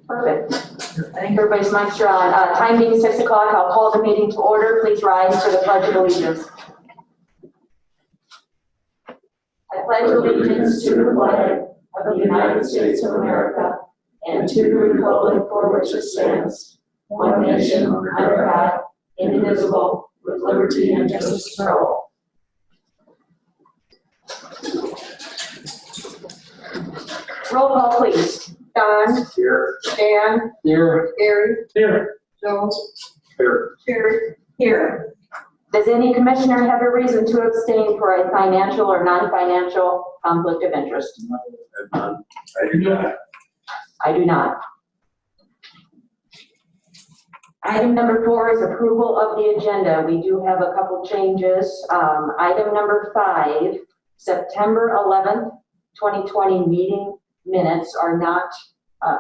Perfect. I think everybody's mics are on. Time being 6 o'clock, I'll call the meeting to order. Please rise for the Pledge of Allegiance. I pledge allegiance to the flag of the United States of America and to the republic for which it stands, one nation under God, indivisible, with liberty and justice for all. Roll call, please. Don. Here. Dan. Here. Gary. Here. Jones. Here. Here. Does any commissioner have a reason to abstain for a financial or non-financial conflict of interest? I do not. I do not. Item number 4 is approval of the agenda. We do have a couple changes. Item number 5, September 11th, 2020 meeting minutes are not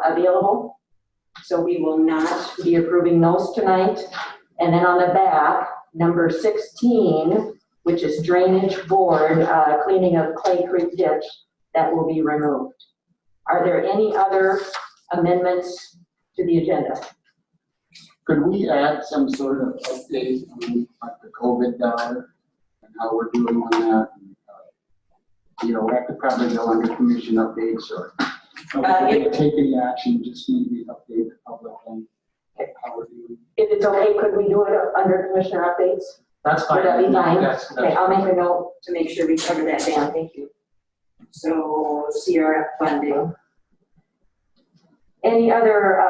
available, so we will not be approving those tonight. And then on the back, number 16, which is drainage board, cleaning of Clay Creek ditch, that will be removed. Are there any other amendments to the agenda? Could we add some sort of update on like the COVID dollar and how we're doing on that? That could probably go under commission updates or take any action, just maybe update the public on how we're doing. If it's okay, could we do it under commissioner updates? That's fine. Would that be fine? Yes. Okay, I'll make a note to make sure we cover that down. Thank you. So CRF funding. Any other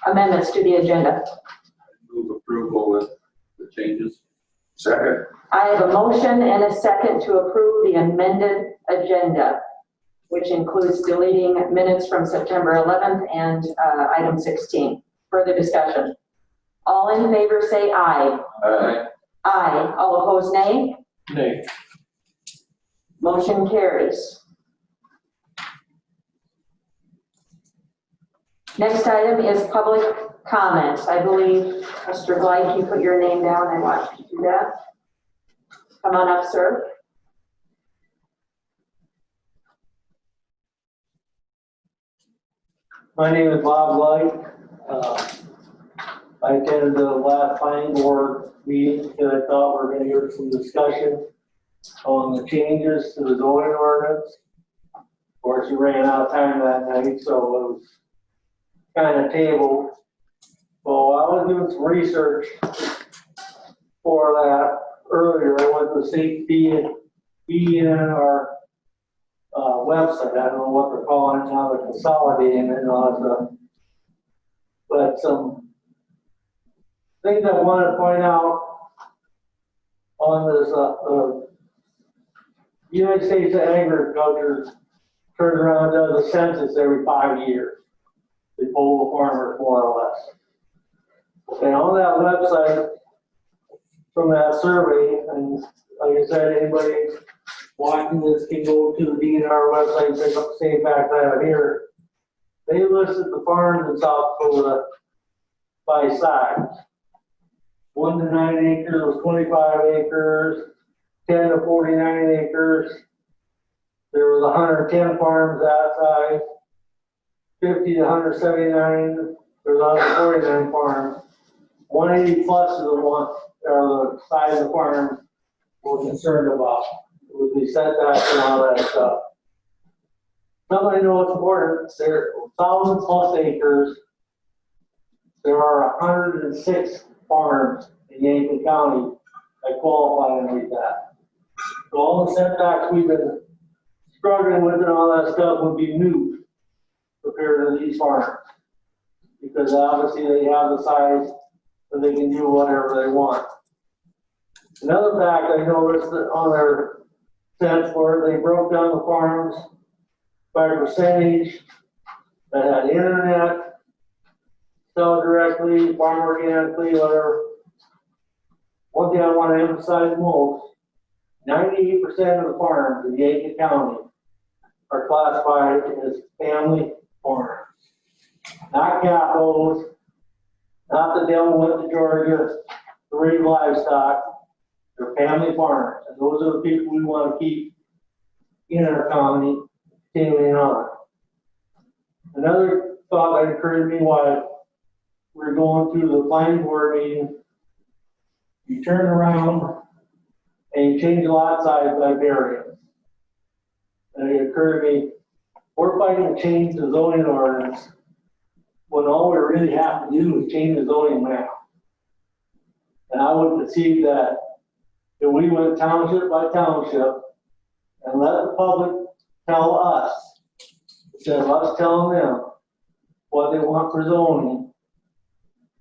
amendments to the agenda? Move approval with the changes. Second. I have a motion and a second to approve the amended agenda, which includes deleting minutes from September 11th and item 16. Further discussion. All in favor say aye. Aye. Aye. All opposed, nay. Nay. Motion carries. Next item is public comments. I believe, Mr. Blythe, you put your name down. I watched you do that. Come on up, sir. My name is Bob Light. I attended the last planning board meeting and I thought we were going to hear some discussion on the changes to the zoning ordinance. Of course, we ran out of time that night, so it was kind of tabled. So I was doing some research for that earlier. I went to safety and be in our website. I don't know what they're calling it now. They're consolidating it and all that stuff. But some things I want to point out on this, United States Agriculture turns around and does a census every 5 years. They poll the farmers more or less. And on that website, from that survey, and like I said, anybody watching this can go to the DNR website and pick up the same fact I have here. They listed the farms in South Dakota by size. 1 to 9 acres was 25 acres, 10 to 49 acres. There was 110 farms that size, 50 to 179, there was 149 farms. 180 plus is the one, or the size of the farm we're concerned about. It would be setbacks and all that stuff. Somebody know what's important. There are 1,000 plus acres. There are 106 farms in Yankton County that qualify underneath that. So all the setbacks we've been struggling with and all that stuff would be moot compared to these farms. Because obviously they have the size that they can do whatever they want. Another fact I noticed that on their sense where they broke down the farms by percentage that had internet, sell directly, farm organically, whatever. One thing I want to emphasize most, 98% of the farms in Yankton County are classified as family farms. Not capitals, not the devil went to Georgia to raise livestock. They're family farms, and those are the people we want to keep in our county, continuing on. Another thought that occurred to me while we're going through the planning board meeting. You turn around and you change lot size by variance. And it occurred to me, we're fighting to change the zoning ordinance when all we really have to do is change the zoning map. And I would perceive that if we went township by township and let the public tell us, instead of us telling them what they want for zoning,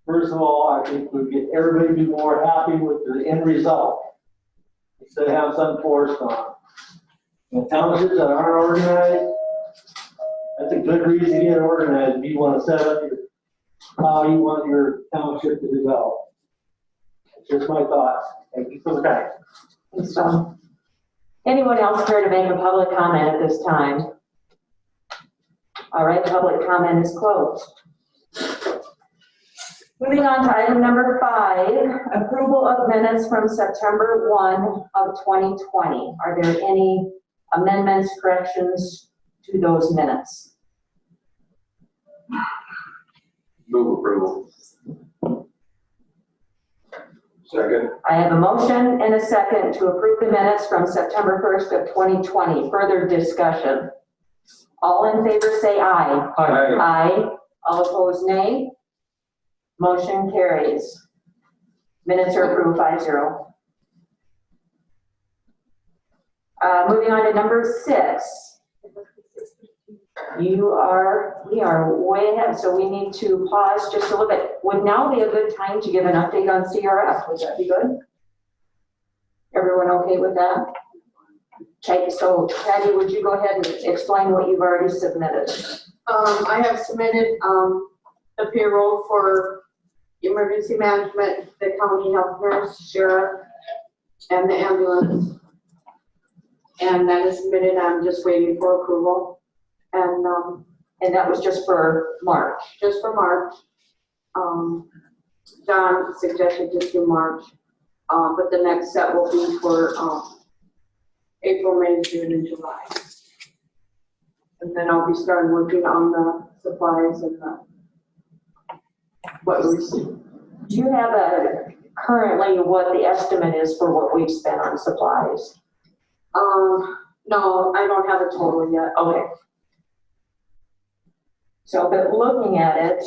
first of all, I think we'd get everybody be more happy with the end result instead of having something forced on. The townships that aren't organized, that's a good reason to get organized. If you want to set up your, how you want your township to develop. It's just my thoughts. Thank you for the time. Thanks, John. Anyone else care to make a public comment at this time? All right, public comment is closed. Moving on to item number 5, approval of minutes from September 1 of 2020. Are there any amendments, corrections to those minutes? Move approval. Second. I have a motion and a second to approve the minutes from September 1st of 2020. Further discussion. All in favor say aye. Aye. Aye. All opposed, nay. Motion carries. Minutes are approved 5-0. Moving on to number 6. We are way ahead, so we need to pause just a little bit. Would now be a good time to give an update on CRF? Would that be good? Everyone okay with that? Okay, so Patty, would you go ahead and explain what you've already submitted? I have submitted, the payroll for emergency management, the county health nurse, sheriff, and the ambulance. And that is submitted, I'm just waiting for approval. And that was just for March. Just for March. John suggested just do March, but the next set will be for, April, May, June, and July. And then I'll be starting working on the supplies and what we receive. Do you have currently what the estimate is for what we've spent on supplies? No, I don't have a total yet. Okay. So, but looking at it,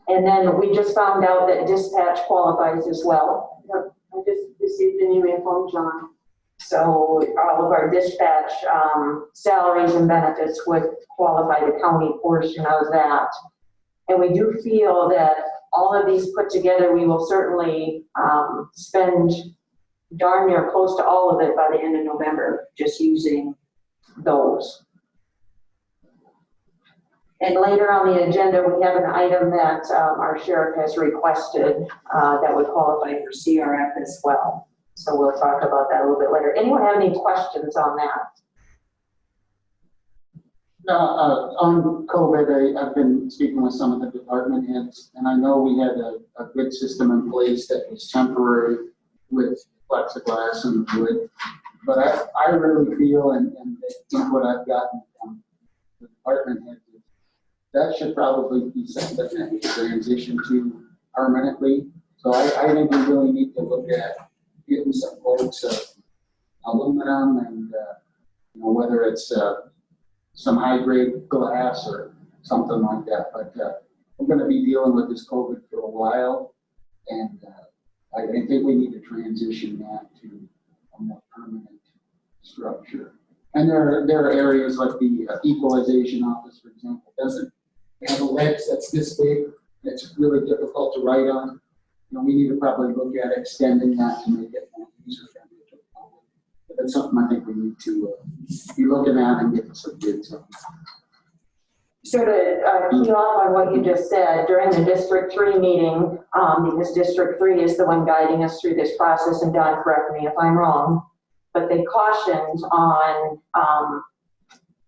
and then we just found out that dispatch qualifies as well. Yep, I just received an email from John. So all of our dispatch salaries and benefits would qualify the county portion of that. And we do feel that all of these put together, we will certainly spend darn near close to all of it by the end of November, just using those. And later on the agenda, we have an item that our sheriff has requested that would qualify for CRF as well. So we'll talk about that a little bit later. Anyone have any questions on that? No, on COVID, I've been speaking with some of the department heads, and I know we had a good system in place that was temporary with plexiglass and wood. But I really feel, and what I've gotten from the department heads, that should probably be something that we transition to permanently. So I think we really need to look at getting some quotes of aluminum and, whether it's some high-grade glass or something like that. But we're going to be dealing with this COVID for a while, and I think we need to transition that to a more permanent structure. And there are areas like the equalization office, for example, doesn't have a ledge that's this big. It's really difficult to write on. We need to probably look at extending that to make it more user-friendly to the public. But that's something I think we need to be looking at and get some bids on. So to key off on what you just said, during the District 3 meeting, because District 3 is the one guiding us through this process, and Don, correct me if I'm wrong, but they cautioned on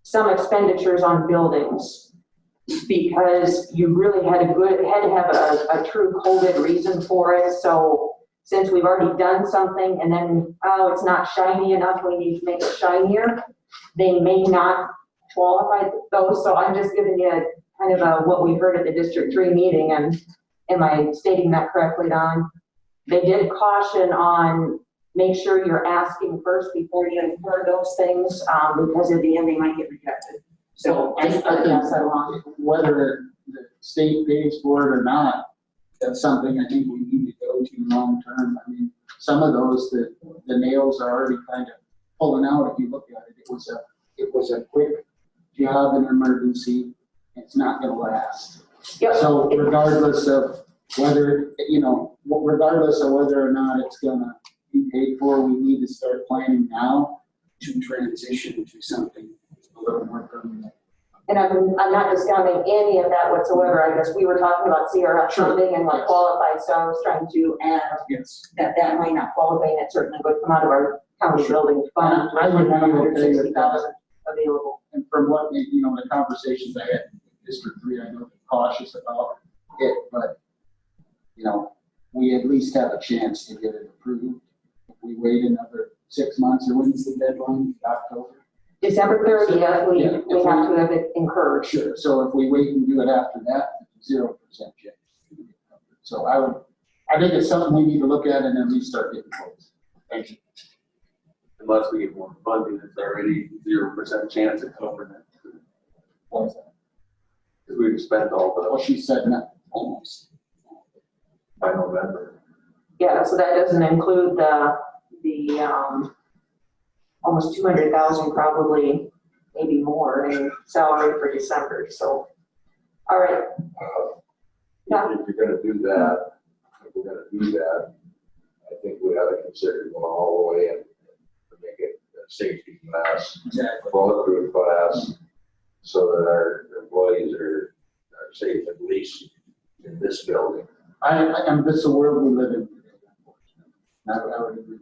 some expenditures on buildings because you really had to have a true COVID reason for it. So since we've already done something and then, it's not shiny enough, we need to make it shinier, they may not qualified those, so I'm just giving you kind of what we heard at the District 3 meeting, and am I stating that correctly, Don? They did caution on, make sure you're asking first before you incur those things, because at the end, they might get rejected. So I just think pass that along. whether the state pays for it or not, that's something I think we need to go to long term. I mean, some of those, the nails are already kind of pulling out if you look at it. It was a quick job in emergency. It's not gonna last. Yep. So regardless of whether, regardless of whether or not it's gonna be paid for, we need to start planning now to transition to something a little more permanent. And I'm not discounting any of that whatsoever. I guess we were talking about CRF Sure. funding and what Yes. qualifies, so I was trying to add Yes. that might not qualify, and it certainly would come out of our county building fund. I would be okay with that. $160,000 available. And from what, the conversations I had in District 3, I know they're cautious about it, but, we at least have a chance to get it approved. If we wait another 6 months, or when's the deadline? October? December 30th, we Yeah. have to have it incurred. Sure. So if we wait and do it after that, 0% chance. So I think it's something we need to look at and then we start getting close. Thank you. Unless we get more funding, it's already 0% chance of covering it. What's that? Because we've spent all Well, she said no, almost. by November. Yeah, so that doesn't include the almost 200,000, probably, maybe more in salary for December, so. All right. Yeah. If you're gonna do that, if we're gonna do that, I think we ought to consider going all the way and make it a safety class, Exactly. bulletproof class, so that our employees are safe, at least in this building. And this is the world we live in today, unfortunately. I would agree.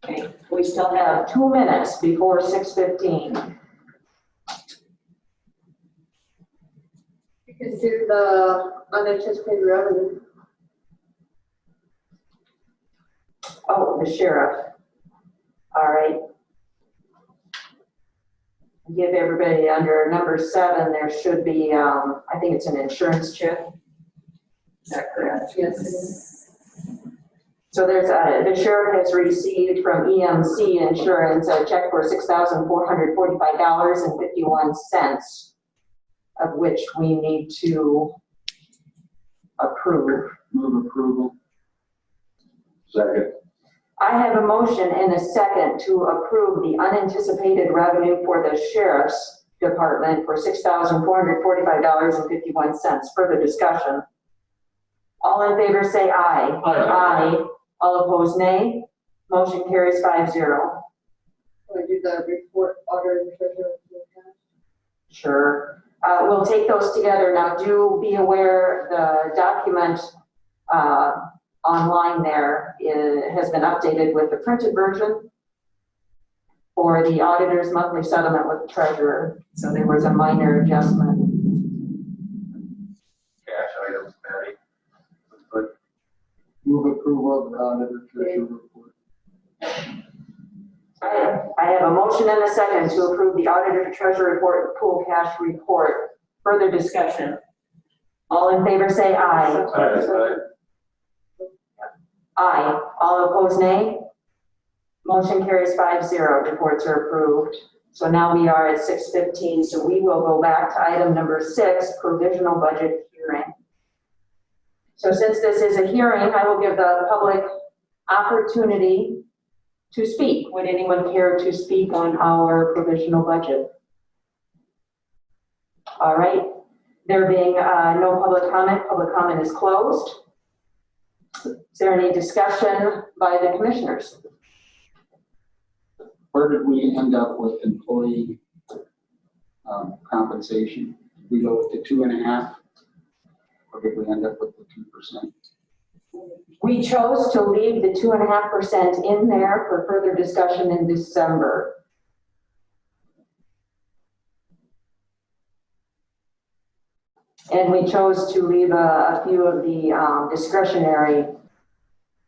Okay, we still have 2 minutes before 6:15. You can do the unanticipated revenue. Oh, the sheriff. All right. Give everybody under number 7, there should be, I think it's an insurance check. Is that correct? Yes. So there's the sheriff has received from EMC Insurance a check for $6,445.51, of which we need to approve. Move approval. Second, I have a motion and a second to approve the unanticipated revenue for the sheriff's department for $6,445.51. Further discussion. All in favor say aye. Aye. All opposed, nay. Motion carries 5-0. Want to do the report, auditor, and treasurer? Sure. We'll take those together. Now, do be aware the document online there has been updated with the printed version for the auditor's monthly settlement with the treasurer. So there was a minor adjustment. Cash items, Patty. But Move approval of the auditor treasurer report. I have a motion and a second to approve the auditor treasurer report, pool cash report. Further discussion. All in favor say aye. Aye. All opposed, nay. Motion carries 5-0. Reports are approved. So now we are at 6:15, so we will go back to item number 6, provisional budget hearing. So since this is a hearing, I will give the public opportunity to speak. Would anyone care to speak on our provisional budget? All right. There being no public comment is closed. Is there any discussion by the commissioners? Where did we end up with employee compensation? Did we go with the 2.5? Or did we end up with the 2%? We chose to leave the 2.5% in there for further discussion in December. And we chose to leave a few of the discretionary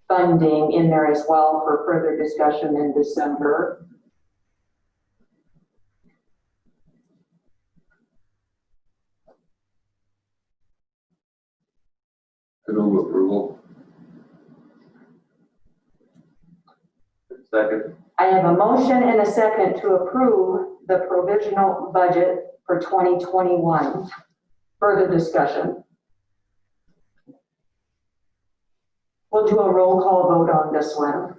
funding in there as well for further discussion in December. I move approval. Second. I have a motion and a second to approve the provisional budget for 2021. Further discussion? We'll do a roll call vote on this one.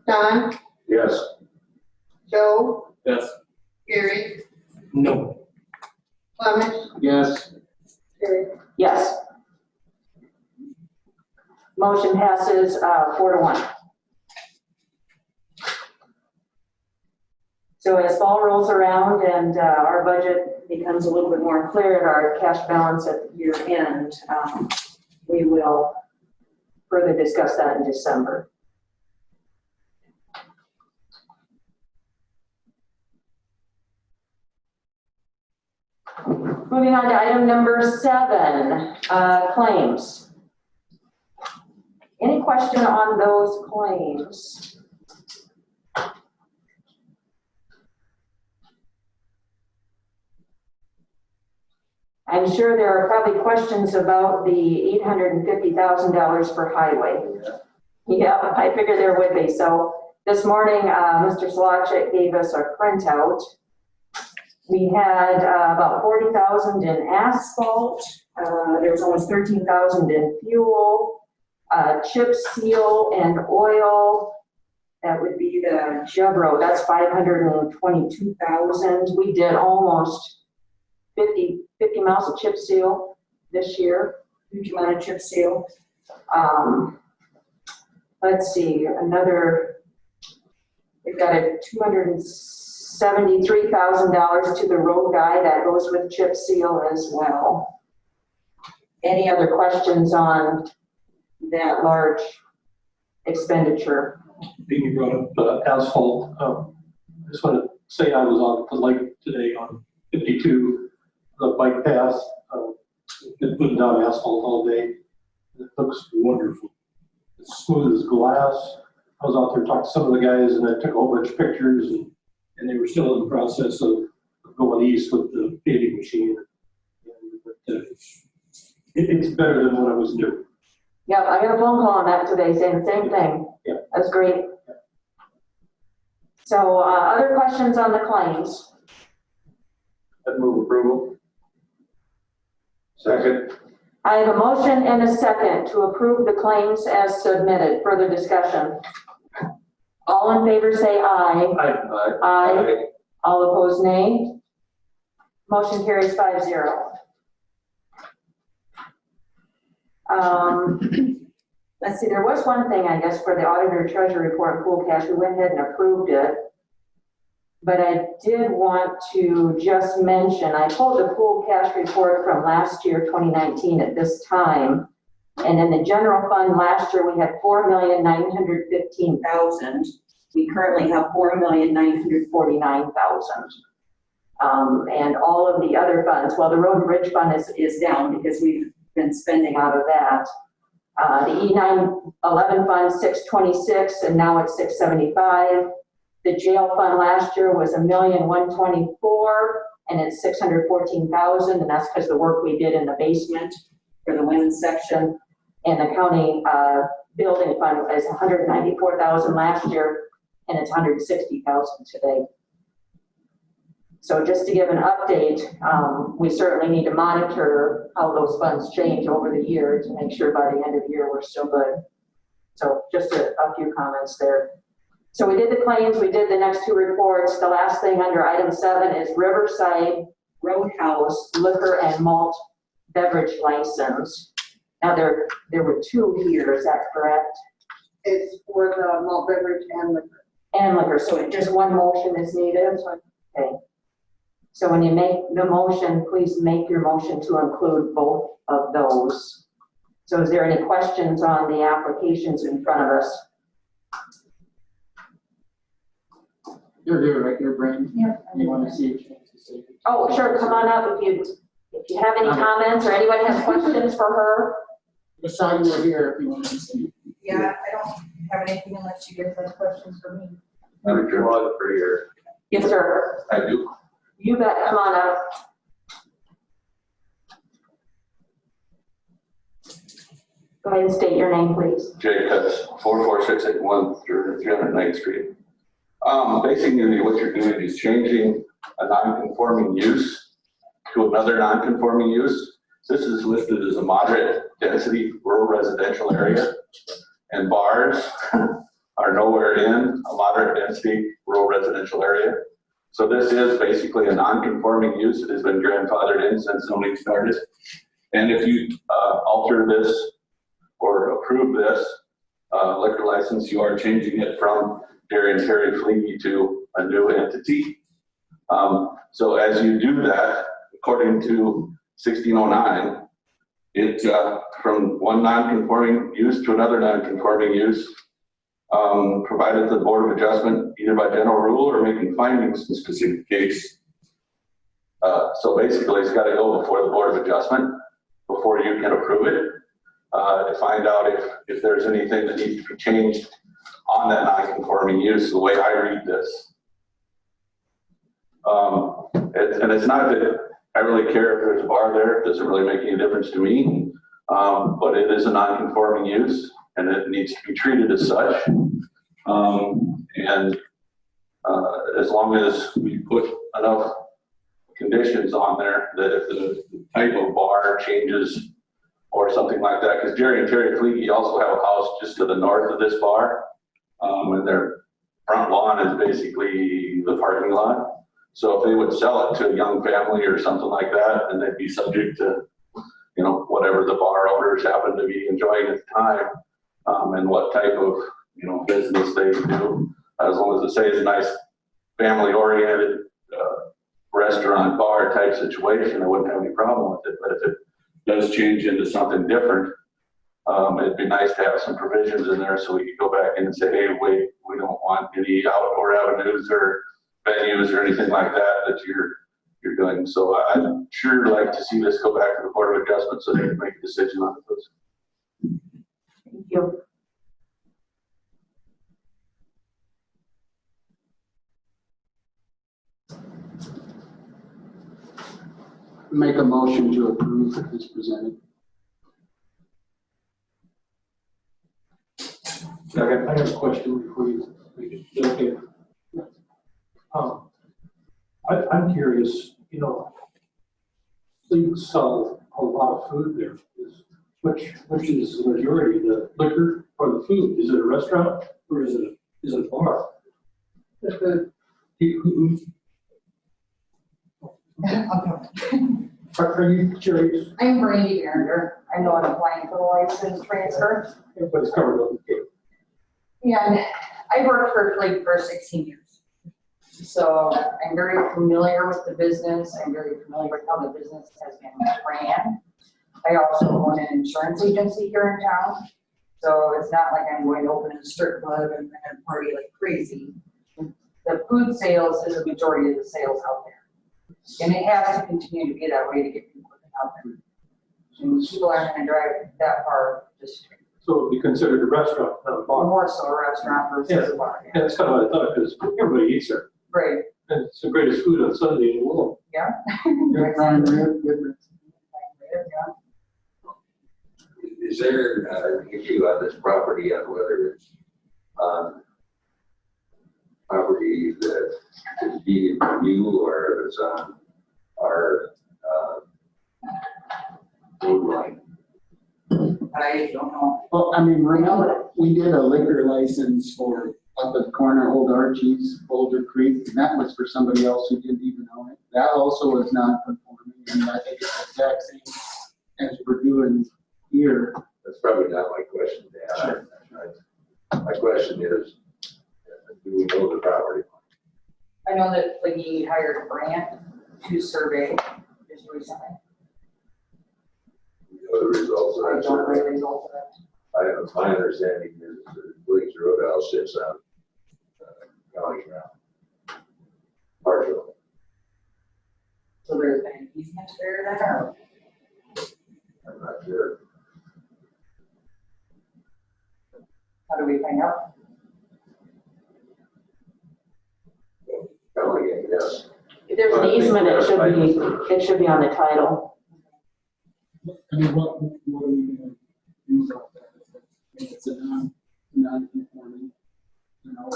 Don, Yes. Joe, Yes. Gary, No. Clement, Yes. Terry. Yes. Motion passes 4-1. So as fall rolls around and our budget becomes a little bit more clear at our cash balance at year end, we will further discuss that in December. Moving on to item number 7, claims. Any question on those claims? I'm sure there are probably questions about the $850,000 for highway. Yeah, I figured there would be. So this morning, Mr. Slotchik gave us a printout. We had about 40,000 in asphalt. There was almost 13,000 in fuel, chip seal and oil. That would be the Jubro. That's 522,000. We did almost 50 miles of chip seal this year, huge amount of chip seal. Let's see, we've got a $273,000 to the road guy that goes with chip seal as well. Any other questions on that large expenditure? Being you brought up asphalt, I just want to say I was on the lake today on 52, the bike path, been putting down asphalt all day. It looks wonderful. It's smooth as glass. I was out there talking to some of the guys and I took a whole bunch of pictures and they were still in the process of going east with the paving machine. But it's better than what I was doing. Yeah, I got a phone call on that today saying the same thing. Yeah. That's great. So other questions on the claims? I'd move approval. Second. I have a motion and a second to approve the claims as submitted. Further discussion? All in favor say aye. Aye. All opposed, nay. Motion carries 5-0. Let's see, there was one thing, I guess, for the auditor treasury report and pool cash. We went ahead and approved it. But I did want to just mention, I pulled the pool cash report from last year, 2019 at this time. And in the general fund last year, we had $4,915,000. We currently have $4,949,000. And all of the other funds, well, the road and bridge fund is down because we've been spending out of that. The E911 fund, 626, and now it's 675. The jail fund last year was $1,124,000, and it's 614,000, and that's because the work we did in the basement for the women's section. And the county building fund is 194,000 last year, and it's 160,000 today. So just to give an update, we certainly need to monitor how those funds change over the year to make sure by the end of the year we're still good. So just a few comments there. So we did the claims, we did the next 2 reports. The last thing under item 7 is Riverside Roadhouse liquor and malt beverage license. Now there were 2 here, is that correct? It's for the malt beverage and liquor. And liquor, so just one motion is needed? Okay. So when you make the motion, please make your motion to include both of those. So is there any questions on the applications in front of us? You're here, right here, Brandon? Yeah. You want to see a chance to say? Oh, sure, come on up if you have any comments or anyone has questions for her. I saw you were here if you want to see. Yeah, I don't have anything unless you guys have questions for me. I'm a drug for here. Yes, sir. I do. You bet, come on up. Go ahead and state your name, please. Jay Cutts, 44681 through 309th Street. Basically, what you're doing is changing a non-conforming use to another non-conforming use. This is listed as a moderate density rural residential area, and bars are nowhere in a moderate density rural residential area. So this is basically a non-conforming use. It has been grandfathered in since zoning started. And if you alter this or approve this liquor license, you are changing it from Jerry and Terry Fleege to a new entity. So as you do that, according to 1609, it from one non-conforming use to another non-conforming use, provided the Board of Adjustment either by general rule or making findings in specific case. So basically, it's got to go before the Board of Adjustment before you can approve it, to find out if there's anything that needs to be changed on that non-conforming use, the way I read this. And it's not that I really care if there's a bar there, it doesn't really make any difference to me, but it is a non-conforming use and it needs to be treated as such. And as long as we put enough conditions on there that if the type of bar changes or something like that, because Jerry and Terry Fleege also have a house just to the north of this bar, and their front lawn is basically the parking lot. So if they would sell it to a young family or something like that, then they'd be subject to, you know, whatever the bar owners happen to be enjoying at the time, and what type of, you know, business they do. As long as it stays a nice family-oriented restaurant bar type situation, I wouldn't have any problem with it. But if it does change into something different, it'd be nice to have some provisions in there so we could go back in and say, hey, wait, we don't want any outdoor avenues or venues or anything like that you're doing. So I'd sure like to see this go back to the Board of Adjustment so they can make a decision on this. Thank you. Make a motion to approve as presented. I have a question before you make it. Okay. I'm curious, you know, Fleege sell a lot of food there. Which is the majority, the liquor or the food? Is it a restaurant or is it a bar? The food. Are you curious? I'm Brandy Aaron. I know I'm applying for the license transfer. Everybody's covered up. And I worked for Fleege for 16 years. So I'm very familiar with the business. I'm very familiar with how the business has been ran. I also own an insurance agency here in town. So it's not like I'm going to open a strip club and party like crazy. The food sales is a majority of the sales out there. And it has to continue to be that way to get people out there. And people aren't going to drive that far just So it would be considered a restaurant, not a bar. more so a restaurant versus a bar. And that's kind of what I thought, because everybody eats there. Great. And it's the greatest food on Sunday in the world. Yeah. Good prime rib, good rib. Is there an issue on this property on whether it's property that is deeded to you or if it's on our road line? I don't know. Well, I mean, remember, we did a liquor license for up at the corner, Old Archie's, Boulder Creek, and that was for somebody else who didn't even own it. That also was non-conforming, and I think it's the exact same as we're doing here. That's probably not my question to ask. My question is, do we know the property? I know that Fleege hired a grant to survey just recently. Do we know the results of I that don't know survey? the result of it. My understanding is that Blake's Roadhouse sits on county ground. Partial. So there's been an easement there then, or? I'm not sure. How do we find out? County, I guess. If there's an easement, it should be on the title. I mean, what are we gonna do about that. If it's a non-conforming, you know,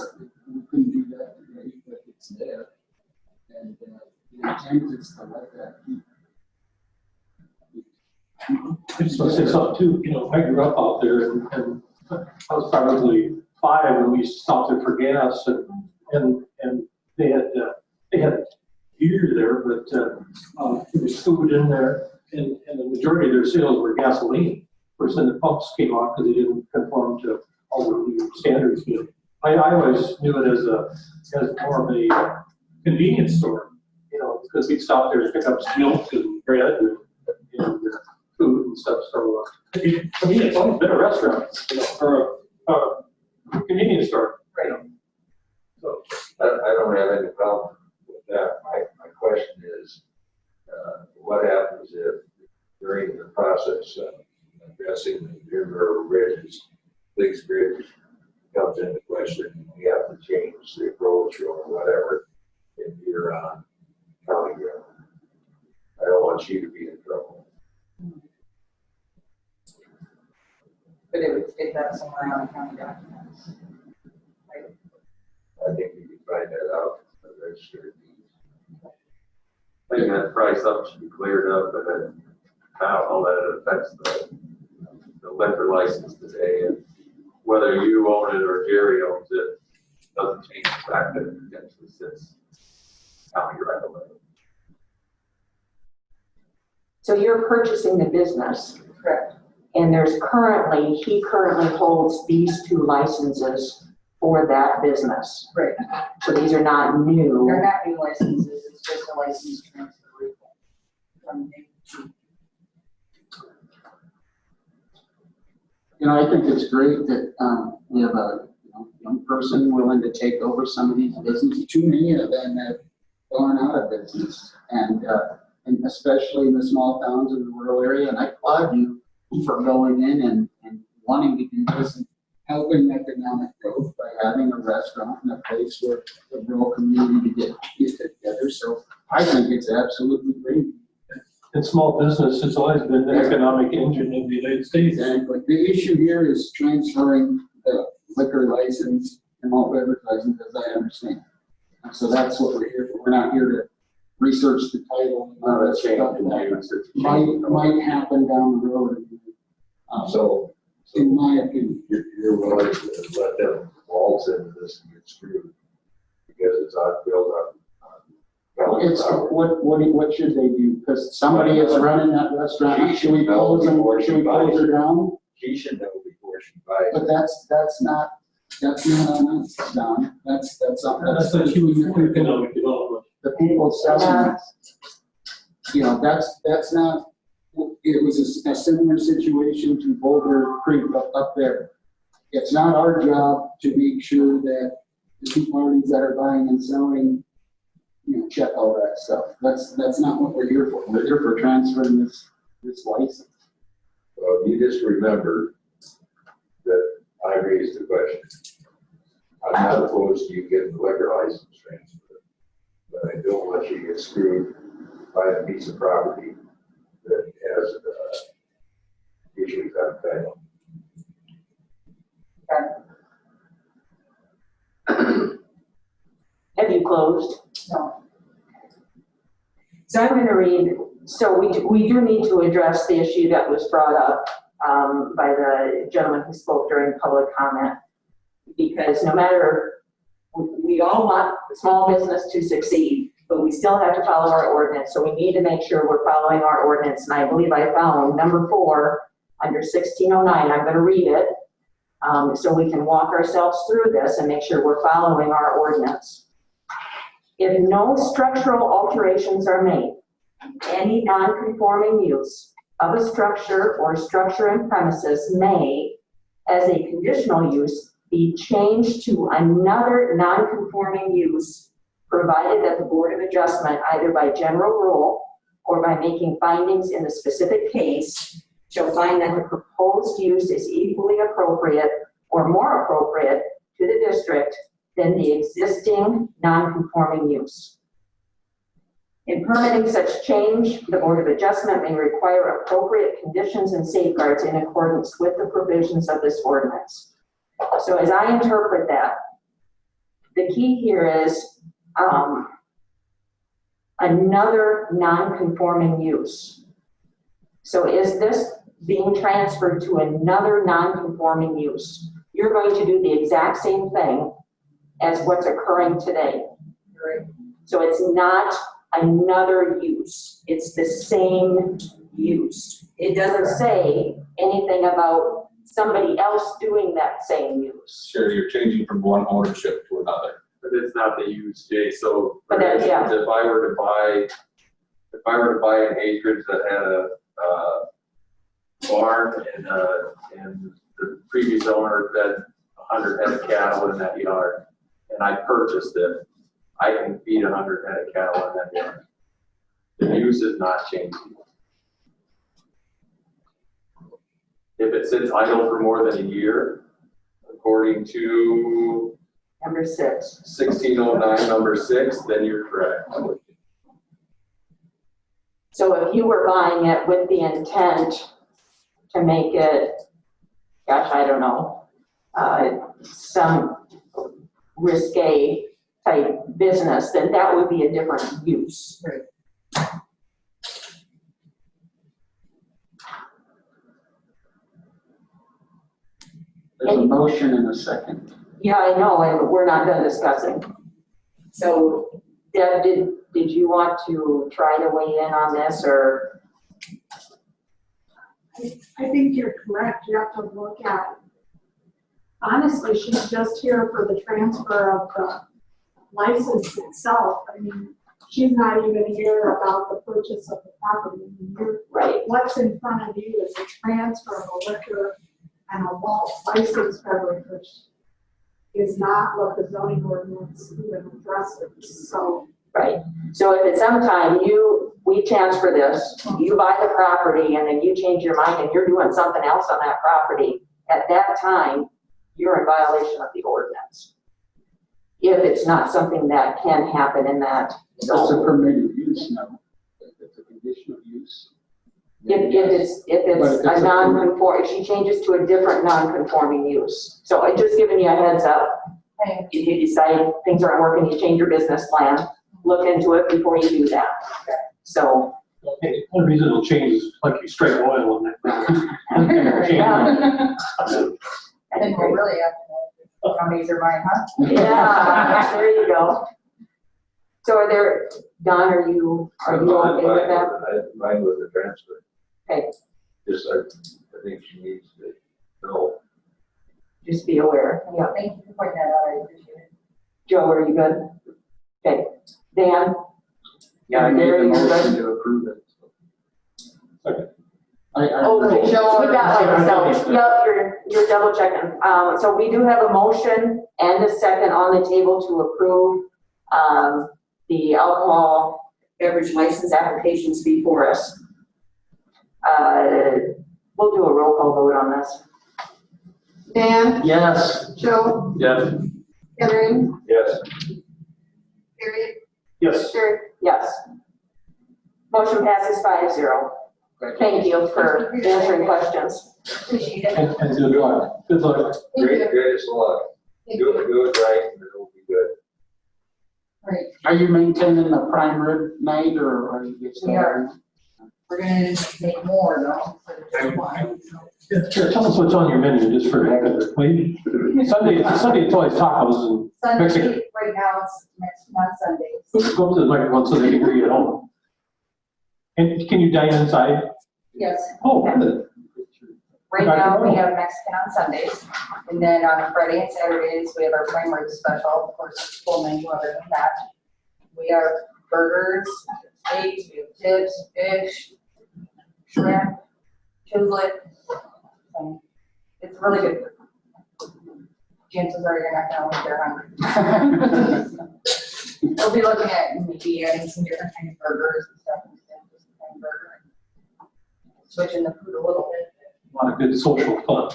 we couldn't do that today, but it's there. And the intent is to let that keep. I just want to say something too, you know, I grew up out there and I was probably 5 when we stopped there for gas and they had beer there, but there was food in there and the majority of their sales were gasoline. Of course, then the pumps came off because they didn't conform to all the new standards. But I always knew it as more of a convenience store, you know, because we'd stop there and pick up milk and bread and food and stuff. So for me, it's always been a restaurant, you know, or a convenience store. Right. So I don't have any problem with that. My question is, what happens if during the process of addressing the river bridges, Biggs Bridge comes into question, and we have to change the approach or whatever, if you're on county ground? I don't want you to be in trouble. But it would state that somewhere on the county documents. Right? I think you can find that out from the register. I think that price up should be cleared up, but then I don't know that it affects the liquor license today. And whether you own it or Jerry owns it, doesn't change the fact that it potentially sits county right away. So you're purchasing the business, Correct. and he currently holds these 2 licenses for that business. Right. So these are not new. They're not new licenses, it's just a license transfer from name to. You know, I think it's great that we have a young person willing to take over some of these businesses. Too many of them have gone out of business, and especially in the small towns in the rural area. And I applaud you for going in and wanting to do this and helping economic growth by having a restaurant and a place where the rural community to get together. So I think it's absolutely great. in small business, it's always been the economic engine of the United States. Exactly. The issue here is transferring the liquor license and malt beverage license, as I understand. And so that's what we're here for. We're not here to research the title. No, that's Stuff changing. that might happen down the road. So In my opinion. you're willing to let them waltz into this and get screwed because it's on built on. It's, what should they do? Because somebody is running that restaurant. Should we close them, or should we close her down? She should know before she buys. But that's not on us, Don. That's on, That's a huge economic development. the people selling. You know, that's not, it was a similar situation to Boulder Creek up there. It's not our job to make sure that the two parties that are buying and selling, you know, check all that stuff. That's not what we're here for. We're here for transferring this license. Well, you just remember that I raised the question. I'm not opposed to you getting the liquor license transferred, but I don't want you to get screwed by a piece of property that has issues on title. Have you closed? No. So I'm going to read, so we do need to address the issue that was brought up by the gentleman who spoke during public comment, because no matter, we all want small business to succeed, but we still have to follow our ordinance. So we need to make sure we're following our ordinance. And I believe I found number 4 under 1609. I'm going to read it so we can walk ourselves through this and make sure we're following our ordinance. If no structural alterations are made, any non-conforming use of a structure or structure and premises may, as a conditional use, be changed to another non-conforming use, provided that the Board of Adjustment, either by general rule or by making findings in the specific case, shall find that the proposed use is equally appropriate or more appropriate to the district than the existing non-conforming use. In permitting such change, the Board of Adjustment may require appropriate conditions and safeguards in accordance with the provisions of this ordinance. So as I interpret that, the key here is another non-conforming use. So is this being transferred to another non-conforming use? You're going to do the exact same thing as what's occurring today. Right. So it's not another use, it's the same use. It doesn't say anything about somebody else doing that same use. Sure, you're changing from one ownership to another. But it's not the use, Jay, so But for that- yeah. instance, if I were to buy an acreage that had a barn and the previous owner had 100 head of cattle in that yard, and I purchased it, I can feed 100 head of cattle in that yard. The use is not changing. If it sits idle for more than a year, according to Number 6. 1609, number 6, then you're correct. So if you were buying it with the intent to make it, gosh, I don't know, some risque type business, then that would be a different use. There's a motion and a second. Yeah, I know, and we're not done discussing. So Deb, did you want to try to weigh in on this, or? I think you're correct. You have to look at, honestly, she's just here for the transfer of the license itself. I mean, she's not even here about the purchase of the property. I mean, Right. what's in front of you is a transfer of a liquor and a malt license beverage, which is not what the zoning ordinance even addresses. So Right. So if at some time we transfer this, you buy the property and then you change your mind and you're doing something else on that property, at that time, you're in violation of the ordinance. If it's not something that can happen in that It's a zone. permitted use now. If it's a conditional use. If it's a non-conform, if she changes to a different non-conforming use. So I just giving you a heads up. Okay. If you decide things aren't working, you change your business plan, look into it before you do that. So. Okay, one reason it'll change is like you straight oil on that ground. Yeah. I think we're really have to know how many are mine, huh? Yeah, there you go. So are there, Don, are you okay with that? I'm fine with the transfer. Okay. Just, I think she needs to know. Just be aware. Yeah. Thank you for pointing that out, I appreciate it. Joe, are you good? Okay. Dan? Yeah, I made the Very motion good. to approve it. Second. Oh, I- Joe, we got like, so, yep, you're double checking. So we do have a motion and a second on the table to approve, the alcohol beverage license applications before us. We'll do a roll call vote on this. Dan, Yes. Joe, Yes. Henry, Yes. Harry, Yes. Sherry. Yes. Motion passes 5-0. Thank you for answering questions. Appreciate it. And good luck. Good luck. Thank you. Greatest of luck. Thank Do you. it right and it'll be good. Right, Are you maintaining the prime rib night or are you just? We are. we're gonna make more though, instead of just one. Here, tell us what's on your menu, just for the heck of it, please. Sunday it's always tacos and Mexican. Sunday, right now, it's next, not Sundays. Go up to the microphone so they can hear you at home. And can you dine inside? Yes, Oh, good. right now, we have Mexican on Sundays, and then on Friday and Saturdays, we have our prime rib special, of course, it's full menu other than that. We have burgers, steaks, we have chips, fish, shrimp, chislet. It's really good. Chances are you're not gonna leave there hungry. We'll be looking at maybe adding some different kind of burgers and stuff instead of just plain burger. Switching the food a little bit. A lot of good social fun.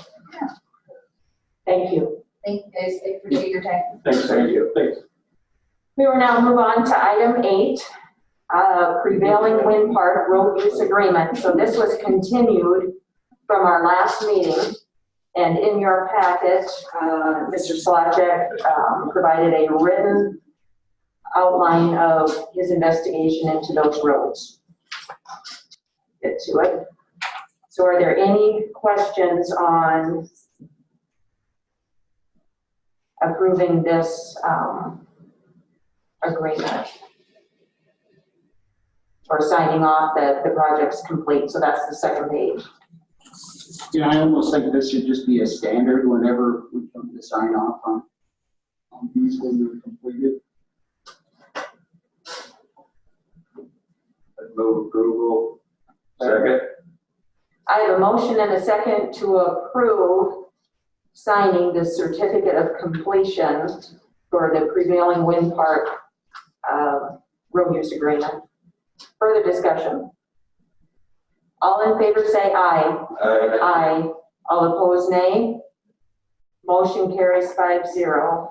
Thank you. Thank you guys, I appreciate your time. Thanks, thank you. Thanks. We will now move on to item 8, prevailing wind park road use agreement. So this was continued from our last meeting. And in your packet, Mr. Slotchek provided a written outline of his investigation into those roads. Get to it. So are there any questions on approving this agreement? Or signing off that the project's complete, so that's the second page. Yeah, I almost think this should just be a standard whenever we come to sign off on these when they're completed. I'd move approval. Second. I have a motion and a second to approve signing the certificate of completion for the prevailing wind park road use agreement. Further discussion? All in favor say aye. Aye. Aye. All opposed, nay. Motion carries 5-0.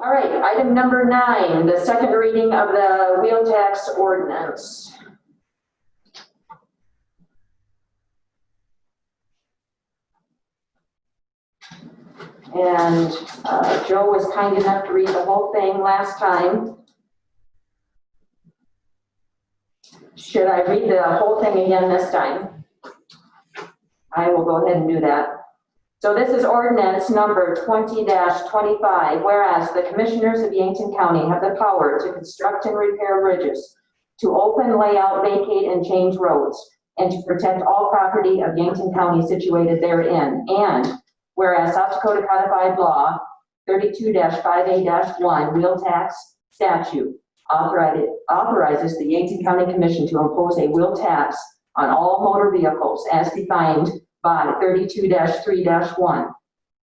All right, item number 9, the second reading of the wheel tax ordinance. And Joe was kind enough to read the whole thing last time. Should I read the whole thing again this time? I will go ahead and do that. So this is ordinance number 20-25, whereas the commissioners of Yankton County have the power to construct and repair bridges, to open, lay out, vacate, and change roads, and to protect all property of Yankton County situated therein. And whereas South Dakota Codified Law 32-5A-1 wheel tax statute authorizes the Yankton County Commission to impose a wheel tax on all motor vehicles as defined by 32-3-1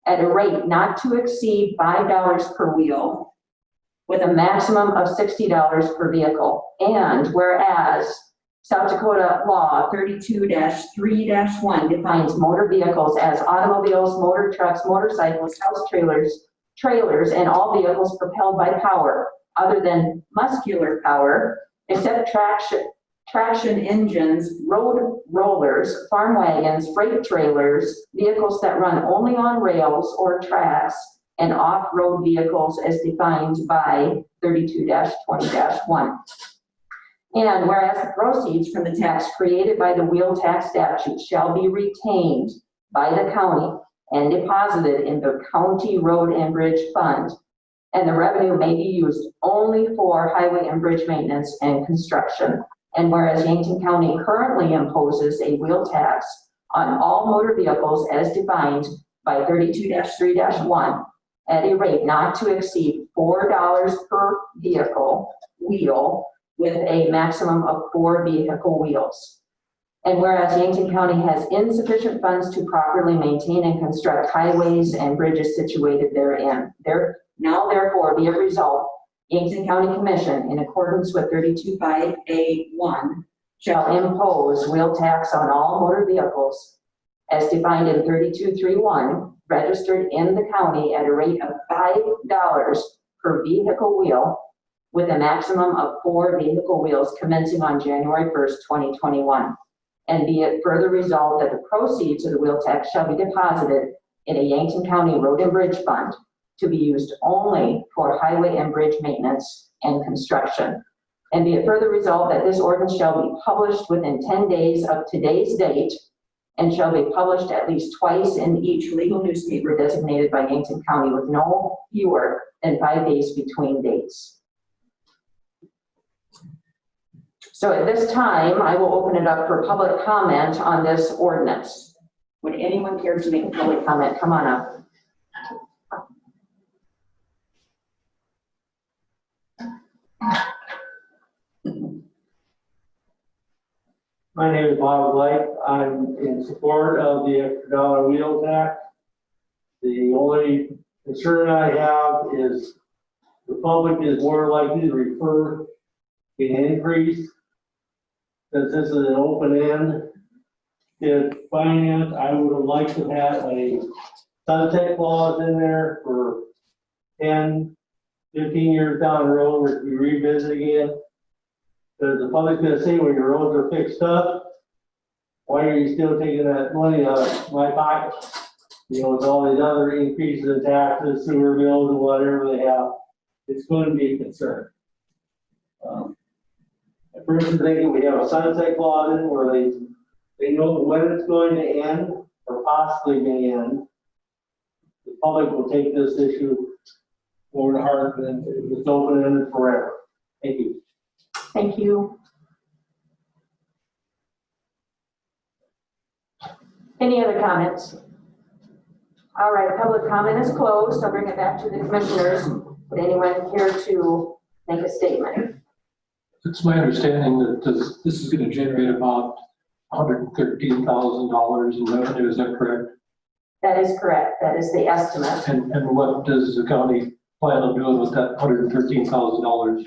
at a rate not to exceed $5 per wheel with a maximum of $60 per vehicle. And whereas South Dakota Law 32-3-1 defines motor vehicles as automobiles, motor trucks, motorcycles, house trailers, and all vehicles propelled by power other than muscular power, except traction engines, road rollers, farm wagons, freight trailers, vehicles that run only on rails or tracks, and off-road vehicles as defined by 32-20-1. And whereas the proceeds from the tax created by the wheel tax statute shall be retained by the county and deposited in the county road and bridge fund, and the revenue may be used only for highway and bridge maintenance and construction. And whereas Yankton County currently imposes a wheel tax on all motor vehicles as defined by 32-3-1 at a rate not to exceed $4 per vehicle wheel with a maximum of 4 vehicle wheels. And whereas Yankton County has insufficient funds to properly maintain and construct highways and bridges situated therein, now therefore be it resolved, Yankton County Commission, in accordance with 32-5A-1, shall impose wheel tax on all motor vehicles as defined in 32-3-1, registered in the county at a rate of $5 per vehicle wheel with a maximum of 4 vehicle wheels commencing on January 1st, 2021. And be it further resolved that the proceeds of the wheel tax shall be deposited in a Yankton County Road and Bridge Fund to be used only for highway and bridge maintenance and construction. And be it further resolved that this ordinance shall be published within 10 days of today's date and shall be published at least twice in each legal newspaper designated by Yankton County with no fewer than 5 days between dates. So at this time, I will open it up for public comment on this ordinance. Would anyone care to make a public comment? Come on up. My name is Bob Light. I'm in support of the extra dollar wheel tax. The only concern I have is the public is more likely to refer an increase. Since this is an open end, in finance, I would have liked to have a sunset clause in there for 10, 15 years down the road, where we revisit again. Because the public's gonna say, when your roads are fixed up, why are you still taking that money out of my pocket? You know, with all these other increases in taxes, sewer bills, and whatever they have, it's going to be a concern. I personally think we have a sunset clause in where they know when it's going to end, or possibly may end. The public will take this issue more to heart than it's open-ended forever. Thank you. Thank you. Any other comments? All right, public comment is closed. I'll bring it back to the commissioners. Would anyone care to make a statement? It's my understanding that this is going to generate about $113,000 in revenue, is that correct? That is correct. That is the estimate. And what does the county plan on doing with that $113,000?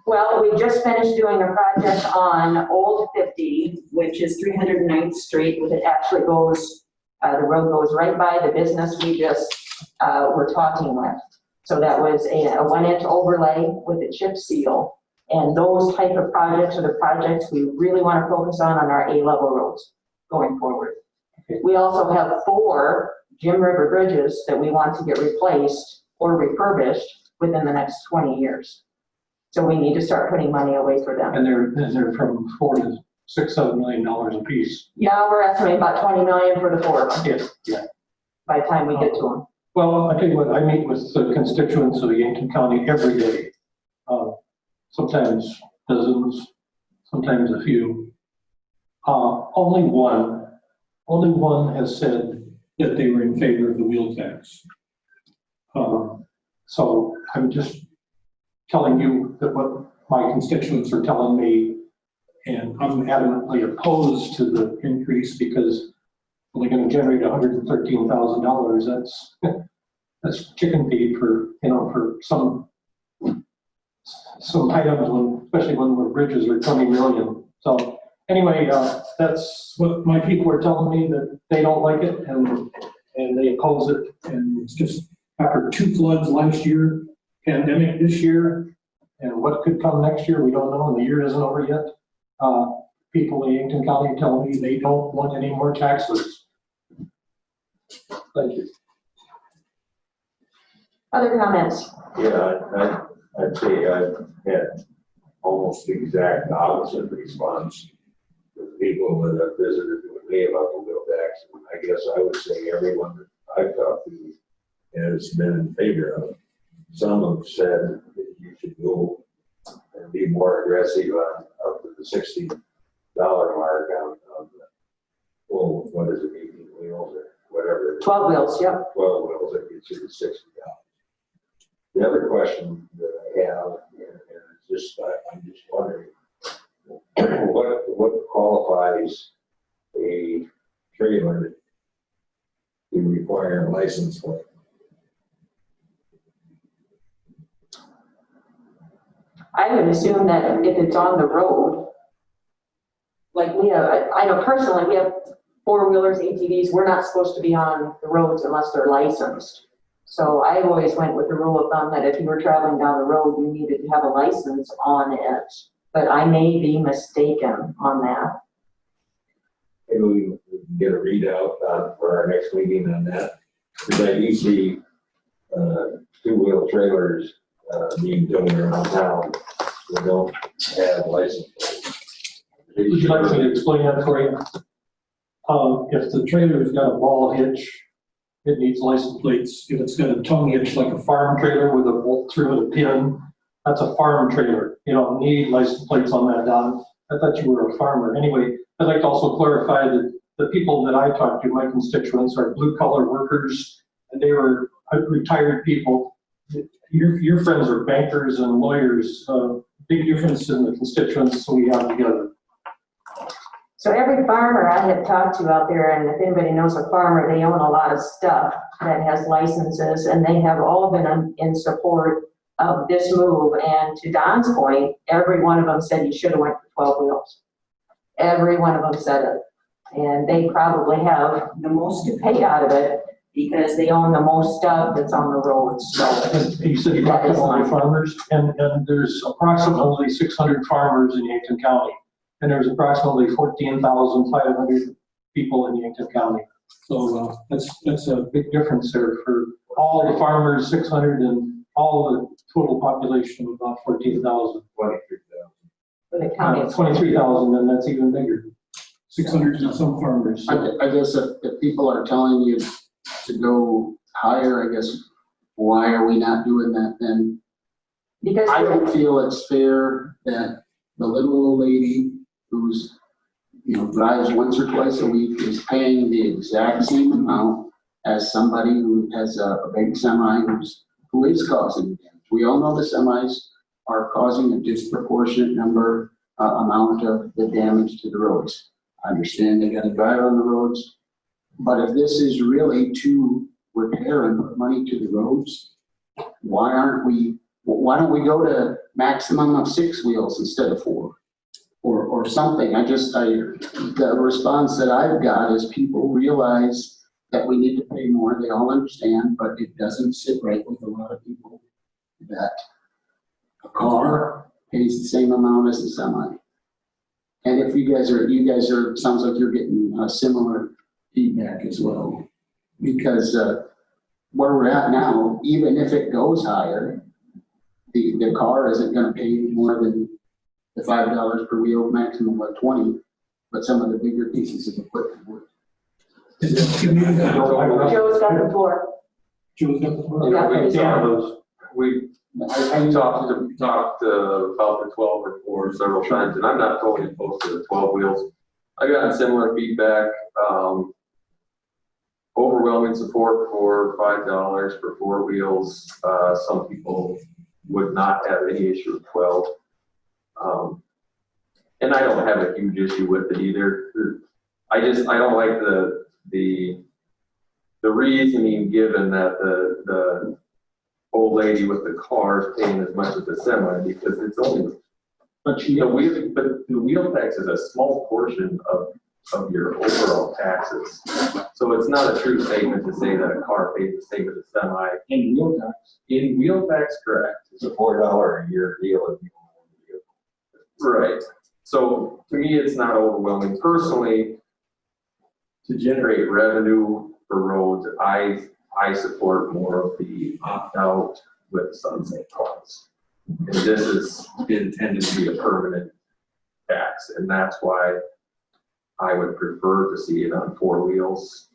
Well, we just finished doing a project on Old 50, which is 309th Street, which it actually goes, the road goes right by the business we just were talking with. So that was a 1-inch overlay with a chip seal. And those type of projects are the projects we really want to focus on our A-level roads going forward. We also have 4 Jim River bridges that we want to get replaced or refurbished within the next 20 years. So we need to start putting money away for them. And they're from $4 to $6, $7 million a piece. Yeah, we're estimating about 20 million for the 4 of them Yes, yeah. by the time we get to them. Well, I tell you what, I meet with the constituents of Yankton County every day. Sometimes dozens, sometimes a few. Only one has said that they were in favor of the wheel tax. So I'm just telling you that what my constituents are telling me, and I'm adamantly opposed to the increase because only going to generate $113,000. That's chicken feed for, for some items, especially when the bridges are 20 million. So anyway, that's what my people are telling me, that they don't like it and they oppose it. And it's just after 2 floods last year, pandemic this year, and what could come next year, we don't know, and the year isn't over yet. People in Yankton County tell me they don't want any more taxes. Thank you. Other comments? Yeah, I'd say I had almost the exact opposite response with people that have visited with me about the wheel tax. And I guess I would say everyone that I've talked to has been in favor of it. Some have said that you should go and be more aggressive on up to the $60 mark on the, well, what is it, 18 wheels or whatever. 12 wheels, yep. 12 wheels, that gets you to $60. The other question that I have, and it's just, I'm just wondering, what qualifies a trailer to require a license plate? I would assume that if it's on the road, like we have, I know personally, we have 4-wheelers, ATVs, we're not supposed to be on the roads unless they're licensed. So I always went with the rule of thumb that if you were traveling down the road, you needed to have a license on it. But I may be mistaken on that. Maybe we can get a readout for our next meeting on that. Because I do see 2-wheel trailers being towed around town that don't have license plates. Would you like me to explain that for you? If the trailer's got a ball hitch, it needs license plates. If it's got a tongue hitch like a farm trailer with a bolt through and a pin, that's a farm trailer. You don't need license plates on that, Don. I thought you were a farmer. Anyway, I'd like to also clarify that the people that I talk to, my constituents, are blue-collar workers, and they were retired people. Your friends are bankers and lawyers. Big difference in the constituents we have together. So every farmer I have talked to out there, and if anybody knows a farmer, they own a lot of stuff that has licenses, and they have all been in support of this move. And to Don's point, every one of them said you should have went for 12 wheels. Every one of them said it. And they probably have the most to pay out of it because they own the most stuff that's on the roads, so. And you said you talked to all the farmers, and there's approximately 600 farmers in Yankton County. And there's approximately 14,500 people in Yankton County. So that's a big difference there for all the farmers, 600, and all the total population of about 14,000. 23,000. For the county. 23,000, and that's even bigger. 600 and some farmers. I guess if people are telling you to go higher, I guess, why are we not doing that then? Because I don't feel it's fair that the little old lady who's, drives once or twice a week is paying the exact same amount as somebody who has a big semi who is causing damage. We all know the semis are causing a disproportionate amount of the damage to the roads. I understand they gotta drive on the roads, but if this is really to repair and put money to the roads, why don't we go to maximum of 6 wheels instead of 4? Or something. The response that I've got is people realize that we need to pay more. They all understand, but it doesn't sit right with a lot of people that a car pays the same amount as a semi. And if you guys are, sounds like you're getting similar feedback as well. Because where we're at now, even if it goes higher, the car isn't gonna pay more than the $5 per wheel, maximum of 20, but some of the bigger pieces of equipment would. Joe's got the floor. Joe's got the floor. Yeah. We talked about the 12 or 4 several times, and I'm not totally opposed to the 12 wheels. I got similar feedback, overwhelming support for $5 for 4 wheels. Some people would not have any issue with 12. And I don't have a huge issue with it either. I don't like the reasoning given that the old lady with the car is paying as much as the semi, because it's only, but the wheel tax is a small portion of your overall taxes. So it's not a true statement to say that a car pays the same as a semi. In wheel tax. In wheel tax, correct. It's a $4 a year deal if you own a vehicle. Right. So to me, it's not overwhelming. Personally, to generate revenue for roads, I support more of the opt-out with sunset clause. And this is intended to be a permanent tax, and that's why I would prefer to see it on 4 wheels,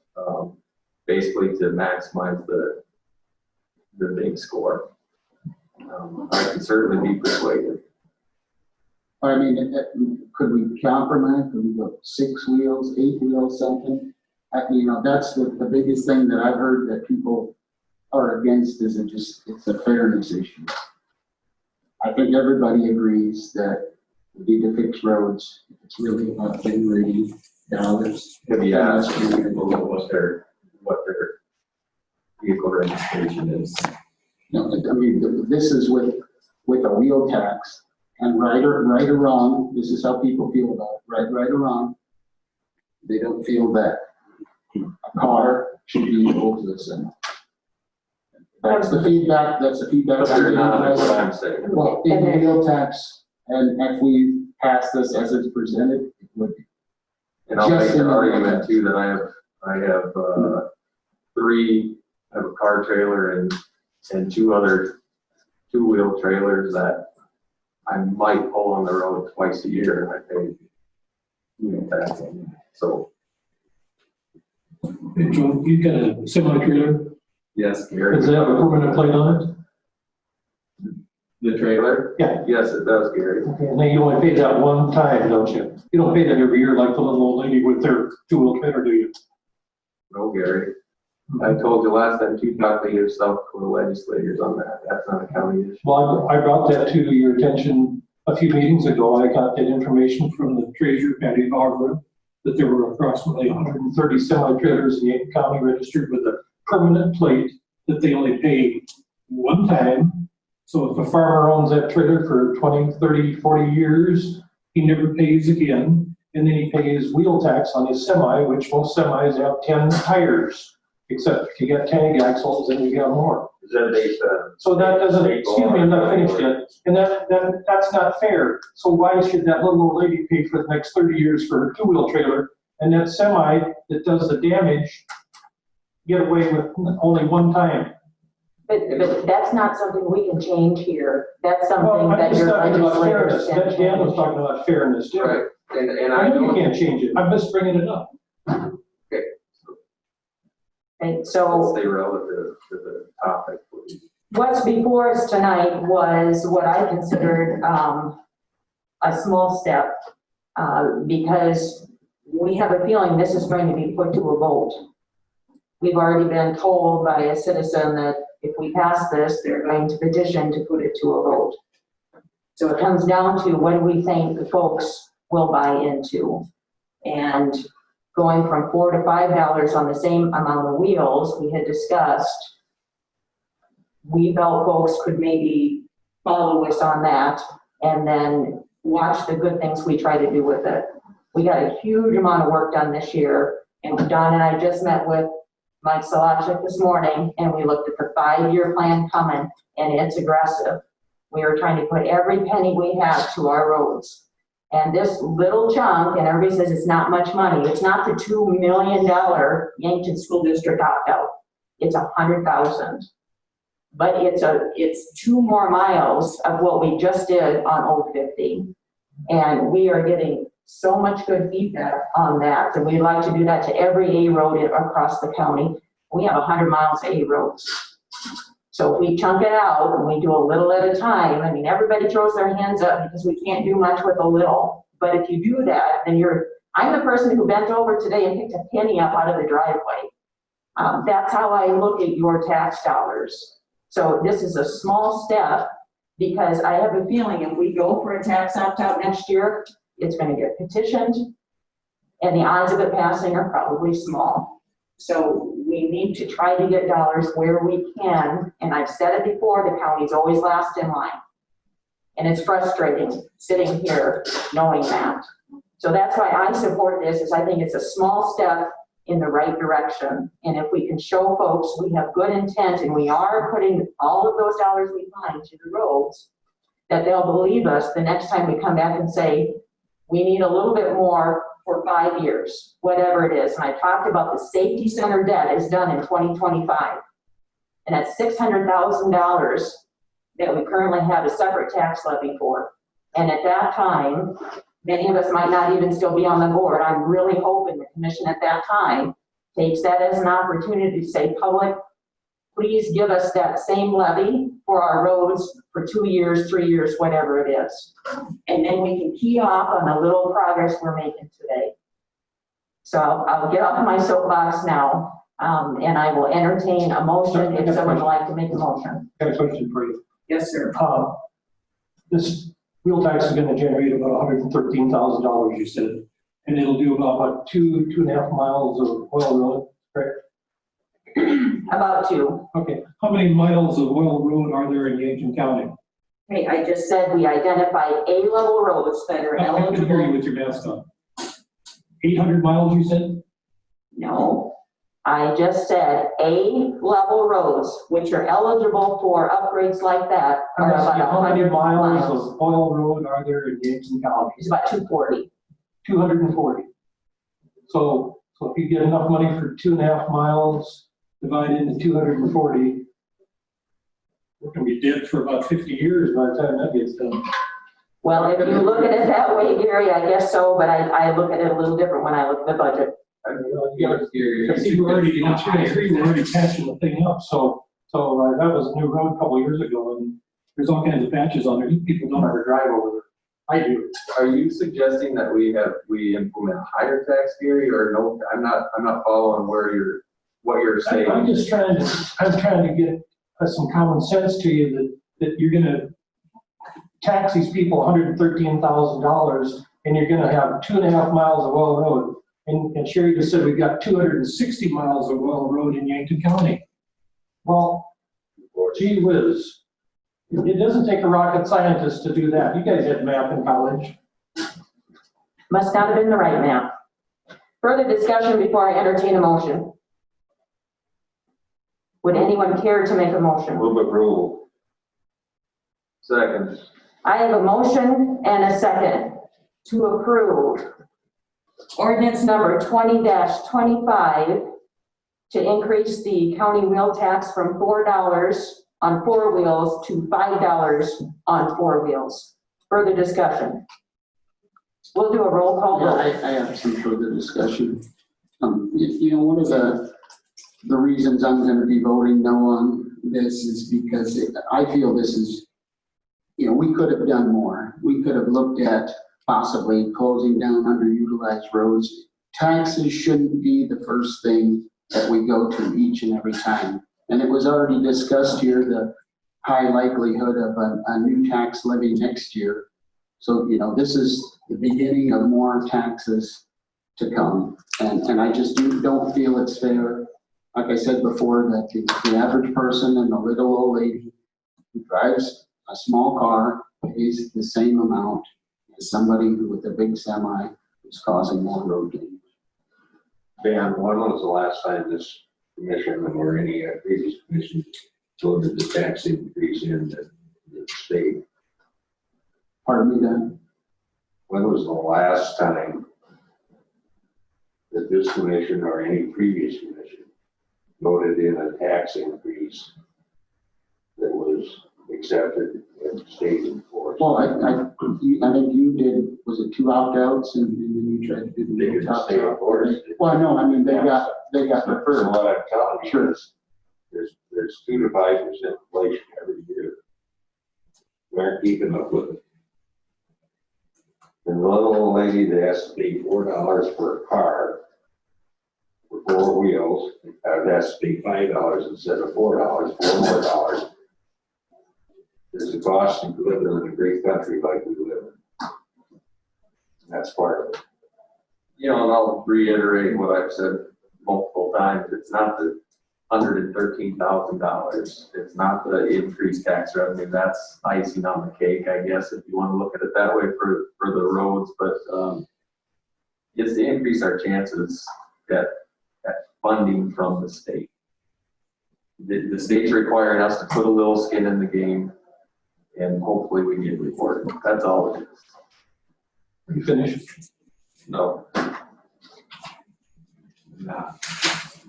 basically to maximize the big score. I can certainly be persuaded. I mean, could we compromise? Could we go 6 wheels, 8 wheels, something? That's the biggest thing that I've heard that people are against is it's a fairness issue. I think everybody agrees that we need to fix roads. It's really about generating dollars. Have you asked people what their vehicle registration is? This is with a wheel tax, and right or wrong, this is how people feel about it. Right or wrong, they don't feel that a car should be equal to a semi. That's the feedback. But they're not, that's what I'm saying. Well, in the wheel tax, and if we pass this as it's presented, it would be. And I'll make the argument too that I have a car trailer and 2 other 2-wheel trailers that I might pull on the road twice a year, and I pay tax on them. So. Hey, Joe, you got a semi-trailer? Yes, Gary. Does it have a permanent plate on it? The trailer? Yeah. Yes, it does, Gary. Okay, and then you only pay that one time, don't you? You don't pay that every year like the little old lady with their 2-wheel trailer, do you? No, Gary. I told you last time to talk to yourself with the legislators on that. That's not a county issue. Well, I brought that to your attention a few meetings ago. I got that information from the treasurer, Patty Barbara, that there were approximately 130 semi-trailers in Yankton County registered with a permanent plate that they only pay one time. So if a farmer owns that trailer for 20, 30, 40 years, he never pays again. And then he pays wheel tax on his semi, which most semis have 10 tires, except if you got tag axles, then you got more. Is that based on? So that doesn't, excuse me, I'm not finished yet. And that's not fair. So why should that little old lady pay for the next 30 years for her two-wheel trailer? And that semi that does the damage get away with only one time? But that's not something we can change here. That's Well, something I'm that just your talking about legislators fairness. can That Dan was change. talking about fairness too. Right, and I I know you know. can't change it. I'm just bringing it up. Okay, Let's so stay relative to the topic, please. what's before us tonight was what I considered a small step, because we have a feeling this is going to be put to a vote. We've already been told by a citizen that if we pass this, they're going to petition to put it to a vote. So it comes down to what do we think the folks will buy into? And going from $4 to $5 on the same amount of wheels we had discussed, we felt folks could maybe follow us on that and then watch the good things we try to do with it. We got a huge amount of work done this year, and Don and I just met with Mike Solachik this morning, and we looked at the 5-year plan coming, and it's aggressive. We are trying to put every penny we have to our roads. And this little chunk, and everybody says it's not much money, it's not the $2 million Yankton School District opt-out. It's $100,000. But it's 2 more miles of what we just did on Old 50. And we are getting so much good feedback on that, and we'd like to do that to every A road across the county. We have 100 miles of A roads. So if we chunk it out and we do a little at a time, I mean, everybody throws their hands up because we can't do much with a little. But if you do that, then I'm the person who bent over today and picked a penny up out of the driveway. That's how I look at your tax dollars. So this is a small step, because I have a feeling if we go for a tax opt-out next year, it's going to get petitioned, and the odds of it passing are probably small. So we need to try to get dollars where we can, and I've said it before, the county's always last in line. And it's frustrating sitting here knowing that. So that's why I support this, is I think it's a small step in the right direction. And if we can show folks we have good intent and we are putting all of those dollars we find to the roads, that they'll believe us the next time we come back and say, we need a little bit more for 5 years, whatever it is. And I talked about the safety center debt is done in 2025. And that's $600,000 that we currently have a separate tax levy for. And at that time, many of us might not even still be on the board. I'm really hoping the commission at that time takes that as an opportunity to say, public, please give us that same levy for our roads for 2 years, 3 years, whatever it is. And then we can key off on the little progress we're making today. So I'll get off my soapbox now, and I will entertain a motion if someone would like to make a motion. I have a question for you. Yes, sir. This wheel tax is gonna generate about $113,000, you said, and it'll do about 2.5 miles of oil road, correct? About 2. Okay, how many miles of oil road are there in Yankton County? Hey, I just said we identified A-level roads that are I couldn't hear you eligible. with your mask on. 800 miles, you said? No, I just said A-level roads, which are eligible for upgrades like that, are about How many 100 miles miles. of oil road are there in Yankton County? It's about 240. 240. So if you get enough money for 2.5 miles, divided into 240, we're gonna be dead for about 50 years by the time that gets done. Well, if you look at it that way, Gary, I guess so, but I look at it a little different when I look at the budget. I see we're already, we're already patching the thing up, so that was a new road a couple years ago, and there's all kinds of patches on there. People don't ever drive over there. I do. Are you suggesting that we implement higher tax, Gary, or no? I'm not following what you're saying. I'm trying to get some common sense to you that you're gonna tax these people $113,000, and you're gonna have 2.5 miles of oil road. And Sherry just said we've got 260 miles of oil road in Yankton County. Well, gee whiz. It doesn't take a rocket scientist to do that. You guys had math in college. Must not have been the right math. Further discussion before I entertain a motion. Would anyone care to make a motion? Move approval. Second. I have a motion and a second to approve ordinance number 20-25 to increase the county wheel tax from $4 on four wheels to $5 on four wheels. Further discussion. We'll do a roll call Yeah, vote. I have some further discussion. One of the reasons I'm gonna be voting no on this is because I feel this is, we could have done more. We could have looked at possibly closing down underutilized roads. Taxes shouldn't be the first thing that we go to each and every time. And it was already discussed here, the high likelihood of a new tax levy next year. So, this is the beginning of more taxes to come. And I just don't feel it's fair, like I said before, that the average person and the little old lady who drives a small car pays the same amount as somebody who with a big semi is causing more road damage. Dan, when was the last time this commission or any previous commission voted the tax increase in the state? Pardon me, Dan? When was the last time that this commission or any previous commission voted in a tax increase that was accepted and state enforced? Well, I think you did, was it 2 opt-outs and then you tried to do They the did top state two? enforced. Well, no, I mean, they got So referred. what I'm telling you Sure. is, there's 2 to 5% inflation every year. We aren't keeping up with it. And the little old lady that has to pay $4 for a car for 4 wheels, has to pay $5 instead of $4, $4 more. There's a cost of living in a great country like we live in. That's part of it. And I'll reiterate what I've said multiple times. It's not the $113,000. It's not the increased tax revenue. That's icing on the cake, I guess, if you want to look at it that way for the roads. But it's to increase our chances at funding from the state. The state's requiring us to put a little skin in the game, and hopefully we get rewarded. That's all it is. Are you finished? No. Nah.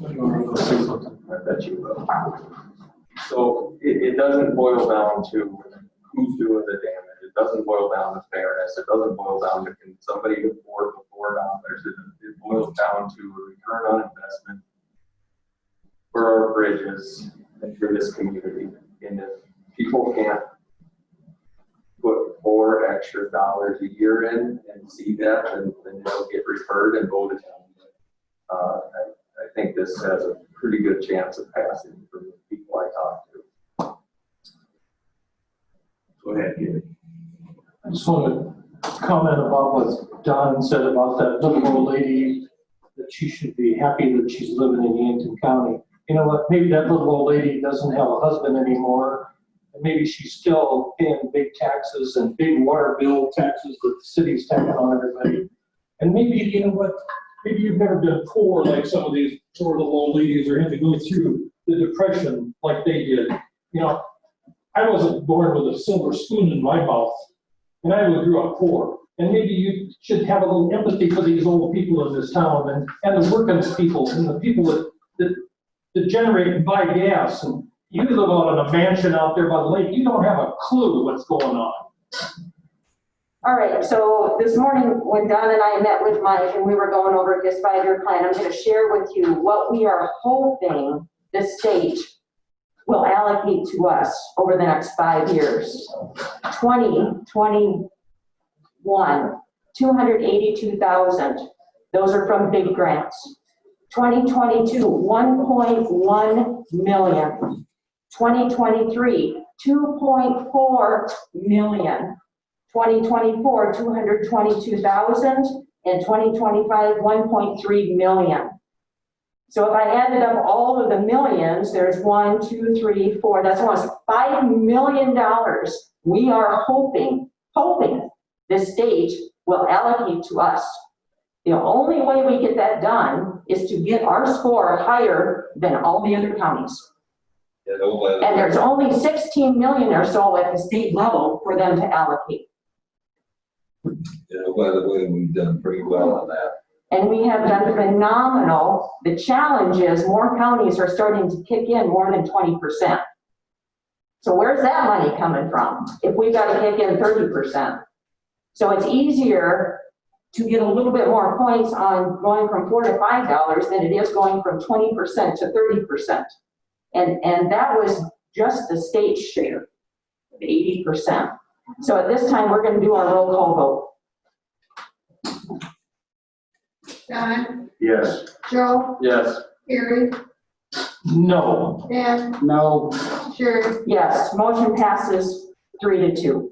You want to go say something? I bet you will. So it doesn't boil down to who's doing the damage. It doesn't boil down to fairness. It doesn't boil down to can somebody afford the $4. It boils down to a return on investment for our bridges and for this community. And if people can't put $4 extra a year in and see that, then they'll get referred and voted down. I think this has a pretty good chance of passing from the people I talk to. Go ahead, Gary. I just want to comment about what Don said about that little old lady, that she should be happy that she's living in Yankton County. You know what, maybe that little old lady doesn't have a husband anymore, and maybe she's still paying big taxes and big water bill taxes that the city's tacking on everybody. And maybe, you know what, maybe you've never been poor like some of these poor little old ladies are having to go through the depression like they did. I wasn't born with a silver spoon in my mouth, and I grew up poor. And maybe you should have a little empathy for these old people in this town and the working people and the people that generate and buy gas. And you live out in a mansion out there by the lake, you don't have a clue what's going on. All right, so this morning when Don and I met with Mike and we were going over his 5-year plan, I'm going to share with you what we are hoping the state will allocate to us over the next 5 years. 2021, 282,000. Those are from big grants. 2022, 1.1 million. 2023, 2.4 million. 2024, 222,000, In 2025, 1.3 million. So if I added up all of the millions, there's 1, 2, 3, 4, that's almost $5 million. We are hoping the state will allocate to us. The only way we get that done is to get our score higher than all the other counties. Yeah, don't let it- And there's only 16 million or so at the state level for them to allocate. By the way, we've done pretty well on that. And we have done phenomenal. The challenge is more counties are starting to kick in more than 20%. So where's that money coming from if we've got to kick in 30%? So it's easier to get a little bit more points on going from $4 to $5 than it is going from 20% to 30%. And that was just the state share, the 80%. So at this time, we're going to do our roll call vote. Don, Yes. Joe, Yes. Gary, No. Dan, No, Sherry. Yes, motion passes 3-2.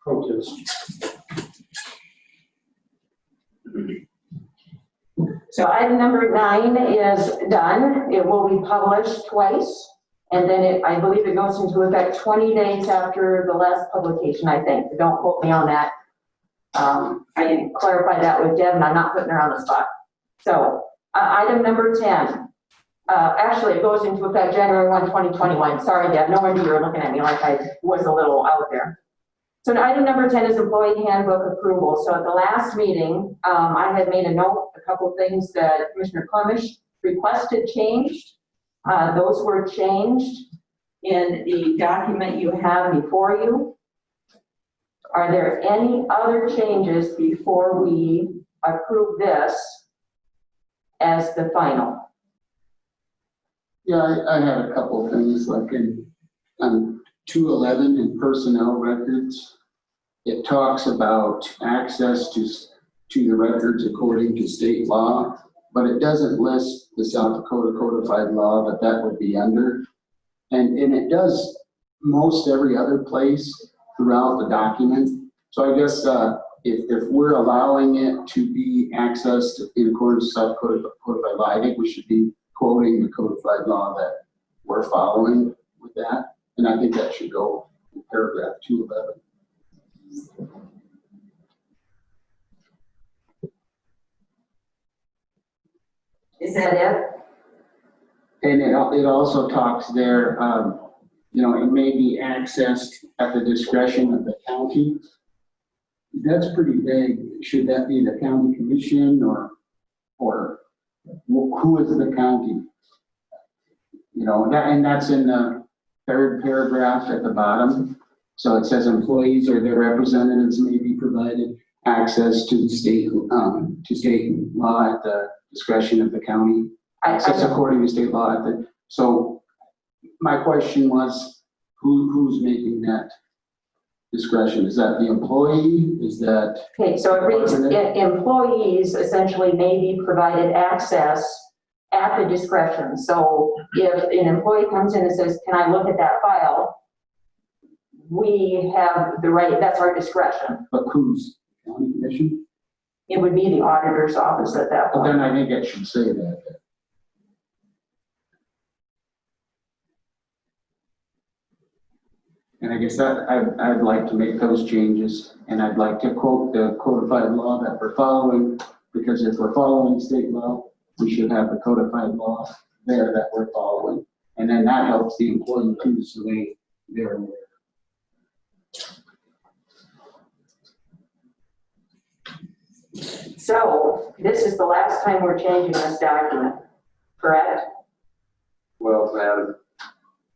Protest. So item number 9 is done. It will be published twice. And then I believe it goes into effect 20 days after the last publication, I think. Don't quote me on that. I didn't clarify that with Deb, and I'm not putting her on the spot. So item number 10. Actually, it goes into effect January 1, 2021. Sorry, Deb, no wonder you were looking at me like I was a little out there. So item number 10 is employee handbook approval. So at the last meeting, I had made a note, a couple of things that Commissioner Clemish requested changed. Those were changed in the document you have before you. Are there any other changes before we approve this as the final? yeah, I had a couple of things like in, 211 in personnel records. It talks about access to the records according to state law, but it doesn't list the South Dakota codified law that would be under. And it does most every other place throughout the document. So I guess if we're allowing it to be accessed in accordance with South Dakota codified law, I think we should be quoting the codified law that we're following with that. And I think that should go in paragraph 211. Is that it? And it also talks there, it may be accessed at the discretion of the county. That's pretty vague. Should that be the county commission or who is the county? And that's in the third paragraph at the bottom. So it says employees or their representatives may be provided access to state law at the discretion of the county. Access according to state law. So my question was, who's making that discretion? Is that the employee? Is that? Okay, so it reads, employees essentially may be provided access at the discretion. So if an employee comes in and says, can I look at that file? We have the right, that's our discretion. But who's? County commission? It would be the auditor's office at that But point. then I think it should say that. And I guess that I'd like to make those changes, and I'd like to quote the codified law that we're following, because if we're following state law, we should have the codified law there that we're following. And then that helps the employee too, so they're aware. So this is the last time we're changing this document, correct? Well, Madam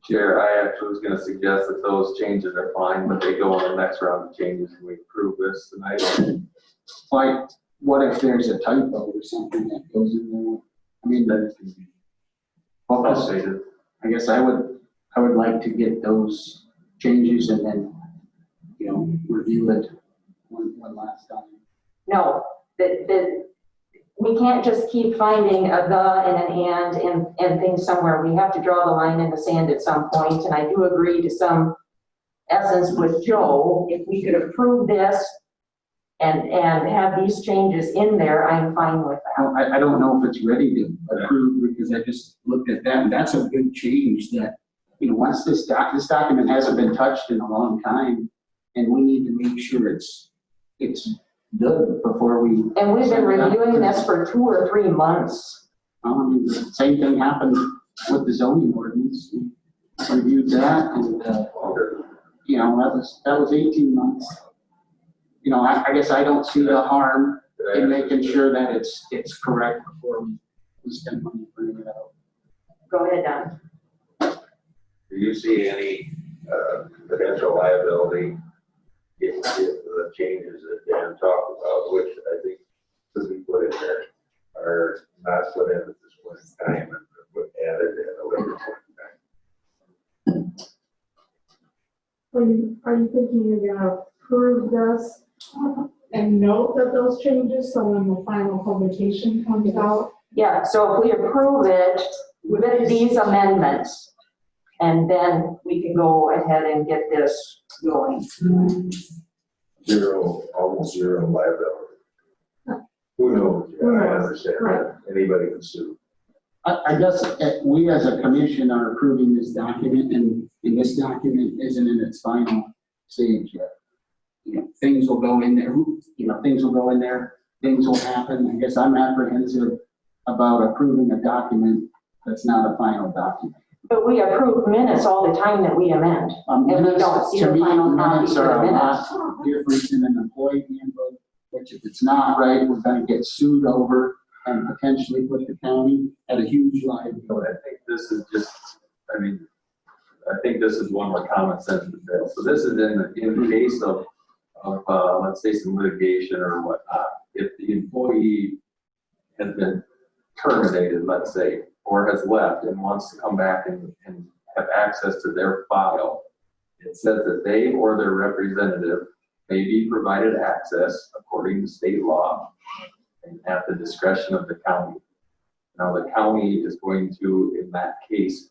Chair, I actually was gonna suggest that those changes are fine, but they go in the next round of changes and we approve this tonight. Like, what if there's a typo or something that goes in there? I mean, That can be focus. updated. I guess I would like to get those changes and then, review it one last time. No, we can't just keep finding a the and an and things somewhere. We have to draw the line in the sand at some point, and I do agree to some essence with Joe. If we could approve this and have these changes in there, I'm fine with that. I don't know if it's ready to approve because I just looked at that and that's a good change that, once this document hasn't been touched in a long time and we need to make sure it's good before we. And we've been reviewing this for 2 or 3 months. The same thing happened with the zoning ordinance. We reviewed that and, that was 18 months. I guess I don't see the harm in making sure that it's correct before we spend money putting it out. Go ahead, Don. Do you see any potential liability if the changes that Dan talked about, which I think could be put in there, are not put in at this point in time and put added at a later point in time? Are you thinking you're gonna approve this and note that those changes, so when the final publication comes out? Yeah, so if we approve it with these amendments, and then we can go ahead and get this going. Almost zero liability. Who knows? Yeah, I understand that. Anybody can sue. I guess we as a commission are approving this document and this document isn't in its final stage yet. Things will go in there, things will go in there, things will happen. I guess I'm apprehensive about approving a document that's not a final document. But we approve minutes all the time that we amend. And we don't see To the me, final copy minutes of the are a minutes. lot different than an employee handbook, which if it's not right, we're gonna get sued over and potentially put the county at a huge liability. I think this is just, I think this is one more common sense to fail. So this is in the case of let's say some litigation or whatnot. If the employee has been terminated, let's say, or has left and wants to come back and have access to their file, it says that they or their representative may be provided access according to state law and at the discretion of the county. Now, the county is going to, in that case,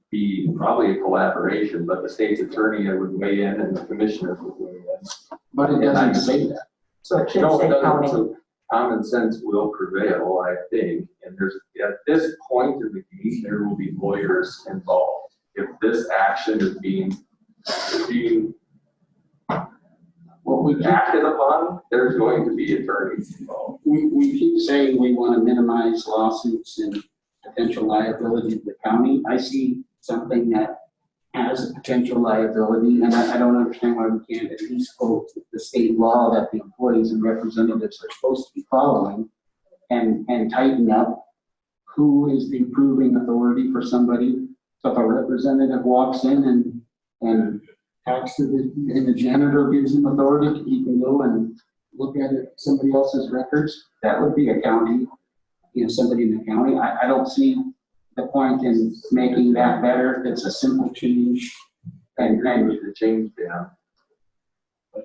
be probably a collaboration, but the state's attorney would weigh in and the commissioners would weigh in. But it doesn't say that. So it should No, it say doesn't. county. So common sense will prevail, I think, and there's, at this point in the game, there will be lawyers involved. If this action is being What we keep, acted upon, there's going to be attorneys involved. we keep saying we want to minimize lawsuits and potential liability of the county. I see something that has a potential liability, and I don't understand why we can't at least quote the state law that the employees and representatives are supposed to be following and tighten up who is the approving authority for somebody. So if a representative walks in and talks to the janitor gives him authority, he can go and look at somebody else's records. That would be a county, somebody in the county. I don't see the point in making that better. It's a simple change. And need to change down. But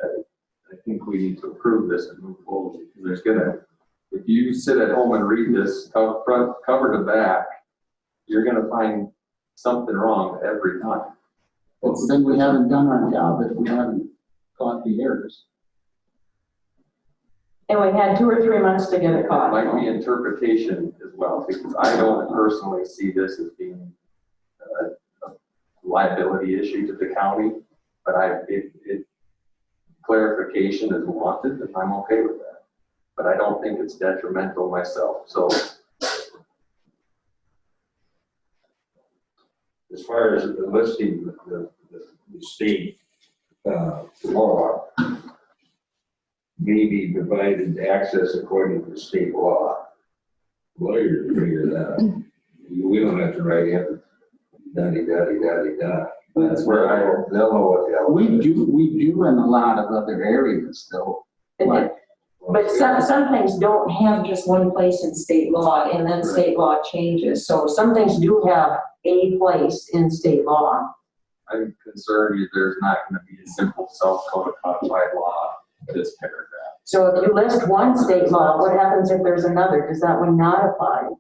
I think we need to approve this and move forward. There's if you sit at home and read this front cover to back, you're gonna find something wrong every time. Well, then we haven't done our job if we haven't caught the errors. And we had 2 or 3 months to get it It caught. might be interpretation as well, because I don't personally see this as being a liability issue to the county, but if clarification is wanted, then I'm okay with that. But I don't think it's detrimental myself, so. As far as the listing, the state law may be provided access according to state law. Lawyers figure that out. We don't have to write in da-di-da-di-da-di-da. That's where they'll know what the hell. We do in a lot of other areas though. Like, But some things don't have just one place in state law, and then state law changes. So some things do have a place in state law. I'm concerned there's not gonna be a simple South Dakota codified law for this paragraph. So if you list one state law, what happens if there's another? Does that one not apply?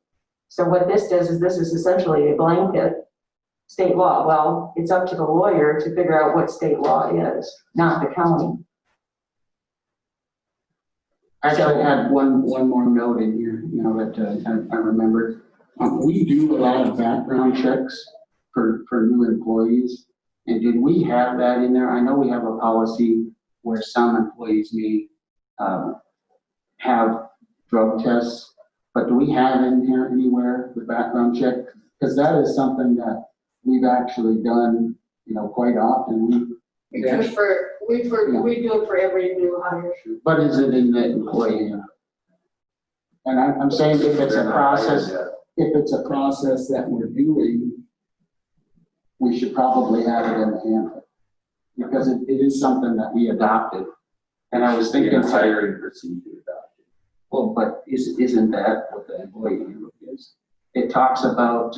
So what this does is this is essentially a blanket state law. Well, it's up to the lawyer to figure out what state law is, not the county. Actually, I had one more note in here, that I remembered. We do a lot of background checks for new employees. And did we have that in there? I know we have a policy where some employees may have drug tests, but do we have in here anywhere the background check? Because that is something that we've actually done, quite often. We do it for every new hire. But is it in the employee? And I'm saying if it's a process that we're doing, we should probably have it in the handbook. Because it is something that we adopted. And I was thinking. It's hiring procedure adopted. Well, but isn't that what the employee handbook is? It talks about,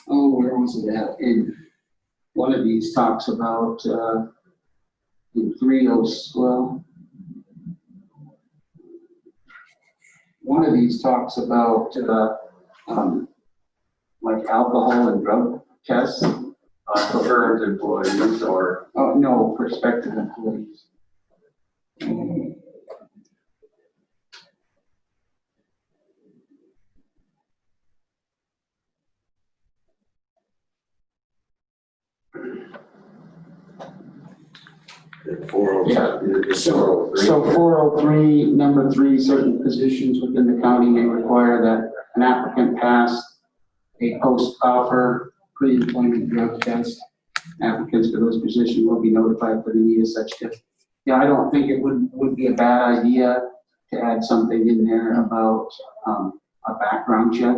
where was it at? In one of these talks about, in 3:0, well, one of these talks about, like alcohol and drug tests. Current employees or. Oh, no, prospective employees. Yeah. So 403, number 3, certain positions within the county may require that an applicant pass a post-offer pre-employment drug test. Applicants for those positions will be notified for the need of such test. Yeah, I don't think it would be a bad idea to add something in there about a background check.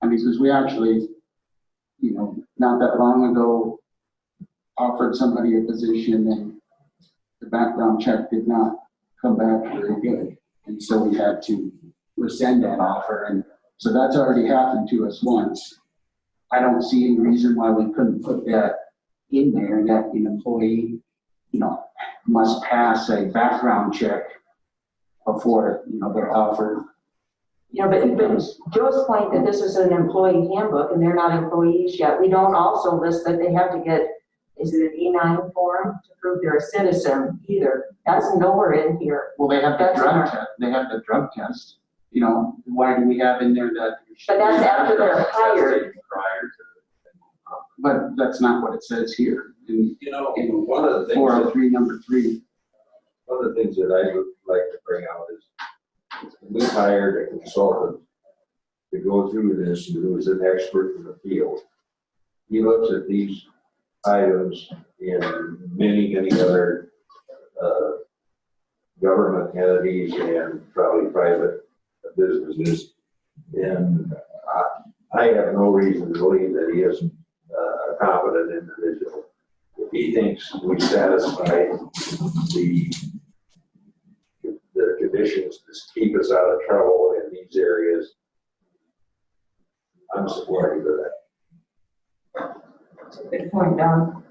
I mean, because we actually, not that long ago, offered somebody a position and the background check did not come back very good. And so we had to rescind that offer. And so that's already happened to us once. I don't see any reason why we couldn't put that in there, that an employee, must pass a background check before, they're offered. But Joe's point that this is an employee handbook and they're not employees yet, we don't also list that they have to get, is it an E9 form to prove they're a citizen either? That's nowhere in here. Well, they have the drug test. They have the drug test. Why do we have in there that? But that's after they're hired. Prior to. But that's not what it says here. In One of the things. 403, number 3. One of the things that I would like to bring out is we hired a consultant to go through this, who is an expert in the field. He looks at these items in many other government entities and probably private businesses. And I have no reason to believe that he isn't a competent individual. If he thinks we satisfy the conditions to keep us out of trouble in these areas, I'm supportive of that. That's a good point, Don.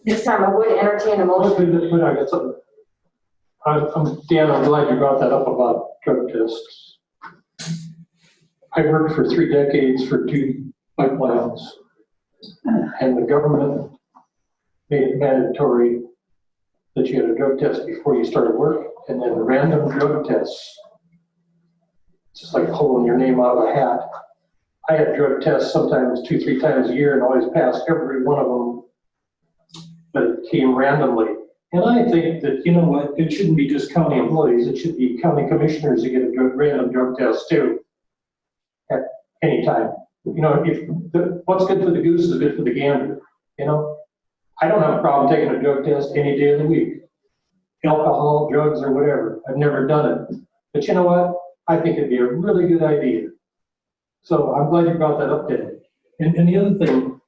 This time I would entertain a motion. I got something. Dan, I'm glad you brought that up about drug tests. I worked for 3 decades for 2 pipelines, and the government made it mandatory that you had a drug test before you started work, and then random drug tests. It's just like pulling your name out of a hat. I had drug tests sometimes 2-3 times a year and always passed every one of them, but it came randomly. And I think that, it shouldn't be just county employees, it should be county commissioners that get a random drug test too, at any time. What's good for the goose is good for the gander, I don't have a problem taking a drug test any day of the week. Alcohol, drugs, or whatever, I've never done it. But you know what? I think it'd be a really good idea. So I'm glad you brought that up, Dan. And the other thing,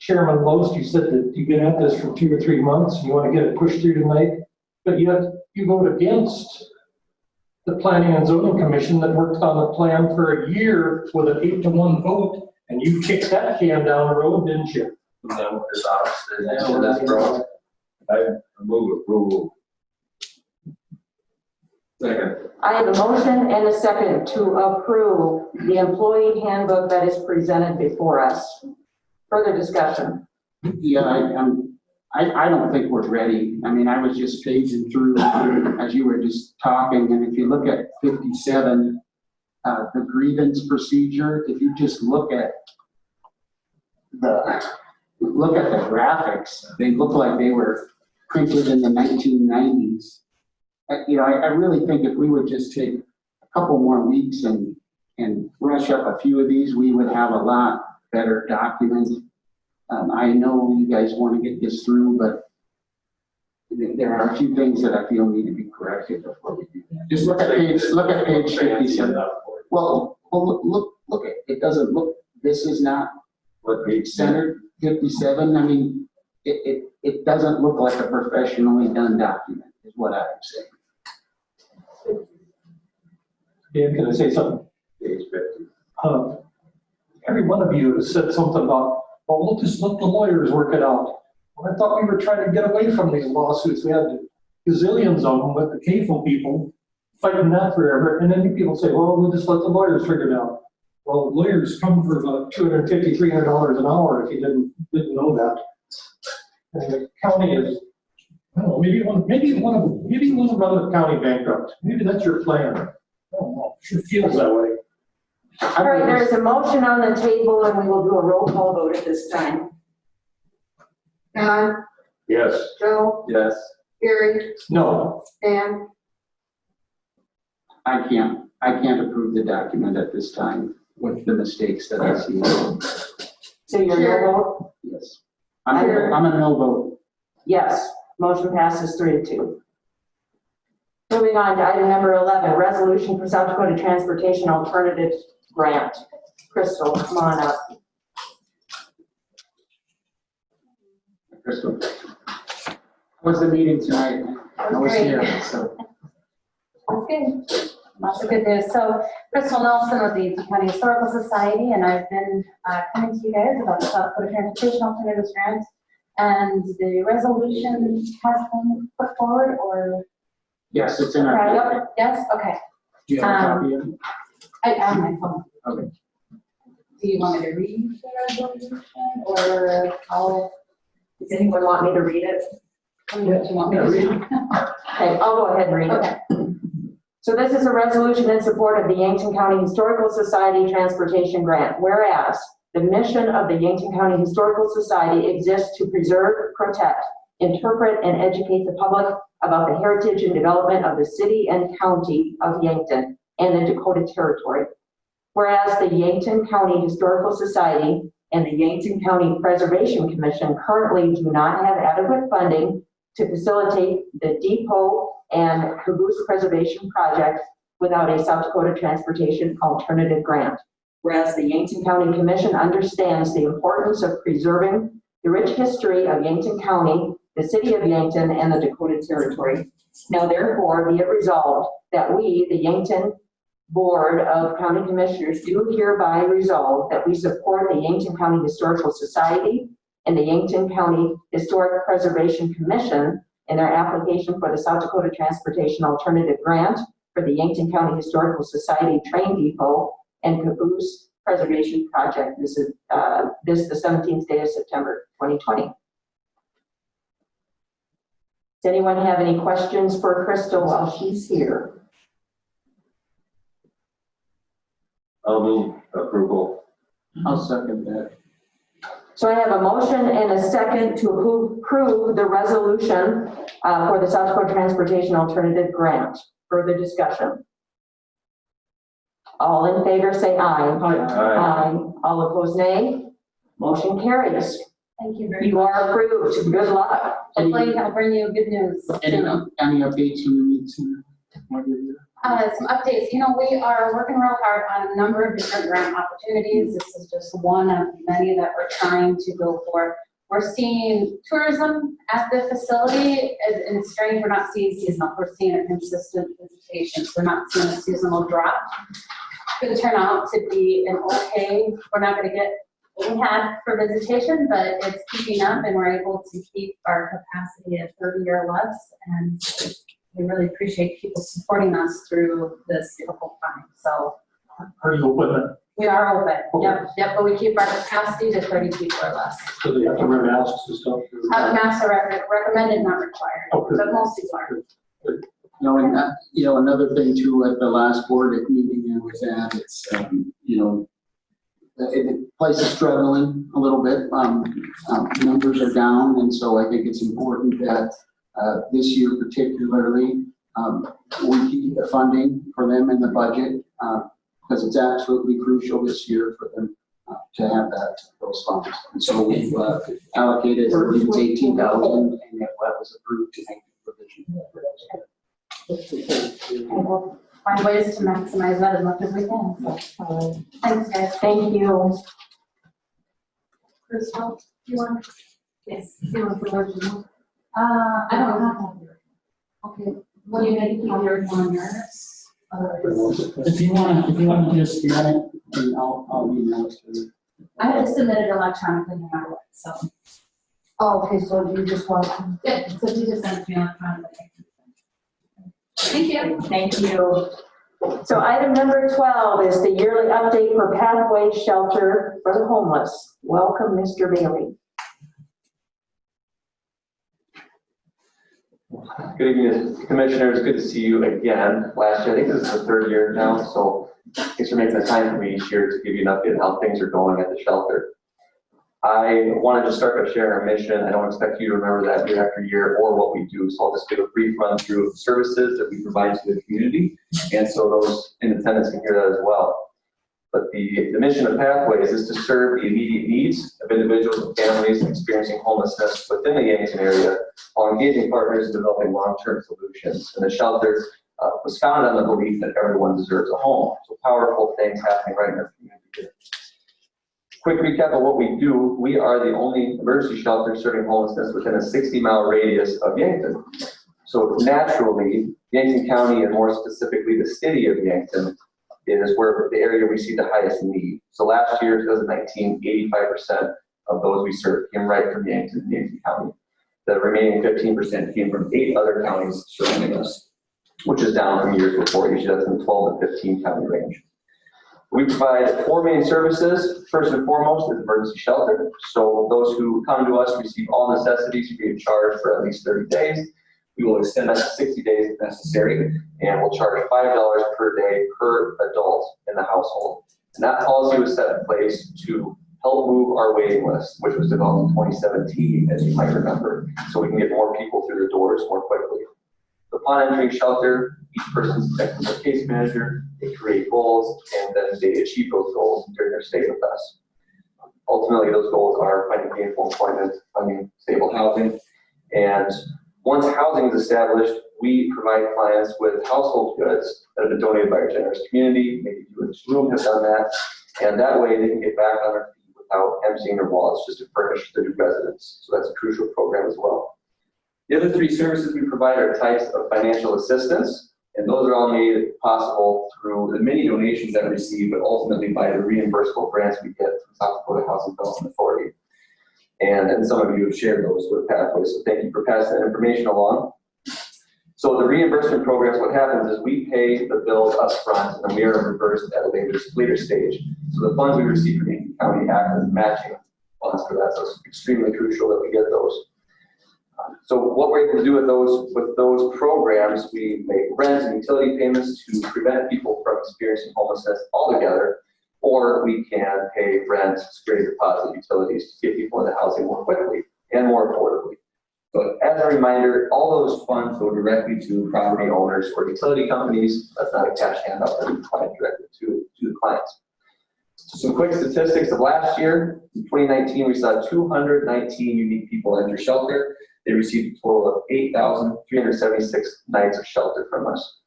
Chairman Loest, you said that you've been at this for 2 or 3 months, and you want to get it pushed through tonight, but yet you vote against the Planning and Zoning Commission that worked on the plan for a year with an 8-to-1 vote, and you kicked that can down the road, didn't you? Then what is opposite in this process? I move approval. Second. I have a motion and a second to approve the employee handbook that is presented before us. Further discussion. Yeah, I don't think we're ready. I mean, I was just paging through as you were just talking, and if you look at 57, the grievance procedure, if you just look at the graphics, they look like they were printed in the 1990s. You know, I really think if we would just take a couple more weeks and brush up a few of these, we would have a lot better document. I know you guys want to get this through, but there are a few things that I feel need to be corrected before we do that. Just look at page 57. Well, look at, it doesn't look, this is not centered 57. I mean, it doesn't look like a professionally done document, is what I'm saying. Dan, can I say something? Page 50. Every one of you has said something about, well, we'll just let the lawyers work it out. Well, I thought we were trying to get away from these lawsuits. We had gazillions of them with the CAFO people fighting that forever. And then people say, well, we'll just let the lawyers figure it out. Well, lawyers come for about $250, $300 an hour if you didn't know that. And the county is, I don't know, maybe you want to run the county bankrupt. Maybe that's your plan. I don't know, it sure feels that way. All right, there's a motion on the table and we will do a roll call vote at this time. Don, Yes. Joe, Yes. Gary, No, Dan, I can't approve the document at this time with the mistakes that I see. So you're no vote? Yes. I'm a no vote. Yes, motion passes 3-2. Moving on to item number 11, resolution for South Dakota Transportation Alternatives Grant. Crystal, come on up. Crystal. How was the meeting tonight? I was here, so. Okay, lots of good news. So Crystal Nelson with the Yankton County Historical Society, and I've been coming to you guys about the South Dakota Transportation Alternatives Grant. And the resolution has been put forward, or? Yes, it's in our. Yep, yes, okay. Do you have a copy of it? I have my phone. Okay. Do you want me to read the resolution, or I'll? Does anyone want me to read it? Tell me what you want me to read. Okay, I'll go ahead and read it. Okay. So this is a resolution in support of the Yankton County Historical Society Transportation Grant. Whereas the mission of the Yankton County Historical Society exists to preserve, protect, interpret, and educate the public about the heritage and development of the city and county of Yankton and the Dakota Territory. Whereas the Yankton County Historical Society and the Yankton County Preservation Commission currently do not have adequate funding to facilitate the depot and caboose preservation project without a South Dakota Transportation Alternative Grant. Whereas the Yankton County Commission understands the importance of preserving the rich history of Yankton County, the city of Yankton, and the Dakota Territory. Now therefore be it resolved that we, the Yankton Board of County Commissioners, do hereby resolve that we support the Yankton County Historical Society and the Yankton County Historic Preservation Commission in their application for the South Dakota Transportation Alternative Grant for the Yankton County Historical Society Train Depot and Caboose Preservation Project. This is the 17th day of September 2020. Does anyone have any questions for Crystal while she's here? I'll move approval. I'll second that. So I have a motion and a second to approve the resolution for the South Dakota Transportation Alternative Grant. Further discussion? All in favor say aye. Aye. All opposed nay. Motion carries. Thank you very You much. are approved. Good luck. Hopefully I'll bring you good news. Any updates you need to? Some updates. You know, we are working real hard on a number of different grant opportunities. This is just one of many that we're trying to go for. We're seeing tourism at the facility, and it's strange, we're not seeing seasonal. We're seeing a consistent visitation. So we're not seeing a seasonal drop. Could turn out to be an okay, we're not going to get what we had for visitation, but it's keeping up, and we're able to keep our capacity at 30 or less. And we really appreciate people supporting us through this difficult time. So Are you equipment We are open, yep, but we keep our capacity to 30 people or less. So they have to wear masks and stuff. Masks are recommended, not required, but most people are. Another thing too, at the last board meeting I was at, it's, the place is struggling a little bit. Numbers are down, and so I think it's important that this year particularly, we keep the funding for them in the budget, because it's absolutely crucial this year for them to have those funds. And so we've allocated, I believe it's 18,000, and that was approved to make the provision. And we'll find ways to maximize that as much as we can. Thanks, guys. Thank you. Crystal, you want? Yes. You want the original? I don't have that here. Okay, what do you need to keep yours on yours? Otherwise, If you want to just scan it, and I'll email it to you. I had to submit it electronically no matter what, so. Oh, okay, so you just want. Yeah, so you just sent it to me electronically. Thank you. Thank you. So item number 12 is the yearly update for Pathway Shelter for the Homeless. Welcome, Mr. Bailey. Good evening, Commissioners. Good to see you again. Last year, I think this is the third year now, so thanks for making the time for me each year to give you an update on how things are going at the shelter. I wanted to start by sharing our mission. I don't expect you to remember that year after year or what we do, so I'll just give a brief run through of the services that we provide to the community, and so those in attendance can hear that as well. But the mission of Pathways is to serve the immediate needs of individuals and families experiencing homelessness within the Yankton area while engaging partners in developing long-term solutions. And the shelter was founded on the belief that everyone deserves a home. So powerful things happening right in our community here. Quick recap of what we do. We are the only emergency shelter serving homelessness within a 60-mile radius of Yankton. So naturally, Yankton County, and more specifically the city of Yankton, is where the area we see the highest need. So last year, 2019, 85% of those we served came right from Yankton and Yankton County. The remaining 15% came from 8 other counties surrounding us, which is down from years before. Usually that's in the 12 to 15 county range. We provide 4 main services. First and foremost is emergency shelter. So those who come to us receive all necessities free of charge for at least 30 days. We will extend that to 60 days if necessary, and we'll charge $5 per day per adult in the household. And that policy was set in place to help move our waiting list, which was developed in 2017, as you might remember, so we can get more people through the doors more quickly. So upon entering shelter, each person's connected with a case manager, they create goals, and then they achieve those goals during their stay with us. Ultimately, those goals are finding gainful employment, finding stable housing, and once housing is established, we provide clients with household goods that have been donated by our generous community. Maybe you in this room have done that, and that way they can get back on their feet without emptying their wallets just to furnish the new residents. So that's a crucial program as well. The other 3 services we provide are types of financial assistance, and those are all made possible through the many donations that we receive, but ultimately by the reimbursable grants we get from South Dakota Housing Development Authority. And some of you have shared those with Pathways, so thank you for passing that information along. So the reimbursement programs, what happens is we pay the bills up front, and we are reimbursed at a later stage. So the funds we receive from Yankton County act as matching funds for that, so it's extremely crucial that we get those. So what we're able to do with those programs, we make rent and utility payments to prevent people from experiencing homelessness altogether, or we can pay rent, security deposit, utilities to get people into housing more quickly and more affordably. But as a reminder, all those funds go directly to property owners or utility companies. That's not a cash handout that we provide directly to the clients. So some quick statistics of last year. In 2019, we saw 219 unique people enter shelter. They received a total of 8,376 nights of shelter from us.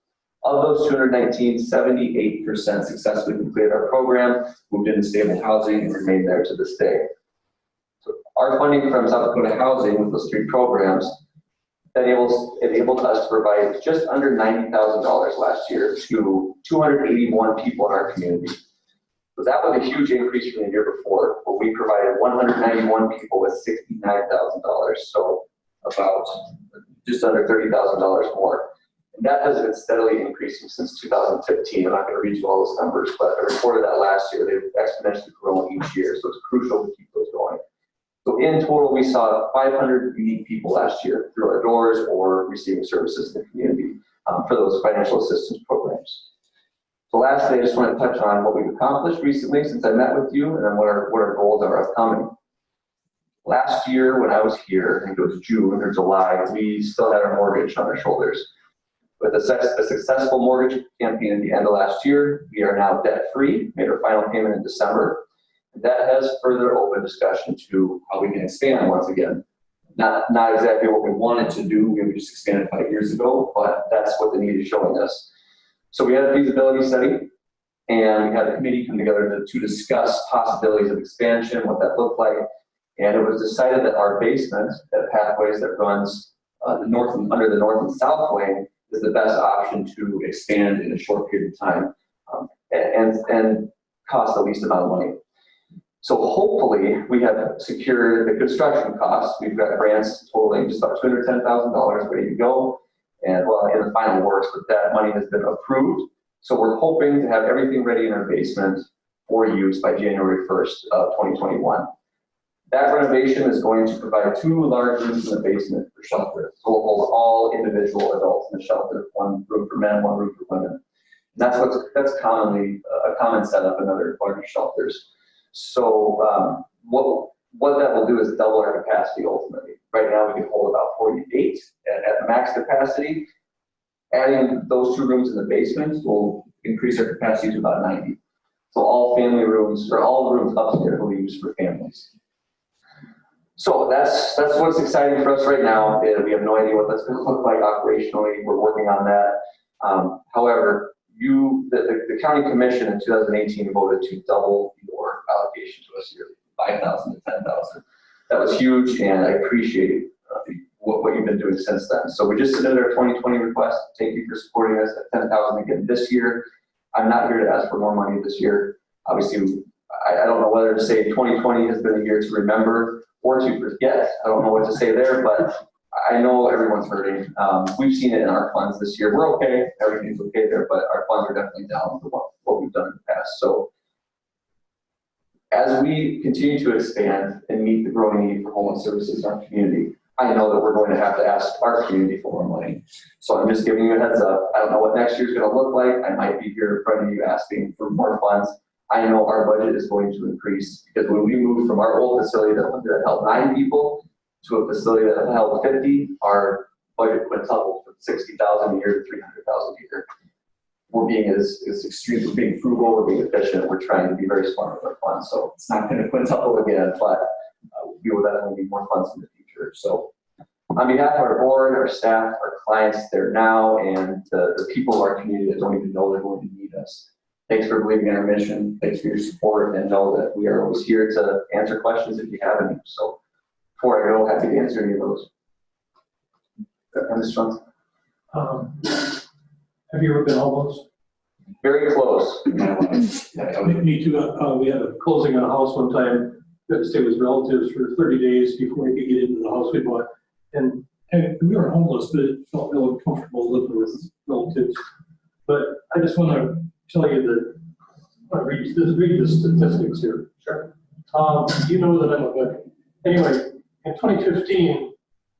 Of those 219, 78% successfully completed our program, moved into stable housing, and remained there to this day. So our funding from South Dakota Housing with those 3 programs enabled us to provide just under $90,000 last year to 281 people in our community. So that was a huge increase from the year before, where we provided 191 people with $69,000, so about just under $30,000 more. And that has been steadily increasing since 2015. I'm not going to read you all those numbers, but I reported that last year. They've exponentially grown each year, so it's crucial to keep those going. So in total, we saw 500 unique people last year through our doors or receiving services in the community for those financial assistance programs. So lastly, I just want to touch on what we've accomplished recently since I met with you, and then what our goals are upcoming. Last year, when I was here, I think it was June or July, we still had our mortgage on our shoulders. With a successful mortgage campaign at the end of last year, we are now debt-free, made our final payment in December. That has further open discussion to how we can expand once again. Not exactly what we wanted to do, we just expanded 5 years ago, but that's what the need is showing us. So we had a feasibility study, and we had a committee come together to discuss possibilities of expansion, what that looked like. And it was decided that our basement, that pathways that runs under the north and south wing, is the best option to expand in a short period of time and cost the least amount of money. So hopefully we have secured the construction costs. We've got grants totaling just about $210,000 ready to go. And well, in the final works, but that money has been approved. So we're hoping to have everything ready in our basement for use by January 1st of 2021. That renovation is going to provide 2 large rooms in the basement for shelter. So we'll hold all individual adults in the shelter, 1 room for men, 1 room for women. And that's commonly a common setup in other larger shelters. So what that will do is double our capacity ultimately. Right now we can hold about 48 at max capacity. Adding those 2 rooms in the basement will increase our capacity to about 90. So all family rooms, or all rooms upstairs will be used for families. So that's what's exciting for us right now. We have no idea what that's going to look like operationally. We're working on that. However, the county commission in 2018 voted to double your allocation to us yearly, 5,000 to 10,000. That was huge, and I appreciate what you've been doing since then. So we just submitted our 2020 request. Thank you for supporting us at 10,000 again this year. I'm not here to ask for more money this year. Obviously, I don't know whether to say 2020 has been a year to remember or to forget. I don't know what to say there, but I know everyone's hurting. We've seen it in our funds this year. We're okay, everything's okay there, but our funds are definitely down for what we've done in the past. So as we continue to expand and meet the growing need for homeless services in our community, I know that we're going to have to ask our community for more money. So I'm just giving you a heads up. I don't know what next year's going to look like. I might be here in front of you asking for more funds. I know our budget is going to increase because when we moved from our old facility that held 9 people to a facility that held 50, our budget quintupled from $60,000 a year to $300,000 a year. We're being as extreme, we're being frugal, we're being efficient, we're trying to be very smart with our funds. So it's not going to quintuple again, but we will definitely need more funds in the future. So on behalf of our board, our staff, our clients there now, and the people of our community that don't even know they're going to need us, thanks for believing in our mission. Thanks for your support, and know that we are always here to answer questions if you have any. So before I go, happy to answer any of those. Ms. Johnson? Have you ever been homeless? Very close. Me too. We had a closing on a house one time. We had to stay with relatives for 30 days before we could get into the house we bought. And we weren't homeless, but it felt really comfortable living with relatives. But I just want to tell you that, read the statistics here. Sure. You know that I'm a veteran. Anyway, in 2015,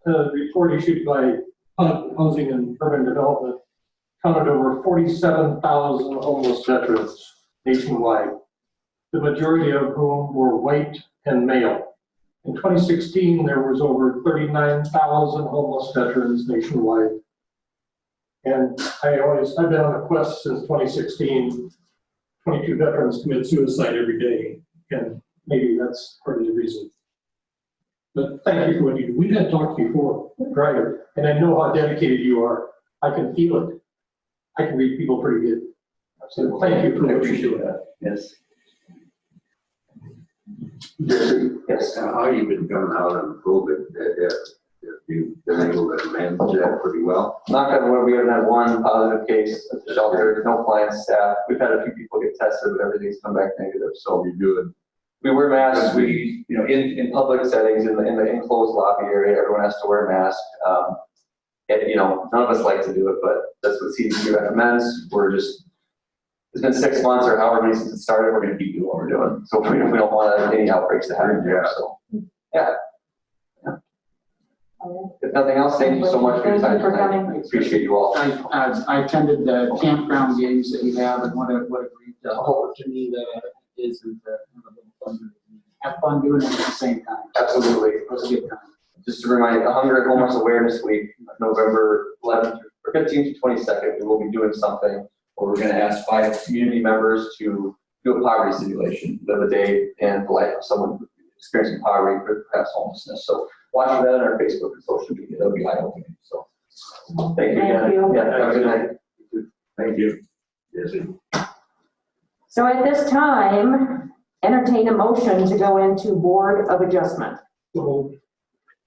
the report issued by Housing and Urban Development counted over 47,000 homeless veterans nationwide, the majority of whom were white and male. In 2016, there was over 39,000 homeless veterans nationwide. And I've been on a quest since 2016. 22 veterans commit suicide every day, and maybe that's part of the reason. But thank you for what you do. We had talked before, prior, and I know how dedicated you are. I can feel it. I can read people pretty good. So thank you for what you do. That. Yes. Jesse, Yes. how have you been coming out on COVID? Have you been able to manage that pretty well? Knock on wood, we haven't had one positive case at the shelter, no clients, staff. We've had a few people get tested, but everything's come back negative. So You're doing. we wear masks. We, in public settings, in the enclosed lobby area, everyone has to wear a mask. none of us like to do it, but that's what CDC recommends. It's been 6 months or however many since it started, we're gonna keep doing what we're doing. So we don't want any outbreaks to happen here, so, yeah. If nothing else, thank you so much for your time. Thank you for tonight. coming. I appreciate you all. I attended the campground games that you have, and what a great opportunity that is, and to have fun doing it at the same time. Absolutely. It was a good time. Just to remind you, the Hunger and Homeless Awareness Week, November 11th or 15th to 22nd, we will be doing something where we're going to ask 5 community members to do a poverty simulation, live a day in the life of someone experiencing poverty or perhaps homelessness. So watch for that on our Facebook and social media. That'll be eye-opening. So thank you again. Thank you. Yeah, have a good night. Thank you. Yes. So at this time, entertain a motion to go into Board of Adjustment.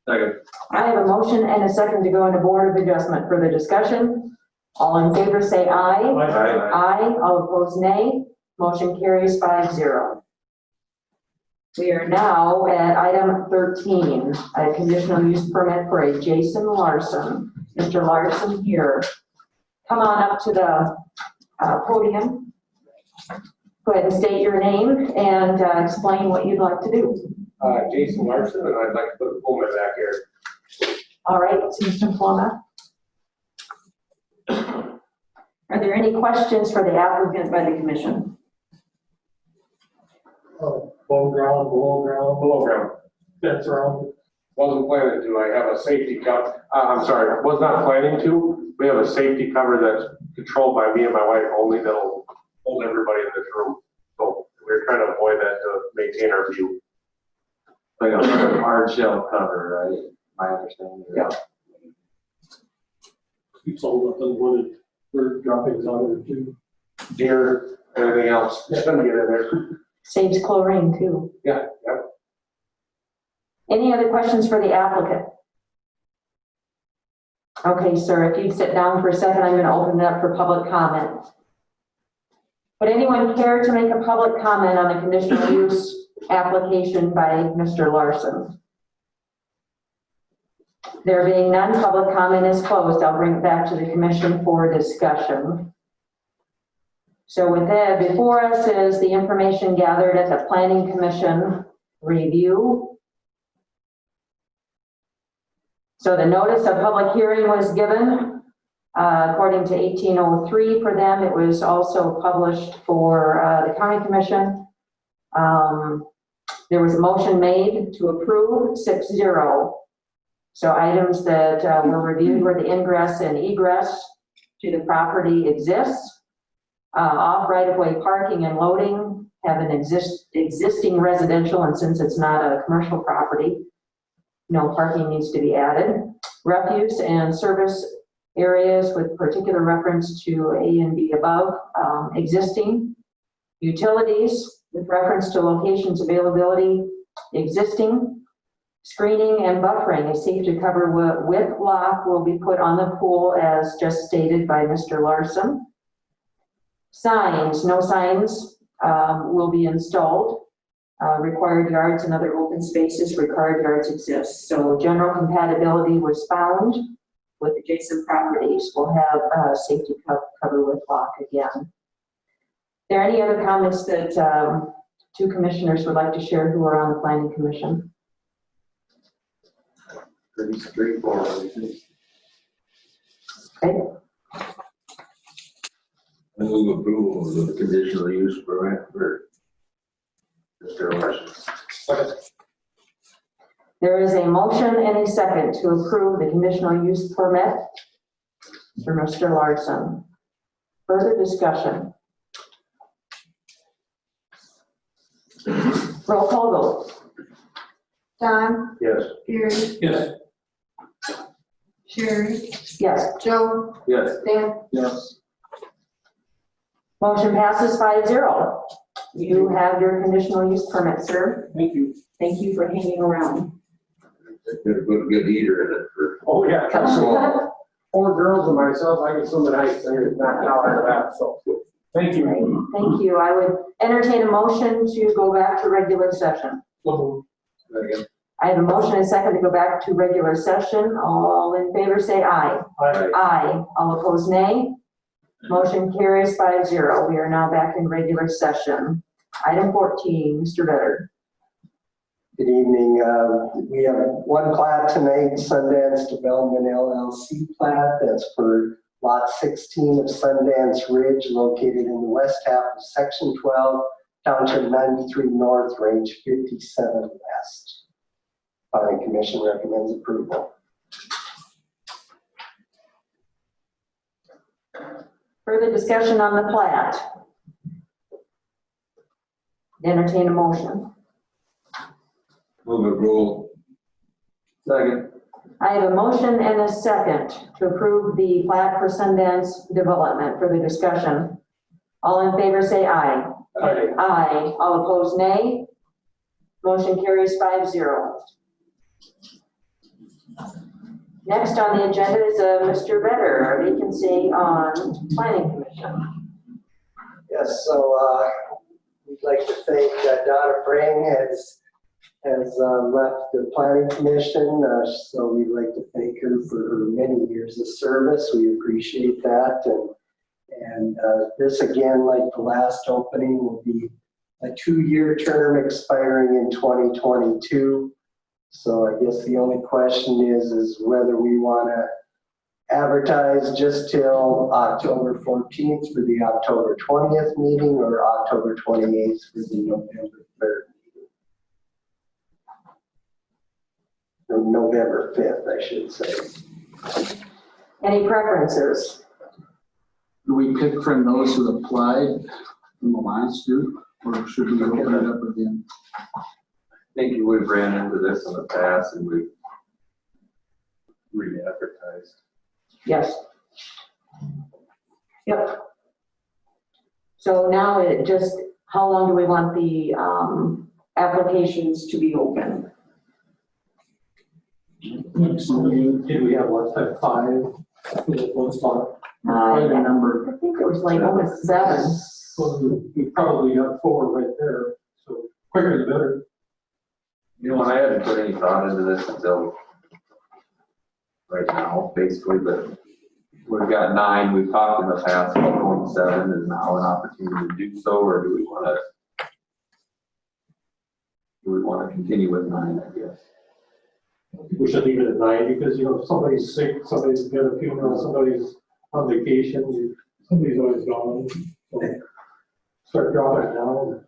Second. I have a motion and a second to go into Board of Adjustment. Further discussion? All in favor say aye. Aye. Aye. All opposed nay. Motion carries 5-0. We are now at item 13, a conditional use permit for a Jason Larson. Mr. Larson here. Come on up to the podium. Go ahead and state your name and explain what you'd like to do. Jason Larson, and I'd like to put a pool back here. All right, Mr. Plummer. Are there any questions for the applicant by the commission? Below ground. That's around. Wasn't planning to. I have a safety cover. I'm sorry, was not planning to. We have a safety cover that's controlled by me and my wife only that'll hold everybody in this room. So we're trying to avoid that to maintain our view. Like a hard shell cover, right? My understanding. Yeah. Keeps all up on wooded, bird droppings on it too. Deer, everything else. It's gonna get in there. Saves chlorine too. Yeah. Any other questions for the applicant? Okay, sir, if you'd sit down for a second, I'm going to open it up for public comment. Would anyone care to make a public comment on the conditional use application by Mr. Larson? There being none, public comment is closed. I'll bring it back to the commission for discussion. So with that, before us is the information gathered at the Planning Commission review. So the notice of public hearing was given according to 1803 for them. It was also published for the County Commission. There was a motion made to approve 6-0. So items that were reviewed were the ingress and egress to the property exists. Off right-of-way parking and loading have an existing residential, and since it's not a commercial property, no parking needs to be added. Refuse and service areas with particular reference to A and B above, existing. Utilities with reference to locations availability, existing. Screening and buffering, a safety cover with lock will be put on the pool as just stated by Mr. Larson. Signs, no signs will be installed. Required yards and other open spaces, required yards exist. So general compatibility was found with adjacent properties. We'll have a safety cover with lock again. Are there any other comments that two commissioners would like to share who are on the Planning Commission? Pretty straightforward, I think. Okay. I move approval of the conditional use permit for Mr. Larson. There is a motion and a second to approve the conditional use permit for Mr. Larson. Further discussion? Roll call vote. Don, Yes. Gary, Yes. Sherry, Yes. Joe, Yes. Dan. Yes. Motion passes 5-0. You have your conditional use permit, sir. Thank you. Thank you for hanging around. Got a good heater in it for. Oh, yeah. Okay. 4 girls and myself, I can swim at ice, and it's not out of that, so. Thank you. Thank you. I would entertain a motion to go back to regular session. So, Second. I have a motion and a second to go back to regular session. All in favor, say aye. Aye. All opposed, nay. Motion carries 5-0. We are now back in regular session. Item 14, Mr. Vetter. Good evening. We have one plat tonight, Sundance Development LLC plat. That's for Lot 16 of Sundance Ridge, located in the west half of Section 12, Township 93 North, Range 57 West. Planning Commission recommends approval. Further discussion on the plat? Entertain a motion. Move approval. Second. I have a motion and a second to approve the plat for Sundance Development. Further discussion? All in favor, say aye. Aye. Aye. All opposed, nay. Motion carries 5-0. Next on the agenda is Mr. Vetter, a vacancy on Planning Commission. Yes, so we'd like to thank Donna Brang has left the Planning Commission, so we'd like to thank her for her many years of service. We appreciate that. And this, again, like the last opening, will be a 2-year term expiring in 2022. So I guess the only question is whether we want to advertise just till October 14th for the October 20th meeting or October 28th for the November 3rd meeting. Or November 5th, I should say. Any preferences? Do we pick from those who applied from the last group, or should we open it up again? I think we've ran into this in the past and we've re-advertised. Yes. Yep. So now it just, how long do we want the applications to be open? Did we have last time 5 for the one spot? Quite a number. I think it was like almost 7. So we probably got 4 right there, so quicker the better. You know, I hadn't put any thought into this until right now, basically, but we've got 9. We've talked in the past about going 7. Is now an opportunity to do so, or do we want to continue with 9, I guess? We should leave it at 9 because, you know, if somebody's sick, somebody's got a funeral, somebody's on vacation, somebody's always gone. So start dropping it down.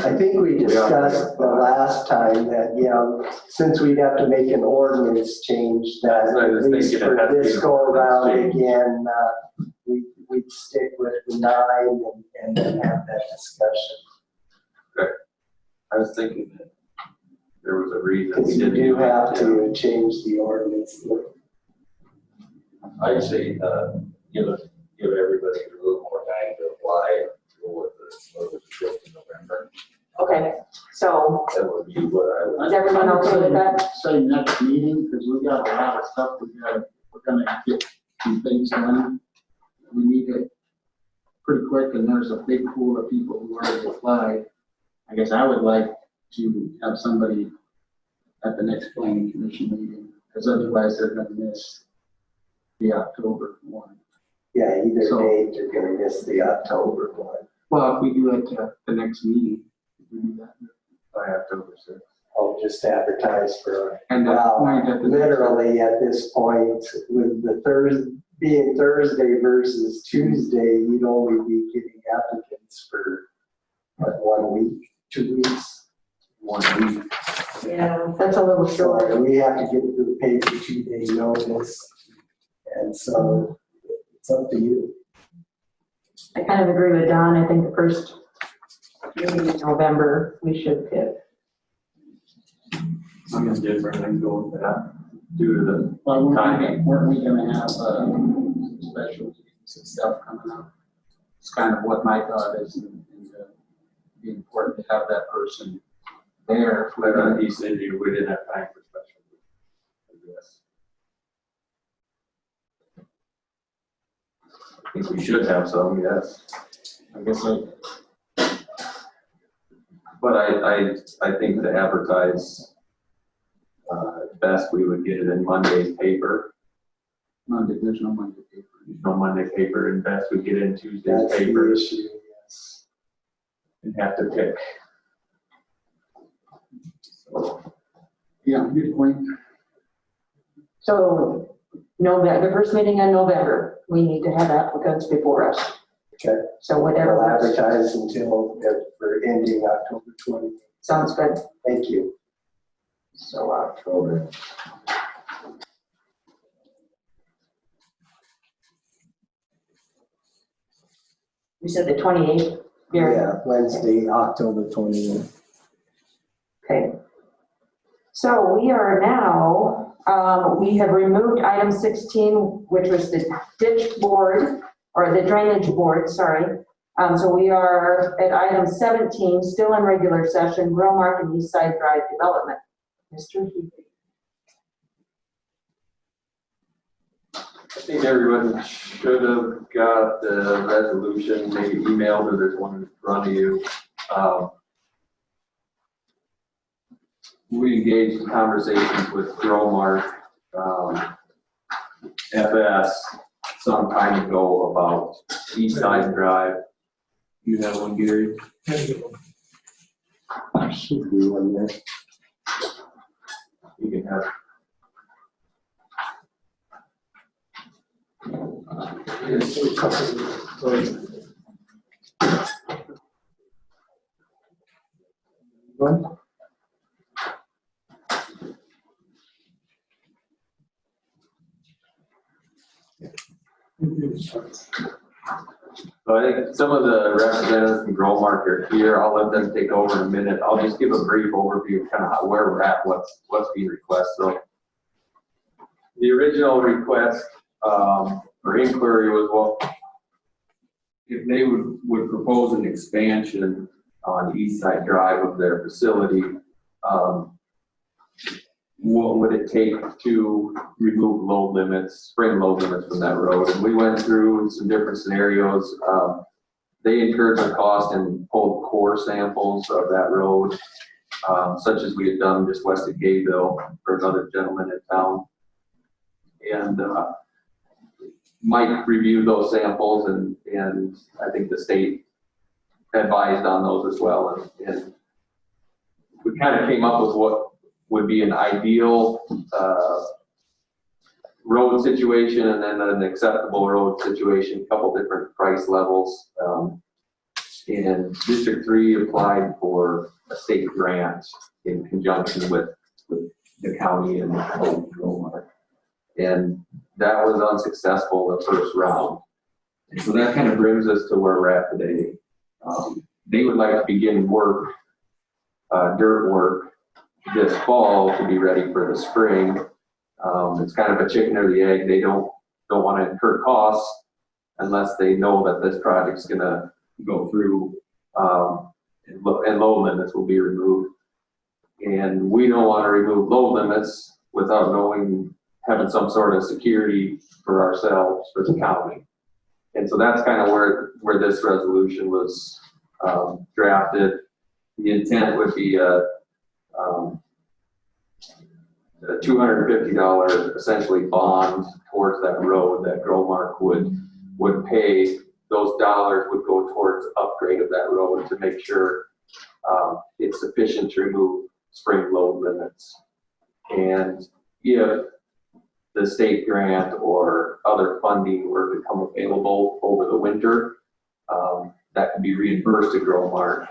I think we discussed the last time that, you know, since we'd have to make an ordinance change, that at least for this go around again, we'd stick with the 9 and then have that discussion. Okay. I was thinking that there was a reason. Because you do have to change the ordinance. I'd say, give everybody a little more time to apply and go with the 5th of November. Okay, so That would be what I would. is everyone okay with that? Say next meeting, because we got a lot of stuff we're gonna get some things done. We need it pretty quick, and there's a big pool of people who already applied. I guess I would like to have somebody at the next planning commission meeting, because otherwise they're gonna miss the October one. Yeah, either So- date, you're gonna miss the October one. Well, if we do it the next meeting, we do that. By October 6th. I'll just advertise for, And point at the literally at this point, with the being Thursday versus Tuesday, you'd only be getting applicants for like 1 week, 2 weeks. 1 week. Yeah, that's a little short. So we have to get the paper 2-day notice. And so it's up to you. I kind of agree with Don. I think the first meeting in November, we should pick. I'm indifferent and go with that due to the Well, timing. weren't we gonna have some special meetings and stuff coming up? It's kind of what my thought is, and it'd be important to have that person there. If we're But gonna he said we didn't have time for special. I guess. I think we should have some, yes. I guess But I think to advertise At best, we would get it in Monday's paper. Monday, there's no Monday paper. There's no Monday paper, and best we get in Tuesday's That's the paper issue, yes. and have to pick. So, Yeah, good point. So November, the first meeting in November, we need to have applicants before us. Okay. So whatever We'll works. advertise until, for ending October 20. Sounds good. Thank you. So October. You said the 28th, Gary? Yeah, Wednesday, October 20th. Okay. So we are now, we have removed item 16, which was the ditch board, or the drainage board, sorry. So we are at item 17, still in regular session, Grillmark and East Side Drive Development. Mr. Healy. I think everyone should have got the resolution, maybe emailed, or there's one in front of you. We engaged in conversations with Grillmark, FS, some time ago about East Side Drive. You have one, Gary? I should be one there. You can have. One? So I think some of the representatives from Grillmark are here. I'll let them take over in a minute. I'll just give a brief overview of kind of where we're at, what's being requested. So the original request or inquiry was, well, if they would propose an expansion on East Side Drive of their facility, what would it take to remove load limits, spring load limits from that road? And we went through some different scenarios. They incurred the cost and pulled core samples of that road, such as we had done just west of Gayville for another gentleman in town. And Mike reviewed those samples, and I think the state advised on those as well. And we kind of came up with what would be an ideal road situation and then an acceptable road situation, a couple different price levels. And District 3 applied for a state grant in conjunction with the county and Grillmark. And that was unsuccessful the first round. And so that kind of brings us to where we're at today. They would like to begin work, dirt work, this fall to be ready for the spring. It's kind of a chicken or the egg. They don't want to incur costs unless they know that this project's gonna go through, and load limits will be removed. And we don't want to remove load limits without having some sort of security for ourselves, for the county. And so that's kind of where this resolution was drafted. The intent would be a $250 essentially bond towards that road that Grillmark would pay. Those dollars would go towards upgrade of that road to make sure it's sufficient to remove spring load limits. And if the state grant or other funding were to come available over the winter, that could be reimbursed to Grillmark.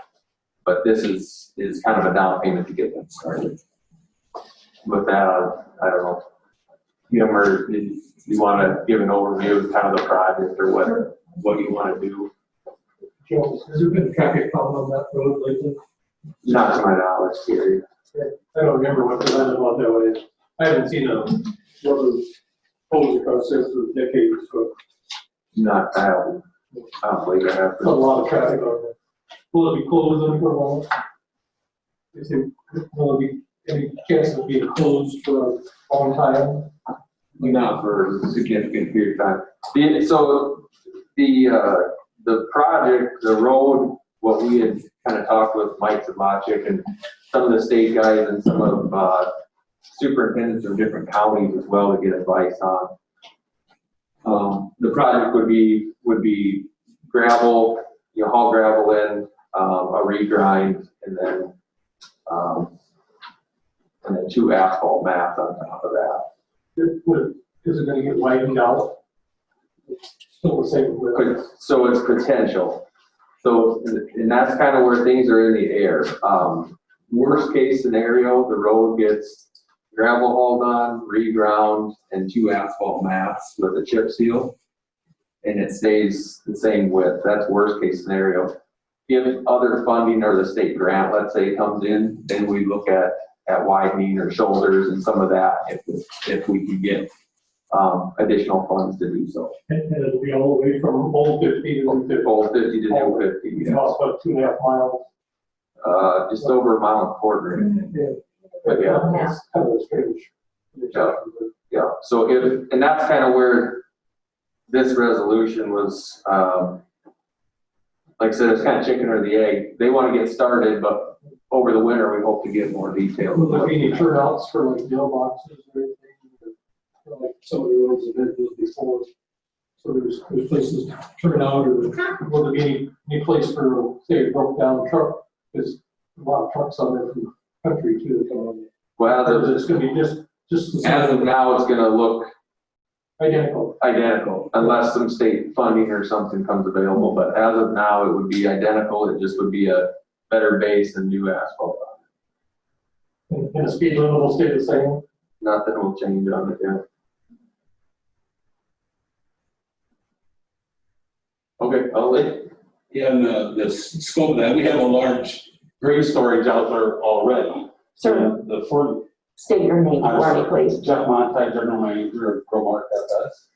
But this is kind of a down payment to get them started. With that, I don't know, or you want to give an overview of kind of the project or what you want to do? Joe, has there been traffic found on that road lately? Not to my knowledge, Gary. I don't remember what the roundabout that way is. I haven't seen a rubber hose across there for decades, so I don't believe I have. there's a lot of traffic on there. Will it be closed for a while? Is it, will it be any chance of being closed for a long time? Not for a significant period of time. So the project, the road, what we had kind of talked with Mike Zabachik and some of the state guys and some of superintendents from different counties as well to get advice on. The project would be gravel, you haul gravel in, a regrind, and then 2 asphalt mats on top of that. Is it gonna get widened out? Still the same width? So it's potential. So, and that's kind of where things are in the air. Worst case scenario, the road gets gravel hauled on, reground, and 2 asphalt mats with a chip seal, and it stays the same width. That's worst case scenario. If other funding or the state grant, let's say, comes in, then we look at widening or shoulders and some of that if we can get additional funds to do so. And it'll be all the way from Old 50 to New 50. Old 50 to New 50, It's yeah. about 2.5 miles. Just over a mile and a quarter. Yeah. But yeah. It's kind of a strange. Yeah, so and that's kind of where this resolution was, like I said, it's kind of chicken or the egg. They want to get started, but over the winter, we hope to get more details. Will there be any turnouts for like mailboxes or anything? Like some of the roads have been built before. So there's places to turn out, or will there be any place for, say, a broke down truck? There's a lot of trucks on there from the country too that come on. Well, It's gonna be just as of now, it's gonna look identical. unless some state funding or something comes available. But as of now, it would be identical. It just would be a better base and new asphalt on it. And the speed limit will stay the same? Nothing will change on it, yeah. Okay, I'll wait. Yeah, and the scope of that, we have a large grain storage out there already. Sir, The Ford. state your name for me, please. Jeff Monti, General Manager of Gromart FS.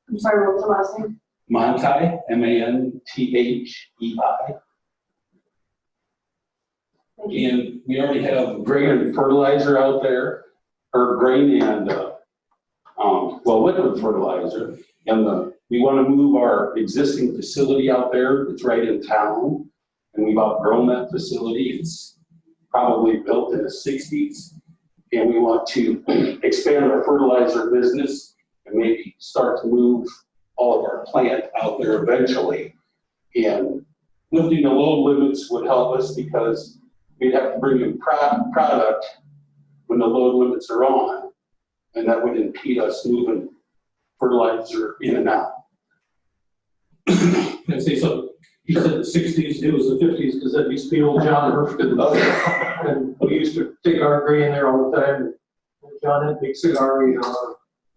I'm sorry, what was the last name? Monti, Manthei. And we already have grain and fertilizer out there, or grain and, liquid fertilizer. And we want to move our existing facility out there that's right in town. And we've outgrown that facility. It's probably built in the 60s. And we want to expand our fertilizer business and maybe start to move all of our plant out there eventually. And lifting the load limits would help us because we'd have to bring in product when the load limits are on. And that would impede us moving fertilizer in and out. Can I say something? You said the 60s, it was the 50s, because that used to be old John Herfkin. And we used to take our grain there all the time. John had a big cigar,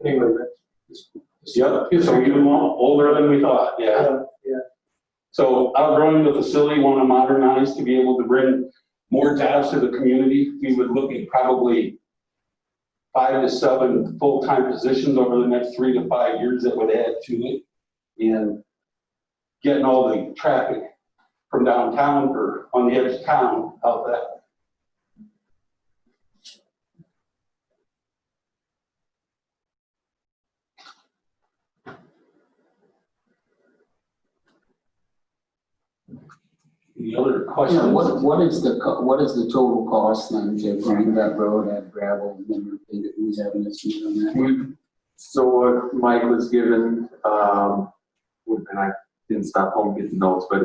anyway, that's. Yep, so even older than we thought, yeah. Yeah. So outgrowing the facility, want to modernize to be able to bring more jobs to the community. We would look at probably 5 to 7 full-time positions over the next 3 to 5 years that would add to it. And getting all the traffic from downtown or on the edge of town out that way. Any other questions? Yeah, what is the total cost then to grind that road, add gravel, and everything that we have in this meeting on that? So what Mike was given, and I didn't stop home to get the notes, but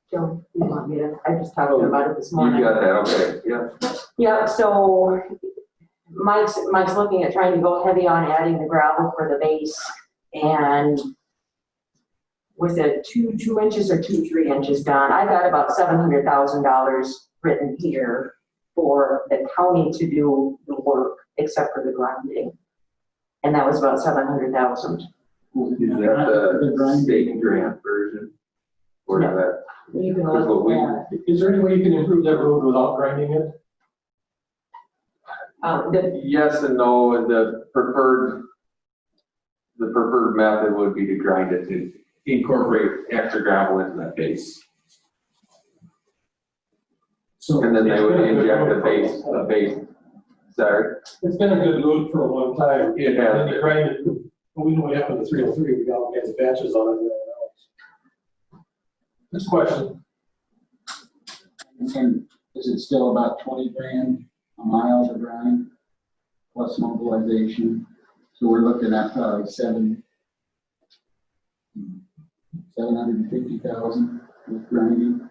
Joe, you want me to, I just talked to him about it this morning. you got that, okay, yeah. Yeah, so Mike's looking at trying to go heavy on adding the gravel for the base. And was it 2 inches or 3 inches, Don? I got about $700,000 written here for the county to do the work, except for the grinding. And that was about $700,000. Is that the state grant version? Or is that? You can look at that. Is there any way you can improve that road without grinding it? Yes and no, and the preferred method would be to grind it to incorporate extra gravel into that base. So And then they would inject the base, sorry. It's been a good road for a long time. It has And they grind it, we know what happened to 303, we got all kinds of patches on it. This question. And is it still about 20 grand a mile to grind plus mobilization. So we're looking at probably 750,000 with grinding,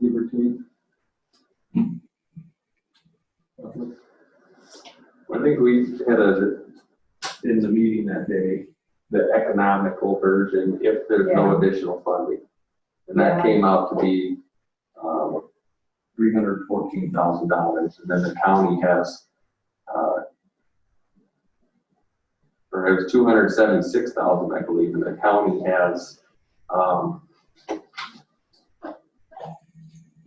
give or take. Roughly. I think we had in the meeting that day, the economical version, if there's no additional funding. And that came out to be, $314,000, and then the county has, or it was 276,000, I believe, and the county has,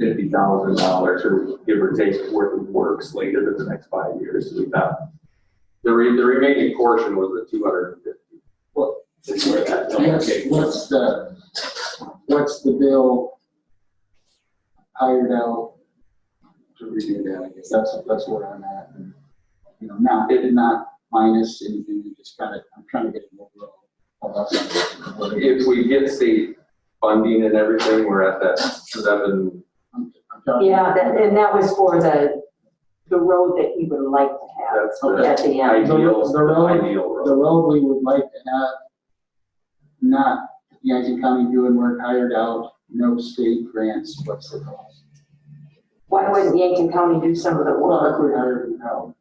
$50,000 or give or take worth of work slated in the next 5 years. So we got the remaining portion was the 250. What? Is where that What's the bill hired out to redo that? I guess that's where I'm at. And, you know, not minus anything. You just got it. I'm trying to get it overall. If we get state funding and everything, we're at that 7. Yeah, and that was for the road that you would like to have That's the at the end. The ideal road we would like to have, not Yankton County doing work hired out, no state grants, what's the cost? Why wouldn't Yankton County do some of the Well, if work? we're hiring out.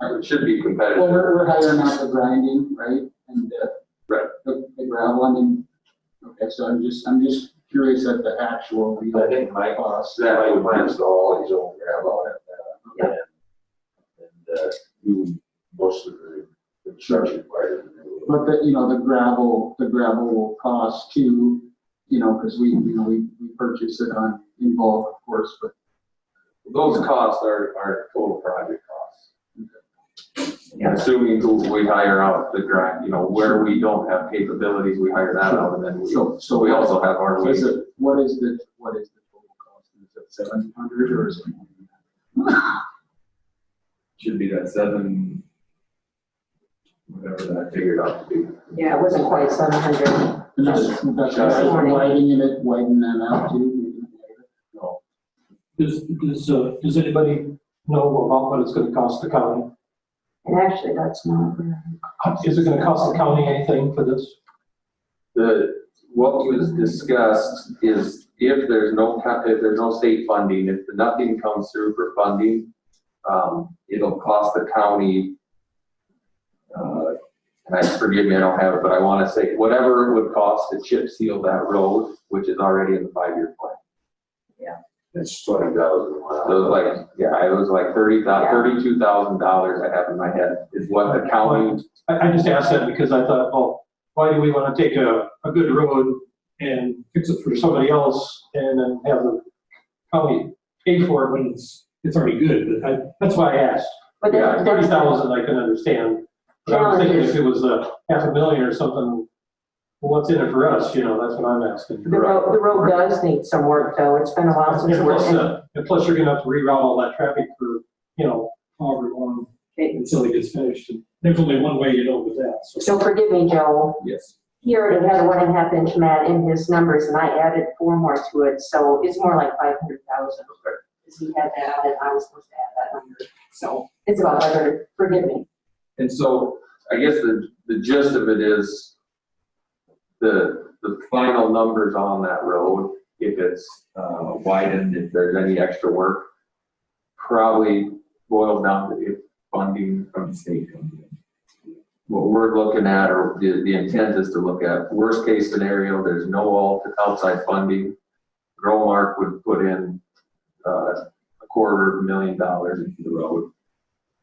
It should be competitive. Well, we're hiring out the grinding, right? And Right. the gravel, I mean, okay, so I'm just curious at the actual real I think Mike cost. plans to all his own gravel and do most of the construction part of it. But the gravel will cost too, because we purchase it in bulk, of course, but. Those costs are total project costs. Assuming we hire out the grind, where we don't have capabilities, we hire that out, and then we also have our ways. What is the total cost? Is it 700 or is it more than that? Should be that 7, whatever that figured out to be. Yeah, it wasn't quite 700. And that's widening that out too. Does anybody know about what it's gonna cost the county? And actually, that's not. Is it gonna cost the county anything for this? What was discussed is if there's no state funding, if nothing comes through for funding, it'll cost the county, and forgive me, I don't have it, but I want to say whatever it would cost to chip seal that road, which is already in the 5-year plan. It's 20,000 a mile. So it was like $32,000 I have in my head is what the county. I just asked that because I thought, well, why do we want to take a good road and fix it for somebody else and then have the county pay for it when it's already good? But that's why I asked. But Yeah, 30,000 I can understand. But I was thinking if it was $500,000 or something, well, what's in it for us? That's what I'm asking. The road does need some work though. It's been a while since And plus you're gonna have to reroute all that traffic for, however long until it gets finished. And there's only one way with that. So forgive me, Joe. Yes. He already had a 1.5 inch mat in his numbers and I added 4 more to it. So it's more like 500,000. Because he had that and I was supposed to add that number. So it's about 500, forgive me. And so I guess the gist of it is the final numbers on that road, if it's widened, if there's any extra work, probably boils down to if funding from the state comes in. What we're looking at, or the intent is to look at worst case scenario, there's no outside funding. Growmark would put in $250,000 into the road.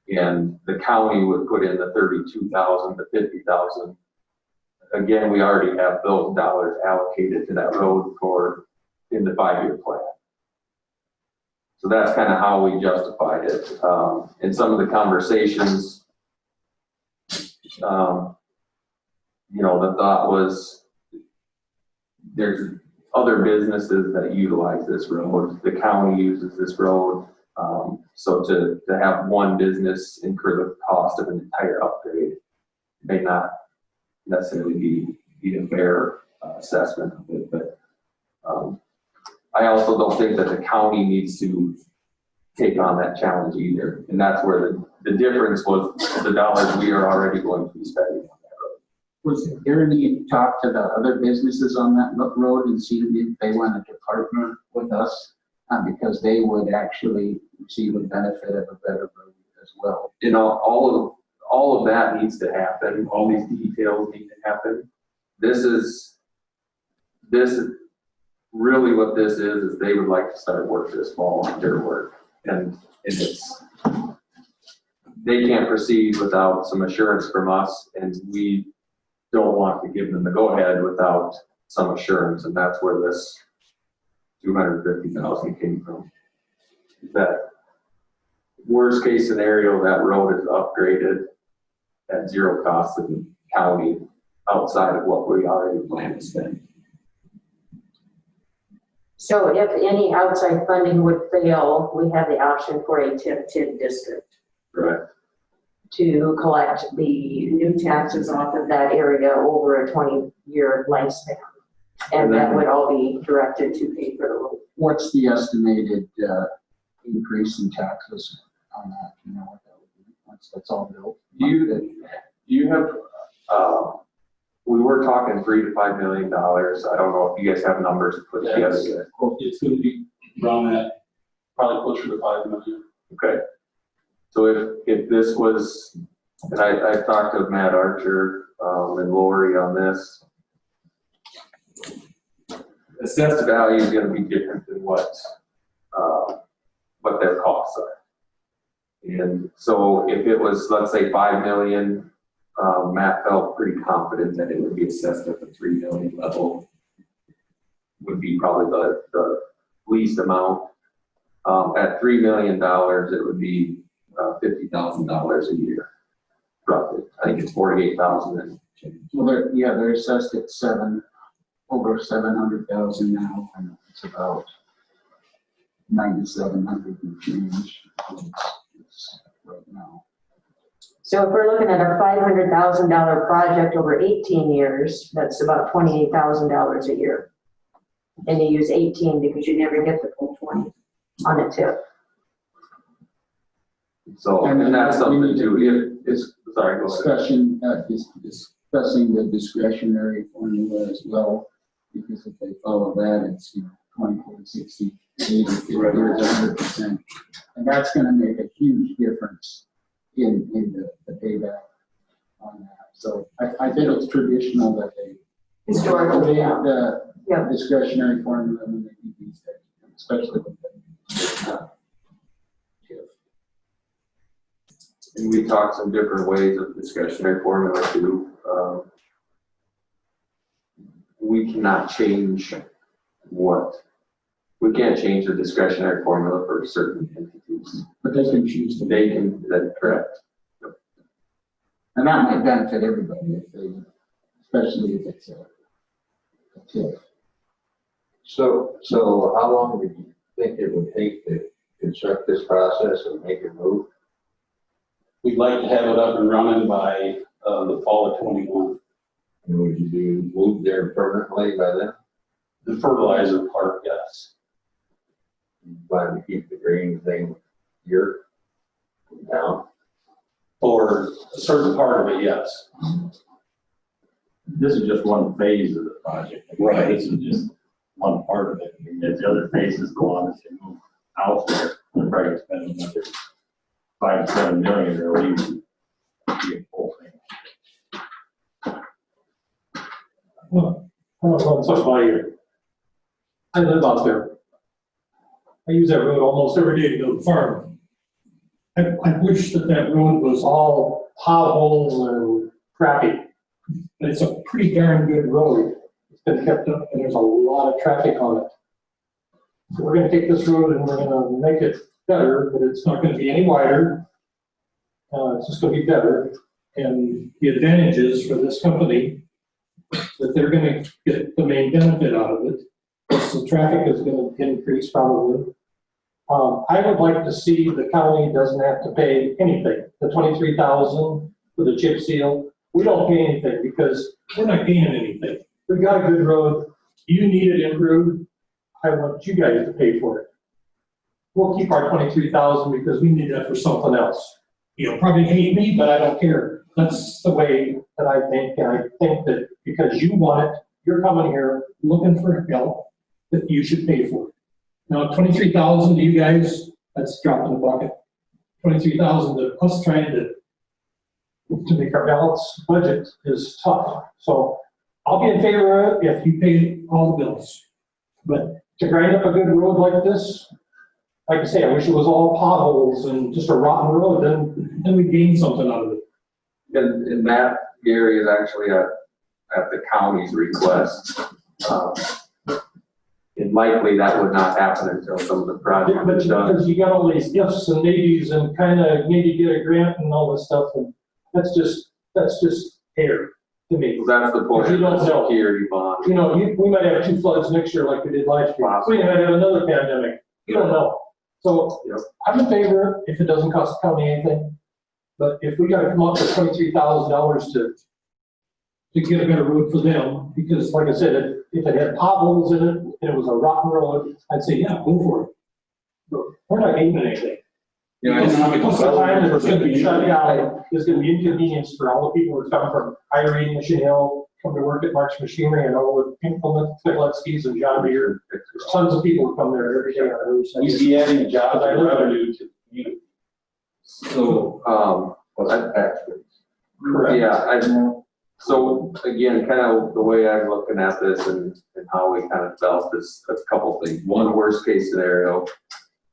And the county would put in the 32,000 to 50,000. Again, we already have those dollars allocated to that road in the 5-year plan. So that's kind of how we justified it. In some of the conversations, the thought was there's other businesses that utilize this road. The county uses this road. So to have one business incur the cost of an entire upgrade may not necessarily be a fair assessment of it. But I also don't think that the county needs to take on that challenge either. And that's where the difference was the dollars we are already going to be spending on that road. Was there any talk to the other businesses on that road and see if they wanted to partner with us? Because they would actually receive a benefit of a better road as well. You know, all of that needs to happen. All these details need to happen. This is really what this is they would like to start work this fall on their work. And they can't proceed without some assurance from us, and we don't want to give them the go-ahead without some assurance, and that's where this $250,000 came from. That worst case scenario, that road is upgraded at zero cost to the county outside of what we already plan to spend. So if any outside funding would fail, we have the option for a TIF district Correct. to collect the new taxes off of that area over a 20-year lifespan. And that would all be directed to pay for the road. What's the estimated increase in taxes on that? You know what that would be once that's all built? You have, we were talking $3 to $5 million. I don't know if you guys have numbers to put together yet. It's gonna be around that, probably closer to 5 million. Okay. So if this was, and I talked to Matt Archer and Lori on this, assessed value is going to be different than what their costs are. And so if it was, let's say, 5 million, Matt felt pretty confident that it would be assessed at the 3 million level, would be probably the least amount. At $3 million, it would be $50,000 a year, roughly. I think it's 48,000 and change. Well, they're assessed at over 700,000 now, and it's about 9,700 and change it's right now. So if we're looking at a $500,000 project over 18 years, that's about $28,000 a year. And you use 18 because you never get the full 20 on a tip. So, and that's something too, sorry, go ahead. Discussing the discretionary formula as well, because if they follow that, it's 20, 40, 60, 80, 50, 100%. And that's going to make a huge difference in the payback on that. So I think it's traditional that they Historically, yeah. The discretionary formula when they do these things, especially with the And we talked some different ways of discretionary formula too. We cannot change we can't change the discretionary formula for certain entities. But they can choose to. They can, that's correct. And that might benefit everybody especially if it's a tip. So how long do you think it would take to construct this process and make it move? We'd like to have it up and running by the fall of 21. And would you move there permanently by then? The fertilizer part, yes. You plan to keep the green thing here down? For a certain part of it, yes. This is just one phase of the project. Right. This is just one part of it. I mean, as the other phases go on, as they move out there, they're probably gonna spend another 5 to 7 million or even be a full thing. Well, something by here. I live out there. I use that road almost every day to go to the farm. I wish that road was all potholes and crappy. But it's a pretty darn good road. It's been kept up and there's a lot of traffic on it. So we're gonna take this road and we're gonna make it better, but it's not gonna be any wider. It's just gonna be better. And the advantages for this company, that they're gonna get the main benefit out of it. Plus the traffic is gonna increase probably. I would like to see the county doesn't have to pay anything. The $23,000 for the chip seal, we don't pay anything because we're not paying anything. We've got a good road. You need it improved. I want you guys to pay for it. we'll keep our 23,000 because we need that for something else. You'll probably hate me, but I don't care. That's the way that I think, and I think that because you want it, you're coming here looking for help, that you should pay for it. Now, 23,000 to you guys, that's a drop in the bucket. 23,000 to us trying to make our balanced budget is tough. So I'll be in favor of it if you pay all the bills. But to grind up a good road like this, like I say, I wish it was all potholes and just a rotten road, then we gain something out of it. And that, Gary, is actually at the county's request. And likely that would not happen until some of the project But is done. because you got all these ifs and maybes and kind of maybe get a grant and all this stuff, and that's just air to me. So that's the point You of don't the know. security bond. You know, we might have 2 floods next year like we did last year. We might have another pandemic. You don't know. So Yep. I'm in favor if it doesn't cost the county anything. But if we gotta come up with $23,000 to get a better road for them, because like I said, if it had potholes in it and it was a rotten road, I'd say, yeah, go for it. But we're not gaining anything. Most of the time, it's gonna be shut down, there's gonna be inconvenience for all the people who come from Irene, Mission Hill, come to work at Mark's Machinery and all the people, Figletsky's and John Deere. There's tons of people who come there every day on the road. We'd be adding jobs and revenue to the community. So, well, that's actually. Correct. Yeah, so again, kind of the way I'm looking at this and how we kind of felt is a couple things. One, worst case scenario,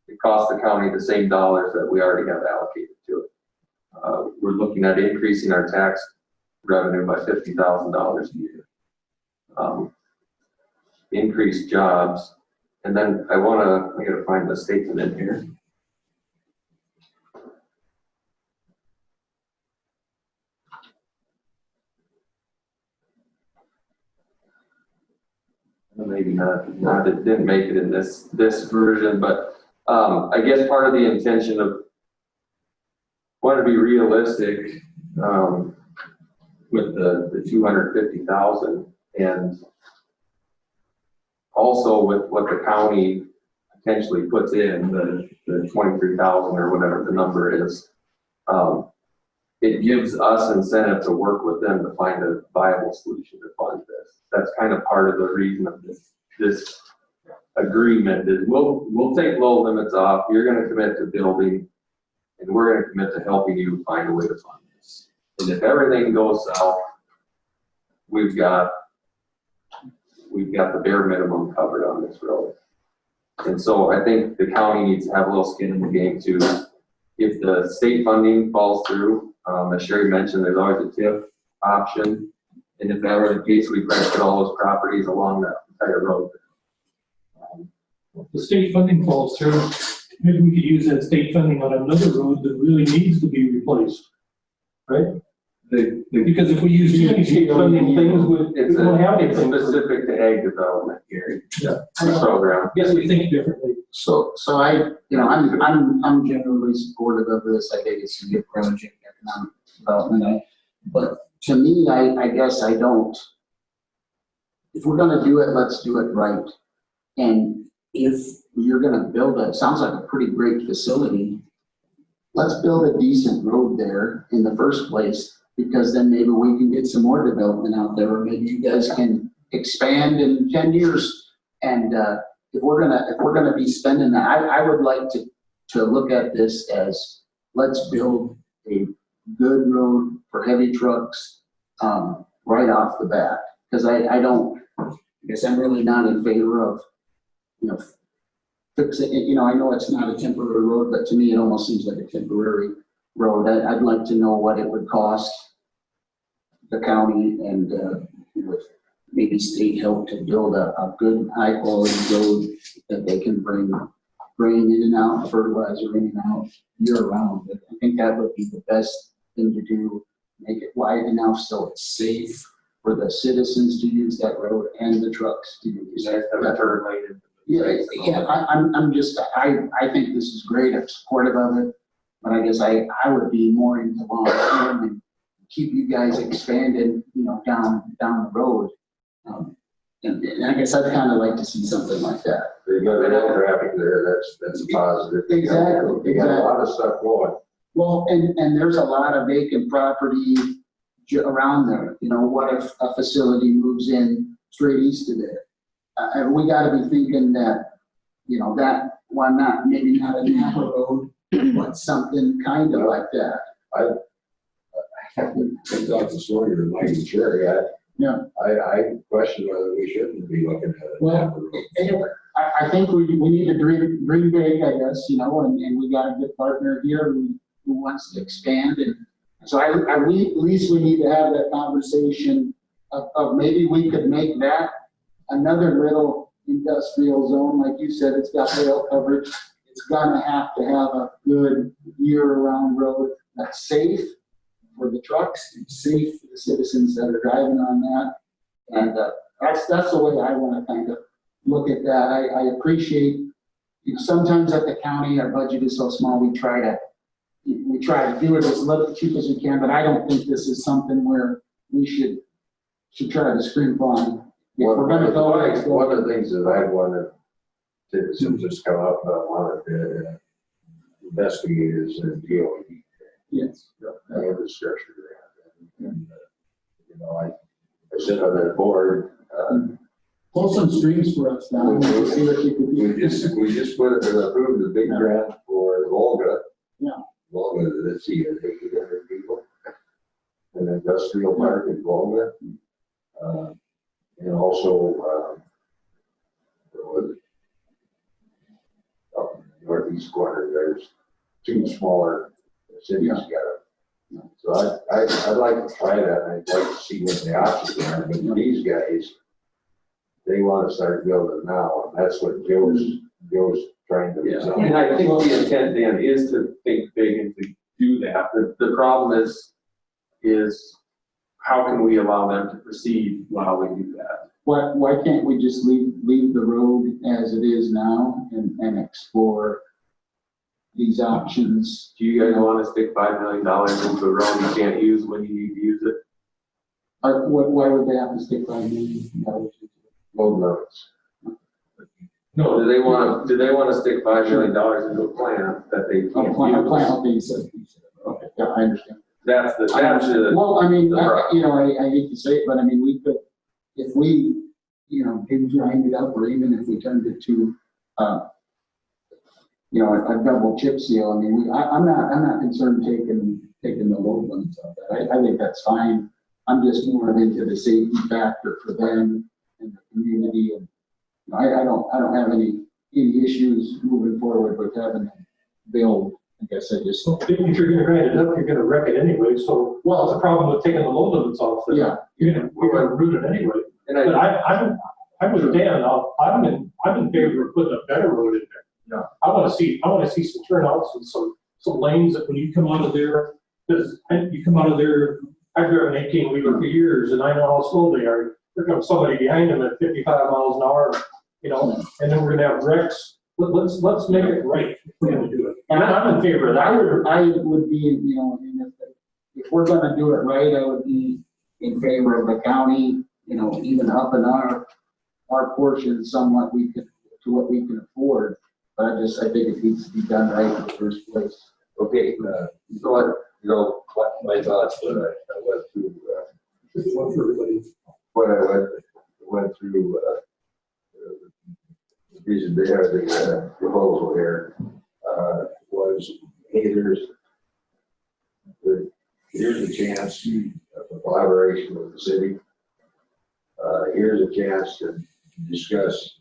it costs the county the same dollars that we already have allocated to it. We're looking at increasing our tax revenue by $50,000 a year. Increased jobs, and then I gotta find the statement in here. Maybe not, it didn't make it in this version, but I guess part of the intention of want to be realistic with the 250,000 and also with what the county potentially puts in the 23,000 or whatever the number is. It gives us incentive to work with them to find a viable solution to fund this. That's kind of part of the reason of this agreement is we'll take low limits off. You're going to commit to building, and we're going to commit to helping you find a way to fund this. And if everything goes south, we've got the bare minimum covered on this road. And so I think the county needs to have a little skin in the game too. If the state funding falls through, as Sherry mentioned, there's always a TIF option. And if that were the case, we probably put all those properties along that entire road. If the state funding falls through, maybe we could use that state funding on another road that really needs to be replaced, right? Because if we use too many state funding things, we don't have It's anything. specific to ag development, Gary. Yeah. Program. I guess we think differently. So I'm generally supportive of this. I think it's a good project, economic development. But to me, I guess I don't. If we're gonna do it, let's do it right. And if you're gonna build it, sounds like a pretty great facility. Let's build a decent road there in the first place, because then maybe we can get some more development out there, or maybe you guys can expand in 10 years. And if we're gonna be spending that, I would like to look at this as, let's build a good road for heavy trucks right off the bat. Because I guess I'm really not in favor of, fixing it. I know it's not a temporary road, but to me, it almost seems like a temporary road. I'd like to know what it would cost the county and with maybe state help to build a good high quality road that they can bring grain in and out, fertilizer in and out year round. I think that would be the best thing to do, make it wide enough so it's safe for the citizens to use that road and the trucks to use that. I think this is great. I'm supportive of it, but I guess I would be more into long term and keep you guys expanding, down the road. And I guess I'd kind of like to see something like that. They've got rail traffic there, that's positive. Exactly, They got a exactly. lot of stuff going. Well, and there's a lot of vacant property around there. You know, what if a facility moves in straight east of there? And we gotta be thinking that, you know, that, why not, maybe not a Napa road, but something kind of like that. I talked to Sawyer and Mike and Jerry, I question whether we shouldn't be looking at it. Well, anyway, I think we need to dream big, I guess, you know, and we got a good partner here who wants to expand. And so at least we need to have that conversation of maybe we could make that another little industrial zone. Like you said, it's got rail coverage. It's gonna have to have a good year-round road that's safe for the trucks, and safe for the citizens that are driving on that. And that's the way I want to kind of look at that. I appreciate, you know, sometimes at the county, our budget is so small, we try to do it as cheap as we can, but I don't think this is something where we should try to scrimp on. If we're gonna go, let's go. One of the things that I wanted to, since it's come up, I wanted to investigate is the DOE. Yes. The infrastructure grant. And, you know, I sit on that board. Pull some strings for us now. We'll see what you can do. We just approved the big grant for Volga. Yeah. Volga, let's see, I think 800 people. An industrial park in Volga. And also, what was it? Up in the northeast corner, there's 2 smaller cities got it. So I'd like to try that, and I'd like to see what the options are, but these guys, they want to start building now, and that's what Joe's trying to resolve. And I think the intent, Dan, is to think big and to do that. The problem is how can we allow them to proceed while we do that? Why can't we just leave the road as it is now and explore these options? Do you guys want to stick $5 million into a road you can't use when you need to use it? Why would they have to stick $5 million? Load limits. No, do they want to stick $5 million into a plan that they can't use? Okay, you said, okay, yeah, I understand. That's the. Well, I mean, you know, I hate to say it, but I mean, we could, if we, you know, didn't grind it up, or even if we turned it to, you know, a double chip seal. I mean, I'm not concerned taking the load limits of that. I think that's fine. I'm just more into the safety factor for them and the community, and you know, I don't have any issues moving forward with having them build. I guess I just. If you're gonna grind it up, you're gonna wreck it anyway, so what's the problem with taking the load limits off there? Yeah. You're gonna root it anyway. And But I'm with Dan, I'm in favor of putting a better road in there. Yeah. I wanna see some turnouts and some lanes that when you come out of there, because you come out of there, I've driven 18-wheeler for years and I know how slow they are. There comes somebody behind them at 55 miles an hour, you know, and then we're gonna have wrecks. Let's make it right if we're gonna do it. And I'm in favor of that. I would be, you know, I mean, if we're gonna do it right, I would be in favor of the county, you know, even upping our portion somewhat to what we can afford. But I think it needs to be done right in the first place. Okay, so my thoughts that I went through, what I went through, the reason they had the proposal here, was, hey, here's a chance of collaboration with the city. Here's a chance to discuss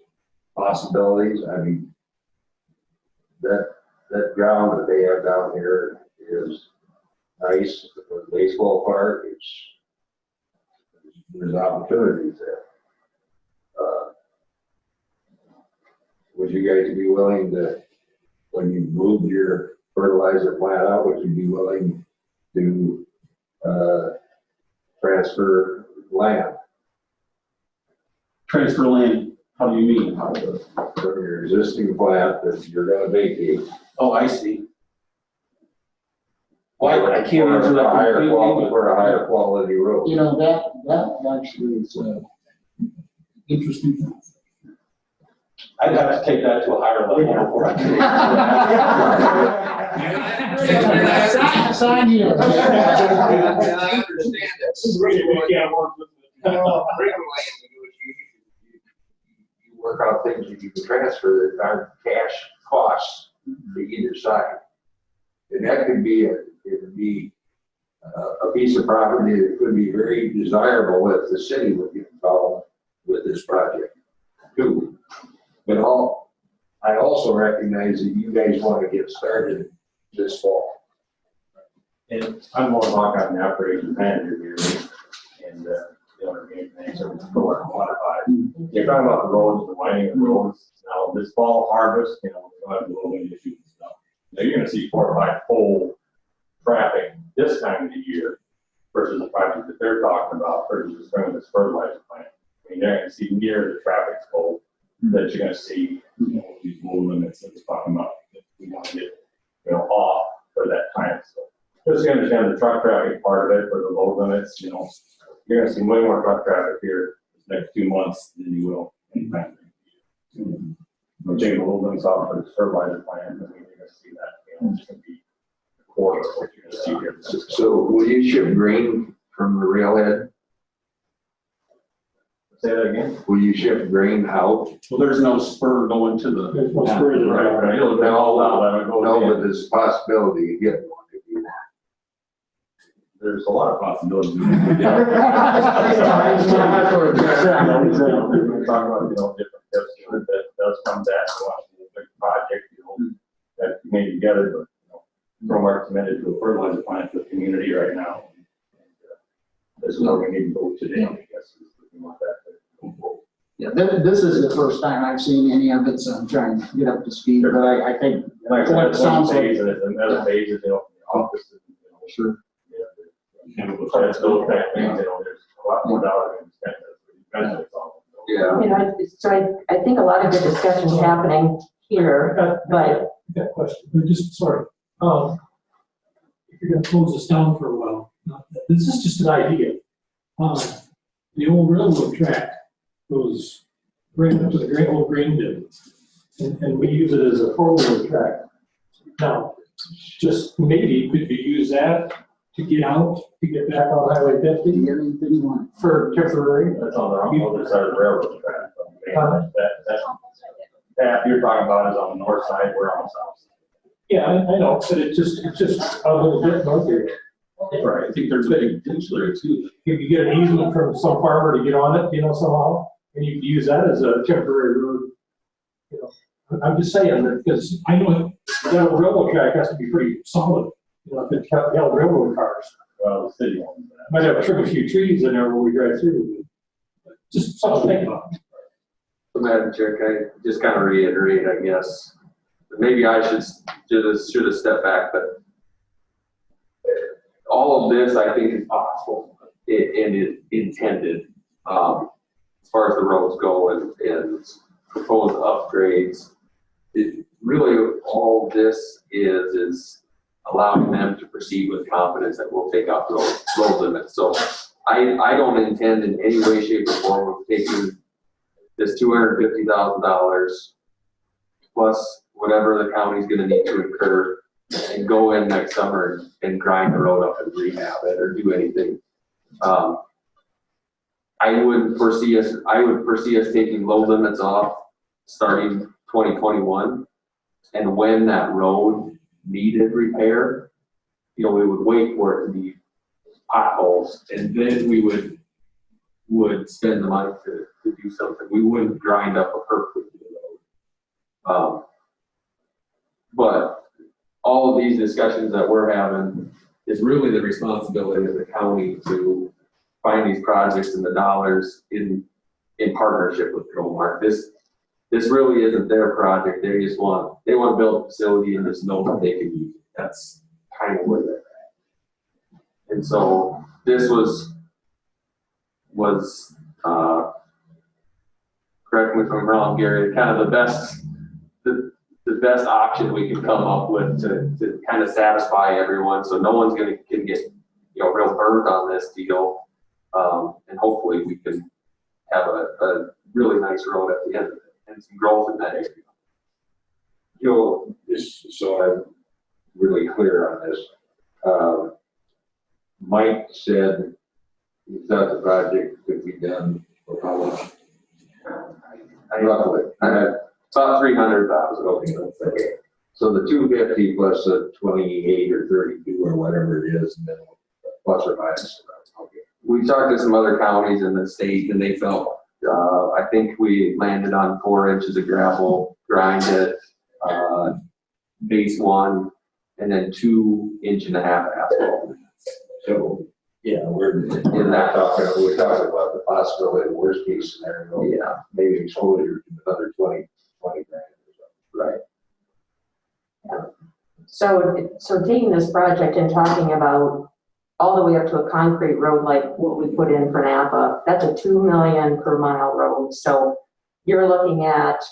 possibilities. I mean, that ground that they have down here is nice for the baseball park. There's opportunities there. Would you guys be willing to, when you move your fertilizer plant out, would you be willing to transfer land? Transfer land, how do you mean? From your existing plant that you're gonna vacate. Oh, I see. Well, I can't answer that completely. For a higher quality road. You know, that actually is, interesting things. I'd have to take that to a higher level before I can. Sign here. And I understand that. You work out things that you can transfer that aren't cash costs to either side. And that could be a piece of property that could be very desirable if the city would get involved with this project too. But I also recognize that you guys want to get started this fall. And I'm more talk on the operations manager here, and, the owner game things, so it's more quantified. You're talking about the roads, the winding of the roads, now this fall harvest, we're gonna have little issues and stuff. Now, you're gonna see 4 or 5 full traffic this time of the year versus the project that they're talking about versus the spring of this fertilizer plant. I mean, they're gonna see near the traffic flow that you're gonna see, these low limits that we're talking about, that we want to get, off for that time, so. Just to understand the truck traffic part of it for the load limits, you're gonna see way more truck traffic here the next 2 months than you will anytime. We'll take the load limits off for the fertilizer plant, and you're gonna see that, it's gonna be a quarter of what you're gonna see here. So will you ship grain from the railhead? Say that again? Will you ship grain out? Well, there's no spur going to the. There's no spur in the Right, right. It'll all out, that'll go No, in. but there's a possibility of getting one if you want. There's a lot of possibilities. We're talking about, different steps that does come back to us, a big project, that we made together, but, Romark committed to a fertilizer plant for the community right now. This is where we need to go today, I guess, is we want that to go forward. Yeah, this is the first time I've seen any of it, so I'm trying to get up to speed, but I think. Like I said, It it's sounds one like. phase, and it's another phase, offices, Sure. That's those kind of things, there's a lot more dollars in spend. Yeah. So I think a lot of good discussions happening here, but Got a question, but just, sorry, if you're gonna close this down for a while, this is just an idea. The old railroad track goes right up to the great old grain bin, and we use it as a 4-wheel track. Now, just maybe could we use that to get out, to get back on Highway 50 Get anything you want. for temporary? That's on the other side of the railroad track. That you're talking about is on the north side, we're on the south side. Yeah, I know, but it's just a little bit north there. Right, I think there's a big ditch there too. If you get an easement from some farmer to get on it, somehow, and you can use that as a temporary road. I'm just saying that because I know that railroad track has to be pretty solid, if it's held railroad cars. Well, the city owns that. Might have to trim a few trees in there when we drive through. Just something to think about. So Madam Chair, can I just kind of reiterate, I guess, maybe I should have stepped back, but all of this I think is possible and is intended, as far as the roads go and proposed upgrades. It really, all this is allowing them to proceed with confidence that we'll take out road limits. So I don't intend in any way, shape, or form of taking this $250,000 plus whatever the county's gonna need to incur and go in next summer and grind the road up and rehab it or do anything. I would foresee us taking low limits off starting 2021. And when that road needed repair, we would wait for it to be potholes, and then we would spend the money to do something. We wouldn't grind up a perfect road. But all of these discussions that we're having is really the responsibility of the county to find these projects and the dollars in partnership with Romark. This really isn't their project. They want to build a facility and just know that they can use it. That's kind of where they're at. And so this was correct me if I'm wrong, Gary, kind of the best option we can come up with to kind of satisfy everyone. So no one's can get real burnt on this deal. And hopefully we can have a really nice road at the end of it and some growth in that area. Joe, just so I'm really clear on this, Mike said he thought the project could be done for how much? Roughly. About 300,000, okay. Okay. So the 250 plus the 28 or 32 or whatever it is, and then plus or minus. Okay. We talked to some other counties in the state and they felt, I think we landed on 4 inches of gravel, grinded, base 1, and then 2.5 inches asphalt. So, yeah, we're talking about the possibility of worst case scenario. Yeah. Maybe exposure to another 20 grand or something. Right. So taking this project and talking about all the way up to a concrete road like what we put in for Napa, that's a 2 million per mile road. So you're looking at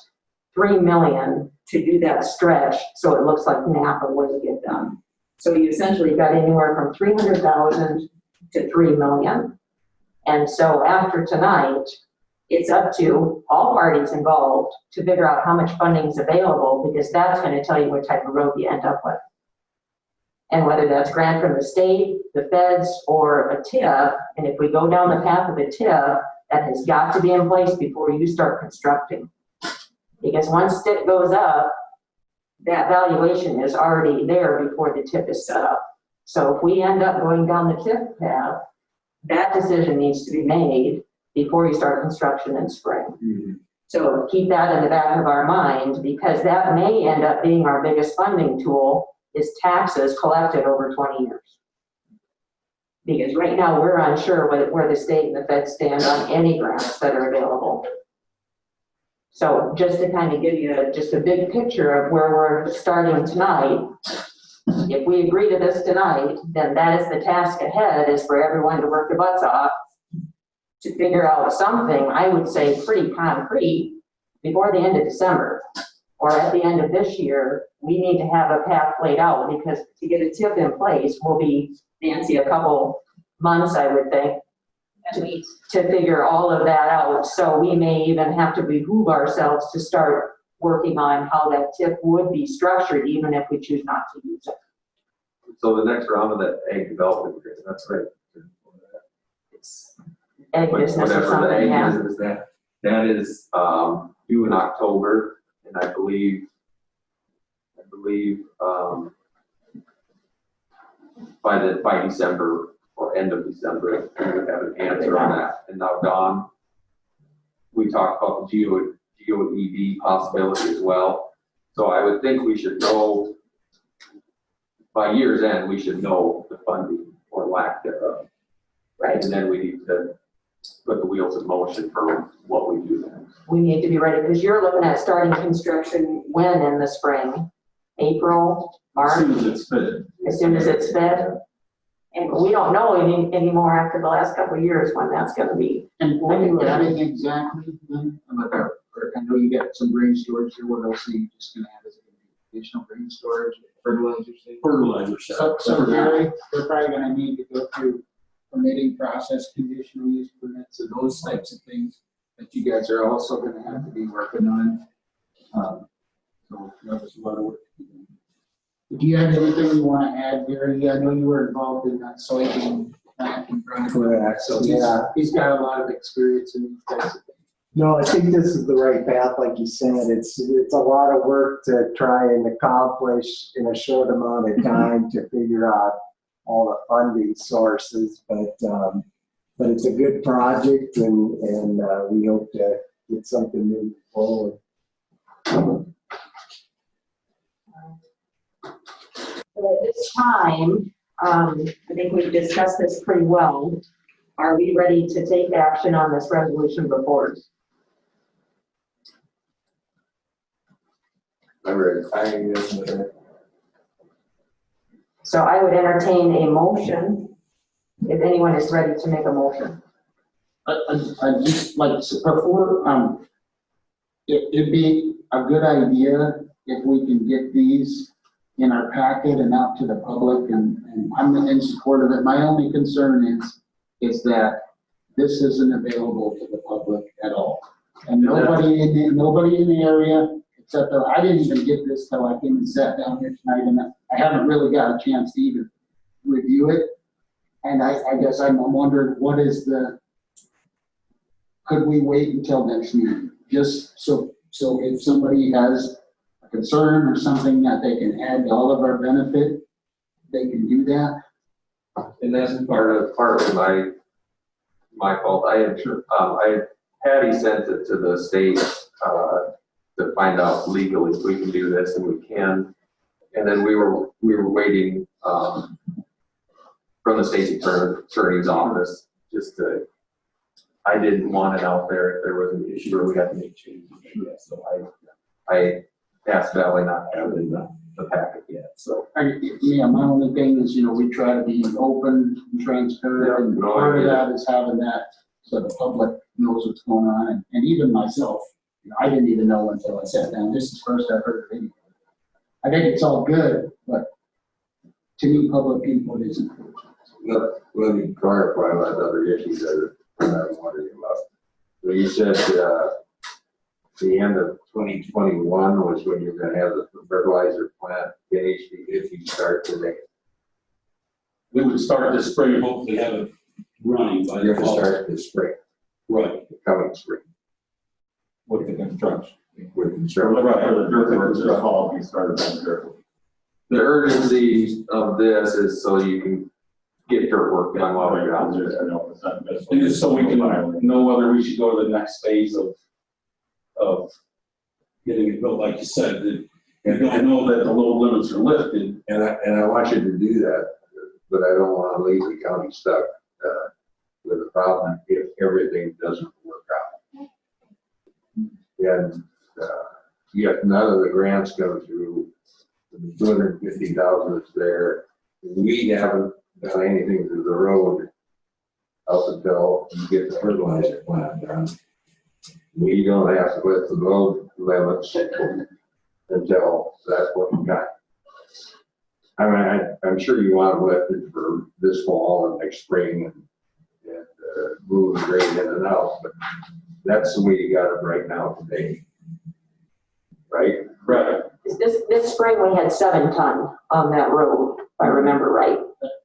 3 million to do that stretch, so it looks like Napa would get done. So you essentially got anywhere from 300,000 to 3 million. And so after tonight, it's up to all parties involved to figure out how much funding is available, because that's going to tell you what type of road you end up with. And whether that's grant from the state, the feds, or a TIF, and if we go down the path of a TIF, that has got to be in place before you start constructing. Because once TIF goes up, that valuation is already there before the TIF is set up. So if we end up going down the TIF path, that decision needs to be made before you start construction in spring. Mm-hmm. So keep that in the back of our mind, because that may end up being our biggest funding tool, is taxes collected over 20 years. Because right now we're unsure where the state and the Fed stand on any grants that are available. So just to kind of give you just a big picture of where we're starting tonight, if we agree to this tonight, then that is the task ahead, is for everyone to work their butts off to figure out something, I would say pretty concrete, before the end of December or at the end of this year. We need to have a path laid out, because to get a TIF in place will be, Nancy, a couple months, I would think, to figure all of that out. So we may even have to behoove ourselves to start working on how that TIF would be structured, even if we choose not to use it. So the next round of that egg development agreement, that's right. It's egg business or Whatever the something, egg yeah. business, that is due in October, and I believe by December or end of December, we would have an answer on that. And now, Don, we talked about the GOED possibility as well. So I would think we should know, by year's end, we should know the funding or lack thereof. Right. And then we need to put the wheels in motion for what we do next. We need to be ready, because you're looking at starting construction when in the spring? April, March? As soon as it's fit. As soon as it's fit? And we don't know anymore after the last couple of years when that's gonna be. And what are you adding exactly then? I know you got some grain storage here. What else are you just gonna add as additional grain storage, fertilizer? Fertilizer. So Gary, we're probably gonna need to go through permitting process, conditional use permits, and those types of things that you guys are also gonna have to be working on. So there's a lot of work to be done. Do you have anything you want to add, Gary? I know you were involved in that soybean planting project. Correct. So Yeah. he's got a lot of experience in these types of things. No, I think this is the right path, like you said. It's a lot of work to try and accomplish in a short amount of time to figure out all the funding sources, but it's a good project, and we hope to get something moving forward. So at this time, I think we've discussed this pretty well. Are we ready to take action on this resolution before us? I'm ready. So I would entertain a motion, if anyone is ready to make a motion. I'd just like to, before, it'd be a good idea if we can get these in our packet and out to the public, and I'm in support of it. My only concern is that this isn't available to the public at all. And nobody in the area, except that I didn't even get this till I came and sat down here tonight, and I haven't really got a chance to even review it. And I guess I'm wondering, could we wait until next meeting? Just so if somebody has a concern or something that they can add to all of our benefit, they can do that. And that's part of my fault. Patty sent it to the state, to find out legally if we can do this, and we can. And then we were waiting, from the state's attorney's office, I didn't want it out there if there was an issue or we had to make changes. So I asked Valley not to have it in the packet yet, so. My only thing is, we try to be open and transparent, and part of that is having that so the public knows what's going on, and even myself, I didn't even know until I sat down. This is the first I've heard of it. I think it's all good, but to me, public input isn't. Let me clarify that other issue that I'm wondering about. So you said, the end of 2021 was when you're gonna have the fertilizer plant finished if you start today. We would start this spring, hopefully have it running by You're the gonna fall. start this spring, Right, the coming spring, With the construction. with For construction. the dirt work this fall, we started on dirt. The urgency of this is so you can get dirt work done while you're out there. and just so we can know whether we should go to the next phase of getting it built, like you said, that you don't know that the load limits are lifted. And I want you to do that, but I don't wanna leave the county stuck, with a problem if everything doesn't work out. And, yet none of the grants come through, the 250,000 is there. We haven't done anything to the road up until you get the fertilizer plant done. We don't have to lift the load limits until that's what we got. I mean, I'm sure you want to lift it for this fall and next spring and move the grade in and out, but that's the way you got it right now today. Right? Right. This spring, we had 7 ton on that road, if I remember right.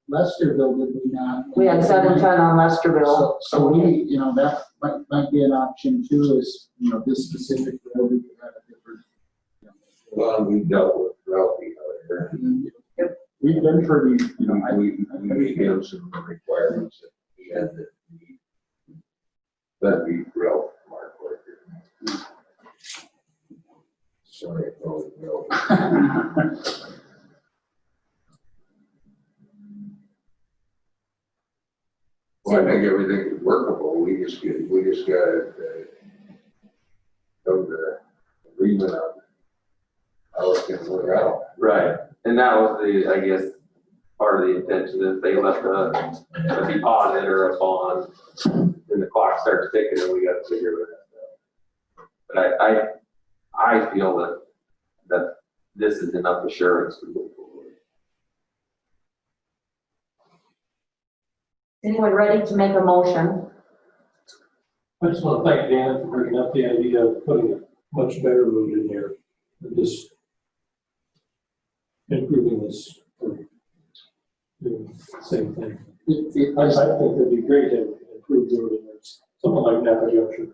Lesterville, did we not? We had 7 ton on Lesterville. So we, that might be an option too, is, this specific road, we could have a different. Well, we dealt with Ralphie out there. We've been pretty, We gave some requirements that he had that meet. That'd be Ralph, Mark, right. Sorry, oh, no. Well, I think everything is workable. We just got to come to agreement on how it's going to work out. Right, and that was I guess, part of the intention is they left a deposit or a bond, and the clock starts ticking and we got to figure it out. But I feel that this is enough assurance to move forward. Anyone ready to make a motion? I just want to thank Dan for bringing up the idea of putting a much better road in there, and just improving this, or doing the same thing. I think it'd be great to have an improved road in there, something like Napa Junction.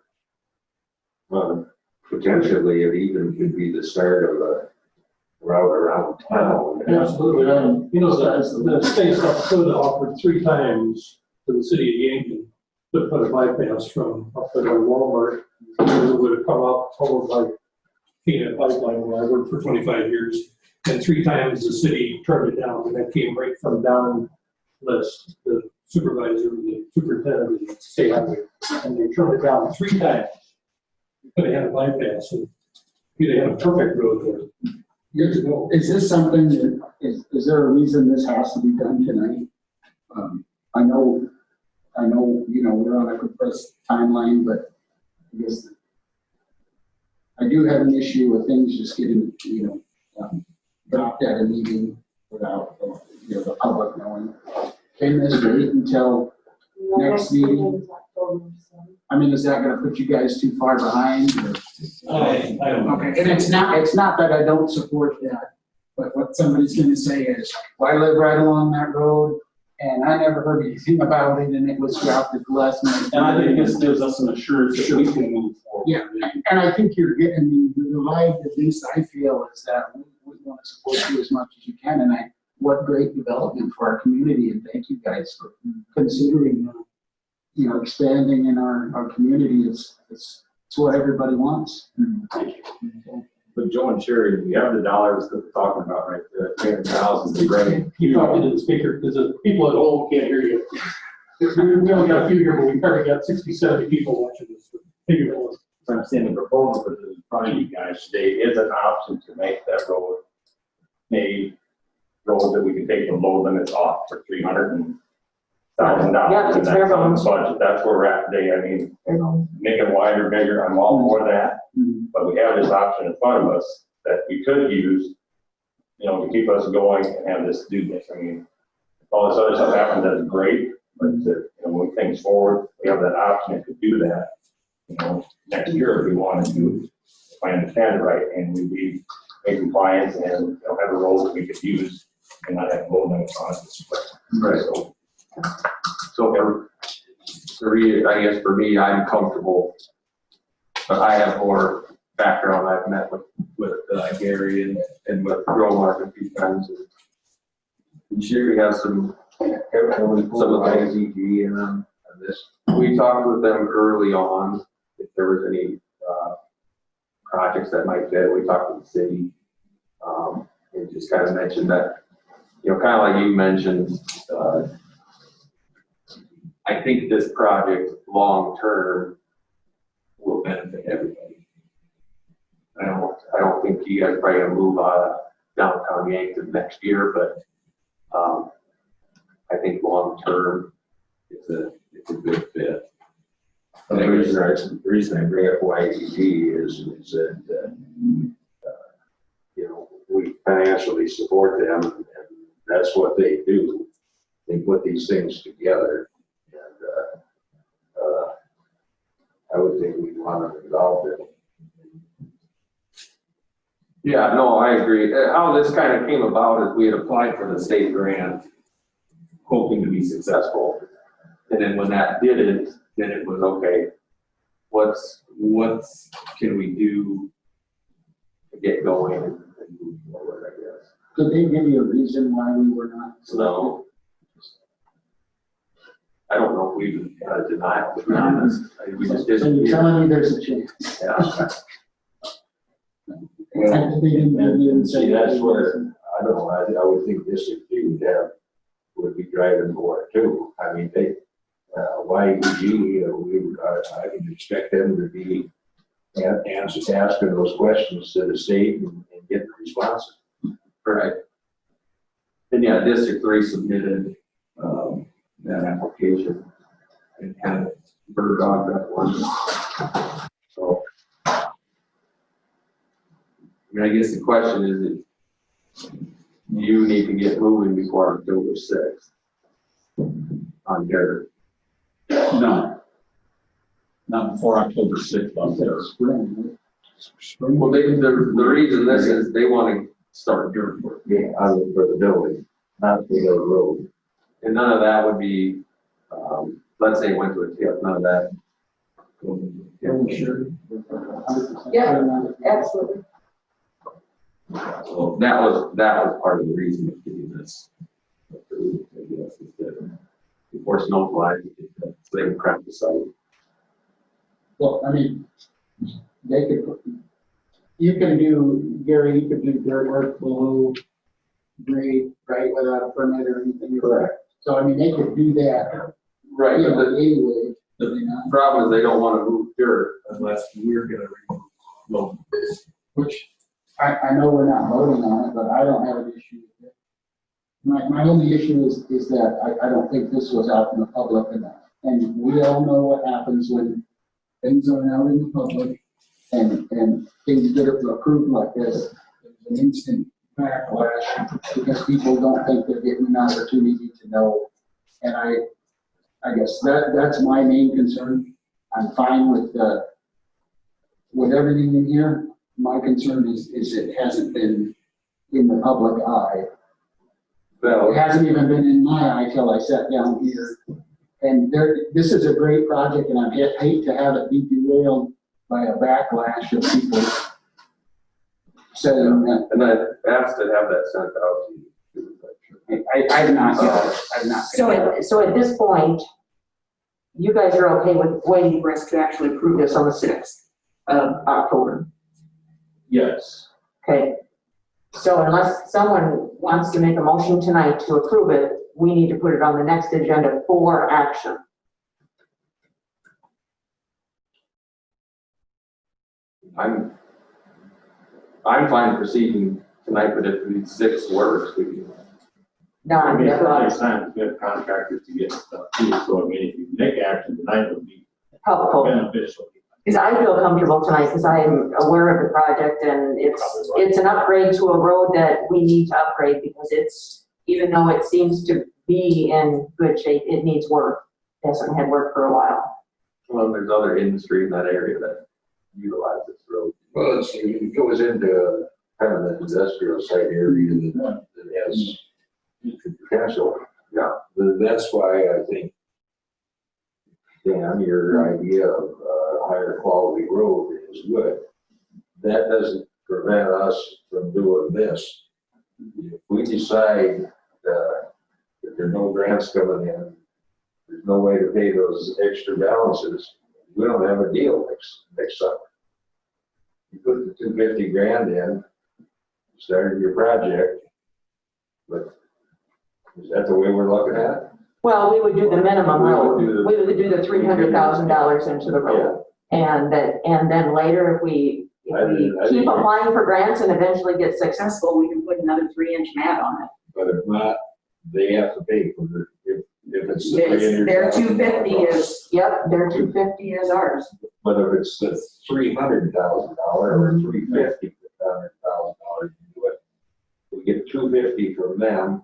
Potentially, it even could be the start of a route around town. Absolutely, the state could offer 3 times to the city of Yankton to put a bypass from up there by Walmart. It would have come up almost like peanut pipeline where I worked for 25 years. And 3 times the city turned it down, and that came right from down list, the supervisor, the superintendent of the state highway, and they turned it down 3 times. Could have had a bypass, and you'd have had a perfect road there. Years ago. Is this something that, is there a reason this has to be done tonight? I know, we're on a compressed timeline, but I guess I do have an issue with things just getting, dropped at a meeting without, the public knowing. Can this wait until next meeting? I mean, is that gonna put you guys too far behind or? I don't know. Okay, and it's not that I don't support that, but what somebody's gonna say is, well, I live right along that road and I never heard anything about it and it was drafted last minute. And I think this gives us an assurance that we can move forward. Yeah, and I think you're getting, the vibe, at least I feel, is that we want to support you as much as you can, and what great development for our community, and thank you guys for considering, expanding in our community. It's what everybody wants. Thank you. But Joe and Sherry, we have the dollars that we're talking about right there, 300,000, the grant. You talked into the speaker, because the people at home can't hear you. We only got a few here, but we probably got 60, 70 people watching this. Figure it out. So I'm saying the proposal for the front of you guys today is an option to make that road a road that we can take the low limits off for $300,000. Yeah, it's That's on the fair. budget. That's where we're at today. I mean, make it wider, bigger, I'm all for that. But we have this option in front of us that we could use, to keep us going and have this do this. I mean, all this other stuff happens, that's great, but to move things forward, we have that option to do that. Next year if we wanted to, if I understand it right, and we'd be in compliance and have a road that we could use and not have low limits on it. Right. So I guess for me, I'm comfortable, but I have more background. I've met with Gary and with Growmark a few times. And Sherry has some of the things on this. We talked with them early on if there was any projects that might fit. We talked with the city and just kind of mentioned that, kind of like you mentioned, I think this project long-term will benefit everybody. I don't think you guys are probably gonna move out of downtown Yankton next year, but I think long-term, it's a good fit. And the reason I bring up YEG is that, we financially support them, and that's what they do. They put these things together, and I would think we'd want to involve them. Yeah, no, I agree. How this kind of came about is we had applied for the state grant, hoping to be successful. And then when that didn't, then it was, okay, what's can we do to get going and move forward, I guess. Did they give you a reason why we were not? No. I don't know if we got a denial, to be honest. We just So didn't. you're telling me there's a chance? Yeah. And they didn't give you. See, that's where, I don't know, I would think District 2 would be driving more too. I mean, YEG, I can expect them to be asking those questions to the state and getting responses. Right. And yeah, District 3 submitted that application and kind of bird dog that one. So, I guess the question is, you need to get moving before October 6th on dirt. No. Not before October 6th on there. Well, the reason this is, they want to start dirt work. Yeah, for the building, not the other road. And none of that would be, let's say it went to a tip, none of that. Sure. Yeah, absolutely. So that was part of the reason of getting this approved, I guess, is that before snow flies, so they can prep the site. Well, I mean, you can do, Gary, you could do dirt work below grade, right, without a permit or anything. Correct. So, I mean, they could do that. Right, but Anyway. the problem is they don't want to move dirt unless we're gonna remove loam. Which, I know we're not voting on it, but I don't have an issue with it. My only issue is that I don't think this was out in the public enough. And we all know what happens when things are out in the public and things get approved like this. There's an instant backlash because people don't think they're getting an opportunity to know. And I guess that's my main concern. I'm fine with everything in here. My concern is it hasn't been in the public eye. Well, It hasn't even been in my eye till I sat down here. And this is a great project, and I hate to have it be derailed by a backlash of people saying that. And I asked to have that sent out to you. I've not got it. I've not. So at this point, you guys are okay with waiting for us to actually approve this on the 6th of October? Yes. Okay. So unless someone wants to make a motion tonight to approve it, we need to put it on the next agenda for action. I'm fine proceeding tonight, but if the 6th works, we can. I mean, Don, it's probably time to get contractors to get stuff too, so I mean, if you make action tonight, would be helpful. beneficial. Because I feel comfortable tonight because I am aware of the project and it's an upgrade to a road that we need to upgrade because it's, even though it seems to be in good shape, it needs work. It hasn't had work for a while. Well, there's other industry in that area that utilize this road. well, it goes into kind of an industrial site area that has potential. Yeah. That's why I think, Dan, your idea of a higher quality road is good. That doesn't prevent us from doing this. If we decide that there are no grants coming in, there's no way to pay those extra balances, we don't have a deal next summer. You put the 250 grand in, started your project, but is that the way we're looking at it? Well, we would do the minimum road. We would do the $300,000 into the road. And then later, if we keep applying for grants and eventually get successful, we can put another 3-inch mat on it. But if not, they have to pay for it. If it's the Their 300,000. 250 is, yep, their 250 is ours. But if it's the $300,000 or $350,000, you do it. We get 250 from them,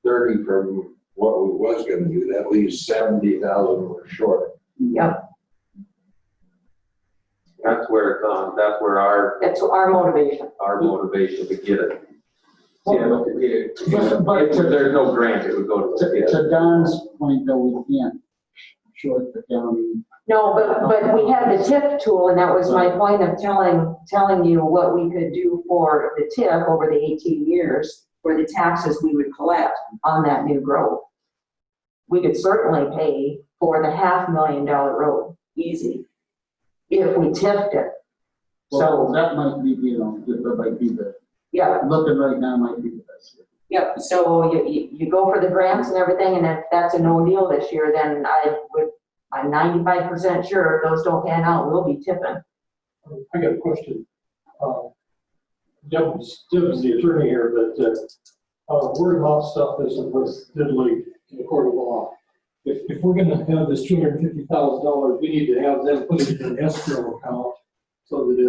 30 from what we was gonna do, that leaves 70,000 we're short. Yep, That's where it's on, that's where our motivation. motivation to get it. Well, but If there's no grant, it would go to the. To Don's point though, we can't short the county. No, but we have the TIF tool, and that was my point of telling you what we could do for the TIF over the 18 years for the taxes we would collect on that new road. We could certainly pay for the $500,000 road, easy, if we TIF'd it. So So, that might be, that might be yeah, looking right now might be the best. yep, so you go for the grants and everything, and if that's a no deal this year, then I'm 95% sure if those don't pan out, we'll be tipping. I got a question. Deb was the attorney here, but word of mouth stuff isn't worth diddly in the court of law. If we're gonna have this $250,000, we need to have them put it in an escrow account so that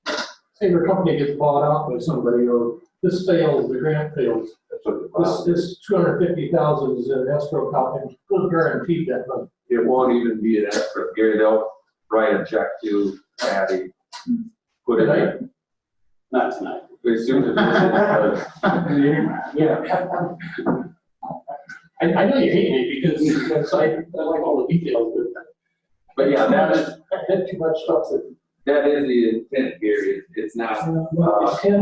if, say, your company gets bought out by somebody or this fails, the grant fails, That's what the bond is. this $250,000 is in an escrow account and we'll guarantee that money. It won't even be an extra, Gary, they'll write a check to Patty, put it in. Not tonight. As soon as Yeah. I know you hate me because I like all the details, but yeah, I had too much stuff that. that is the intent, Gary, it's not,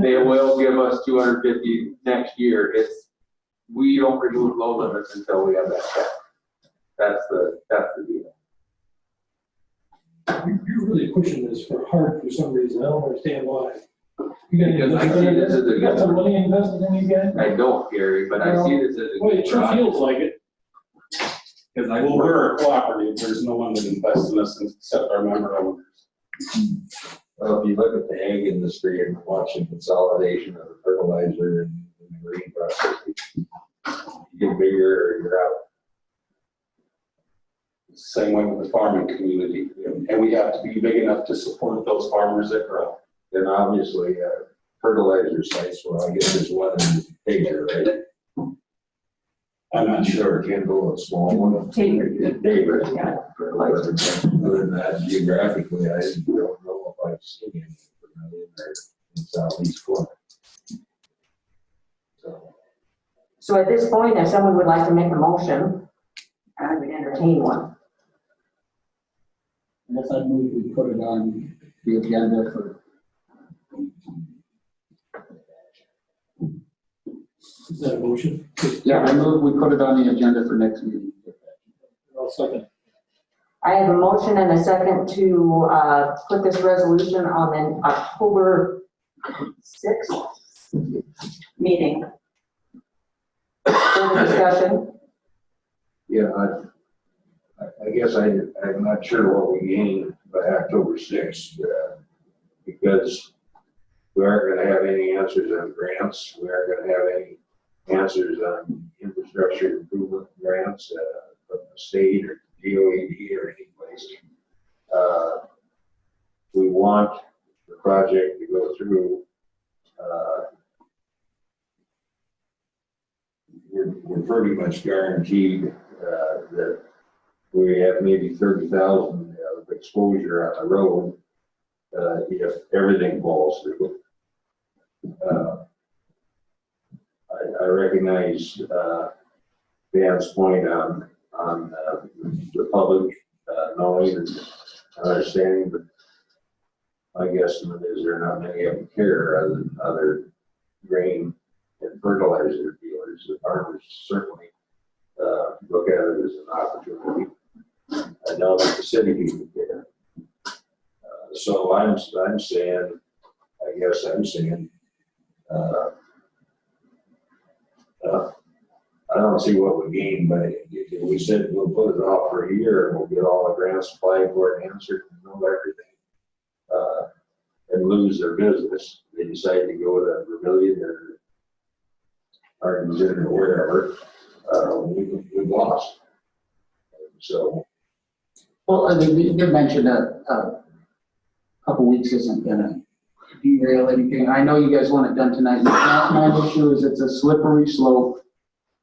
they will give us 250 next year, we don't remove low limits until we have that check. That's the deal. You're really pushing this hard for some reason, I don't understand why. Because I see this as a You got some money invested in you guys? I don't, Gary, but I see this as a. Well, it sure feels like it. Well, we're a cooperative, there's no one that invests in us except our member owners. Well, if you look at the ag industry and watching consolidation of the fertilizer and the marine processing, you get bigger or you're out. Same way with the farming community, and we have to be big enough to support those farmers that grow. Then obviously, fertilizer sites, well, I guess there's one in Pager, right? I'm not sure. Can't go a small one. David, yeah, fertilizer. Other than that, geographically, I don't know if I've seen any in there in southeast corner. So at this point, if someone would like to make a motion, I would entertain one. I guess I'd move we put it on the agenda for. Is that a motion? Yeah, I move we put it on the agenda for next meeting. I'll second. I have a motion and a second to put this resolution on an October 6th meeting. Further discussion? Yeah, I guess I'm not sure what we gain by October 6th, because we aren't gonna have any answers on grants, we aren't gonna have any answers on infrastructure improvement grants, from the state or DOED or any place. We want the project to go through. We're pretty much guaranteed that we have maybe 30,000 of exposure on the road if everything falls through. I recognize Dan's point on the public knowing and understanding, but my guess is there are not many of them care other grain and fertilizer dealers. The farmers certainly look at it as an opportunity. I know that the city people care. So I'm saying, I don't see what we gain, but if we said we'll put it off for a year and we'll get all the grants applied for and answered and know everything, and lose their business, they decide to go to Vermillion or Arkansas or wherever, we've lost. So. Well, they mentioned a couple weeks isn't gonna derail anything. I know you guys want it done tonight. My issue is it's a slippery slope.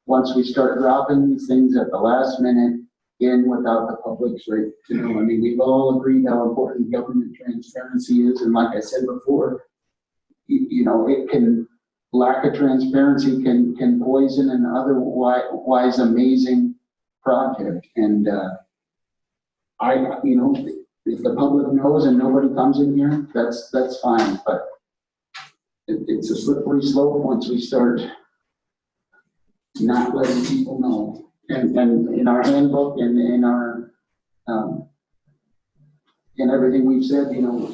Once we start dropping these things at the last minute in without the public's right to know. I mean, we've all agreed how important government transparency is. And like I said before, you know, it can, lack of transparency can poison an otherwise amazing project. And you know, if the public knows and nobody comes in here, that's fine. But it's a slippery slope once we start not letting people know. And in our handbook and in our, in everything we've said, you know,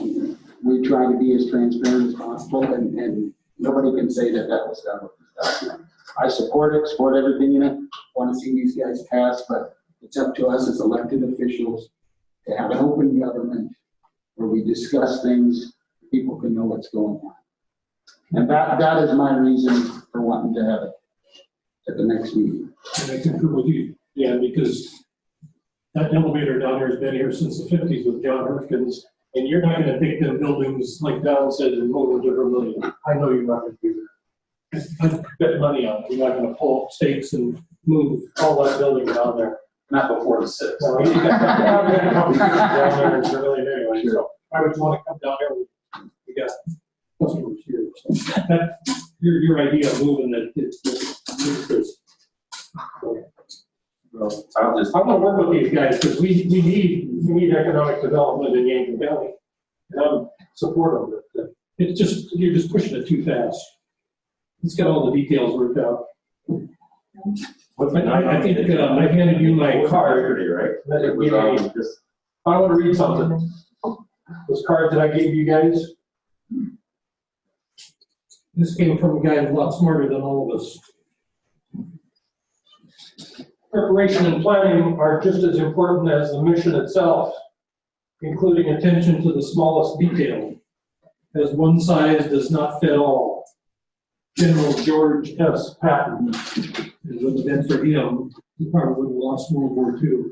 we try to be as transparent as possible, and nobody can say that was done with this document. I support everything in it, want to see these guys pass, but it's up to us as elected officials to have an open government where we discuss things, people can know what's going on. And that is my reason for wanting to have it at the next meeting. And I concur with you, yeah, because that elevator down there has been here since the 50s with John Herfkins, and you're not gonna take them buildings, like Don said, and move them to Vermillion. I know you're not gonna do that. I bet money on it. You're not gonna pull up stakes and move all that building down there. Not before the 6th. Well, you got a couple years down there in Vermillion anyway, so I would wanna come down there, we got customers here. So that, your idea of moving it, it's Well, I'll just. I want to work with these guys because we need economic development in Yankton County. And I'm supportive of it. It's just, you're just pushing it too fast. It's got all the details worked out. I think I handed you my card. Right? I want to read something. Those cards that I gave you guys. This came from a guy who's a lot smarter than all of us. Preparation and planning are just as important as the mission itself, including attention to the smallest detail, as one size does not fit all. General George S. Patton, it would have been for him, he probably would have lost World War II.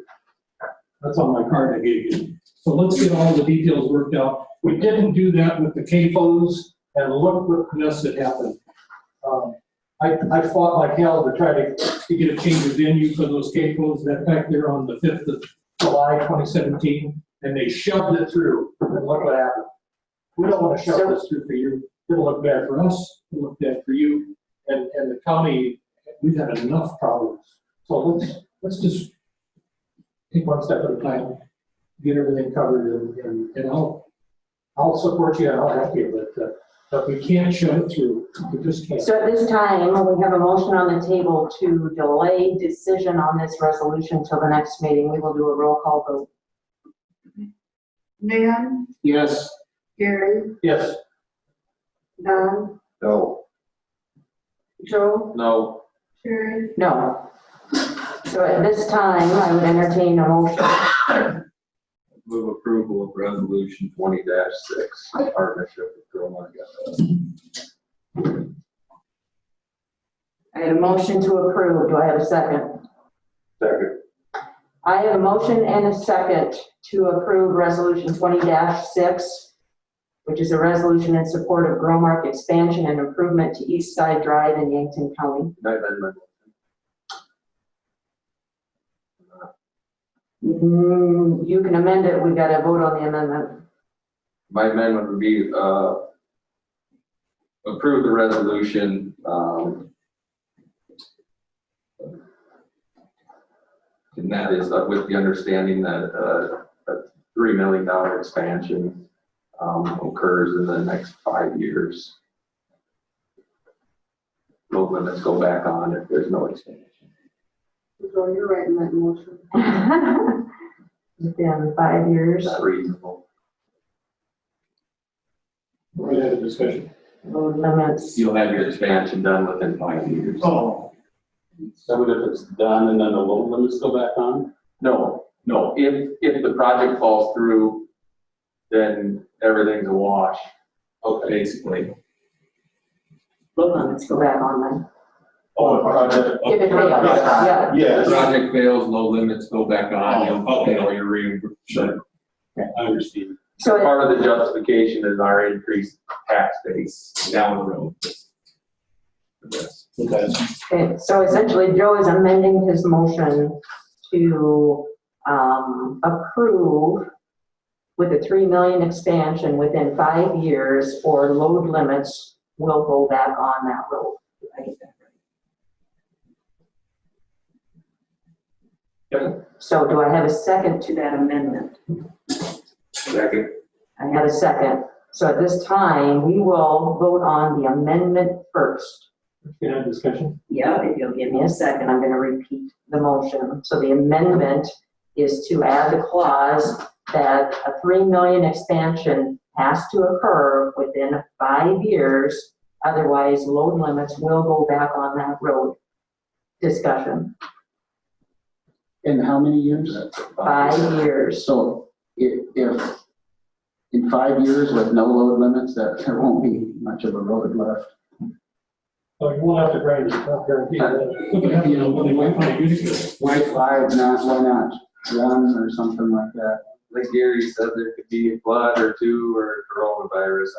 That's on my card I gave you. So let's get all the details worked out. We didn't do that with the CAFOs, and look what mess that happened. I fought like hell to try to get a change of venue for those CAFOs that back there on the 5th of July, 2017, and they shoved it through, and look what happened. We don't want to shove this through for you. It'll look bad for us, it'll look bad for you, and the county, we've had enough problems. So let's just take one step at a time, get everything covered, and I'll support you and I'll help you, but we can't shove it through. We just can't. So at this time, we have a motion on the table to delay decision on this resolution till the next meeting. We will do a roll call vote. Dan, Yes. Gary, Yes. Don, No. Joe, No. Sherry, No. So at this time, I would entertain a motion. Move approval of resolution 20-6, partnership with Groveland. I have a motion to approve. Do I have a second? Second. I have a motion and a second to approve resolution 20-6, which is a resolution in support of Growmark expansion and improvement to East Side Drive in Yankton County. You can amend it. We got to vote on the amendment. My amendment would be, approve the resolution, and that is with the understanding that, a $3 million expansion, occurs in the next 5 years. Load limits go back on if there's no expansion. so you're writing that motion. Within 5 years. Is that reasonable? We're gonna have a discussion. Load limits. You'll have your expansion done within 5 years. Oh. So what if it's done and then the load limits go back on? No. If the project falls through, then everything's a wash, basically. Load limits go back on then. Oh, a project. If it fails, yeah. Yes. The project fails, low limits go back on, Okay. you're reimbursed. Sure. Okay, I understand. So it- Part of the justification is our increased tax base down the road. Yes. Okay, so essentially Joe is amending his motion to approve with a 3 million expansion within 5 years, or load limits will go back on that road. Did I get that right? Yep. So do I have a second to that amendment? Second. I have a second. So at this time, we will vote on the amendment first. Can I have discussion? Yeah, if you'll give me a second, I'm going to repeat the motion. So the amendment is to add the clause that a 3 million expansion has to occur within 5 years. Otherwise, load limits will go back on that road. Discussion. In how many years? 5 years. So if in 5 years with no load limits, that there won't be much of a road left. So you won't have to grind it, not guarantee that. Look at how, you know, when they wait on a unit. Why 5, why not 1 or something like that? Like Gary said, there could be a flood or two or coronavirus.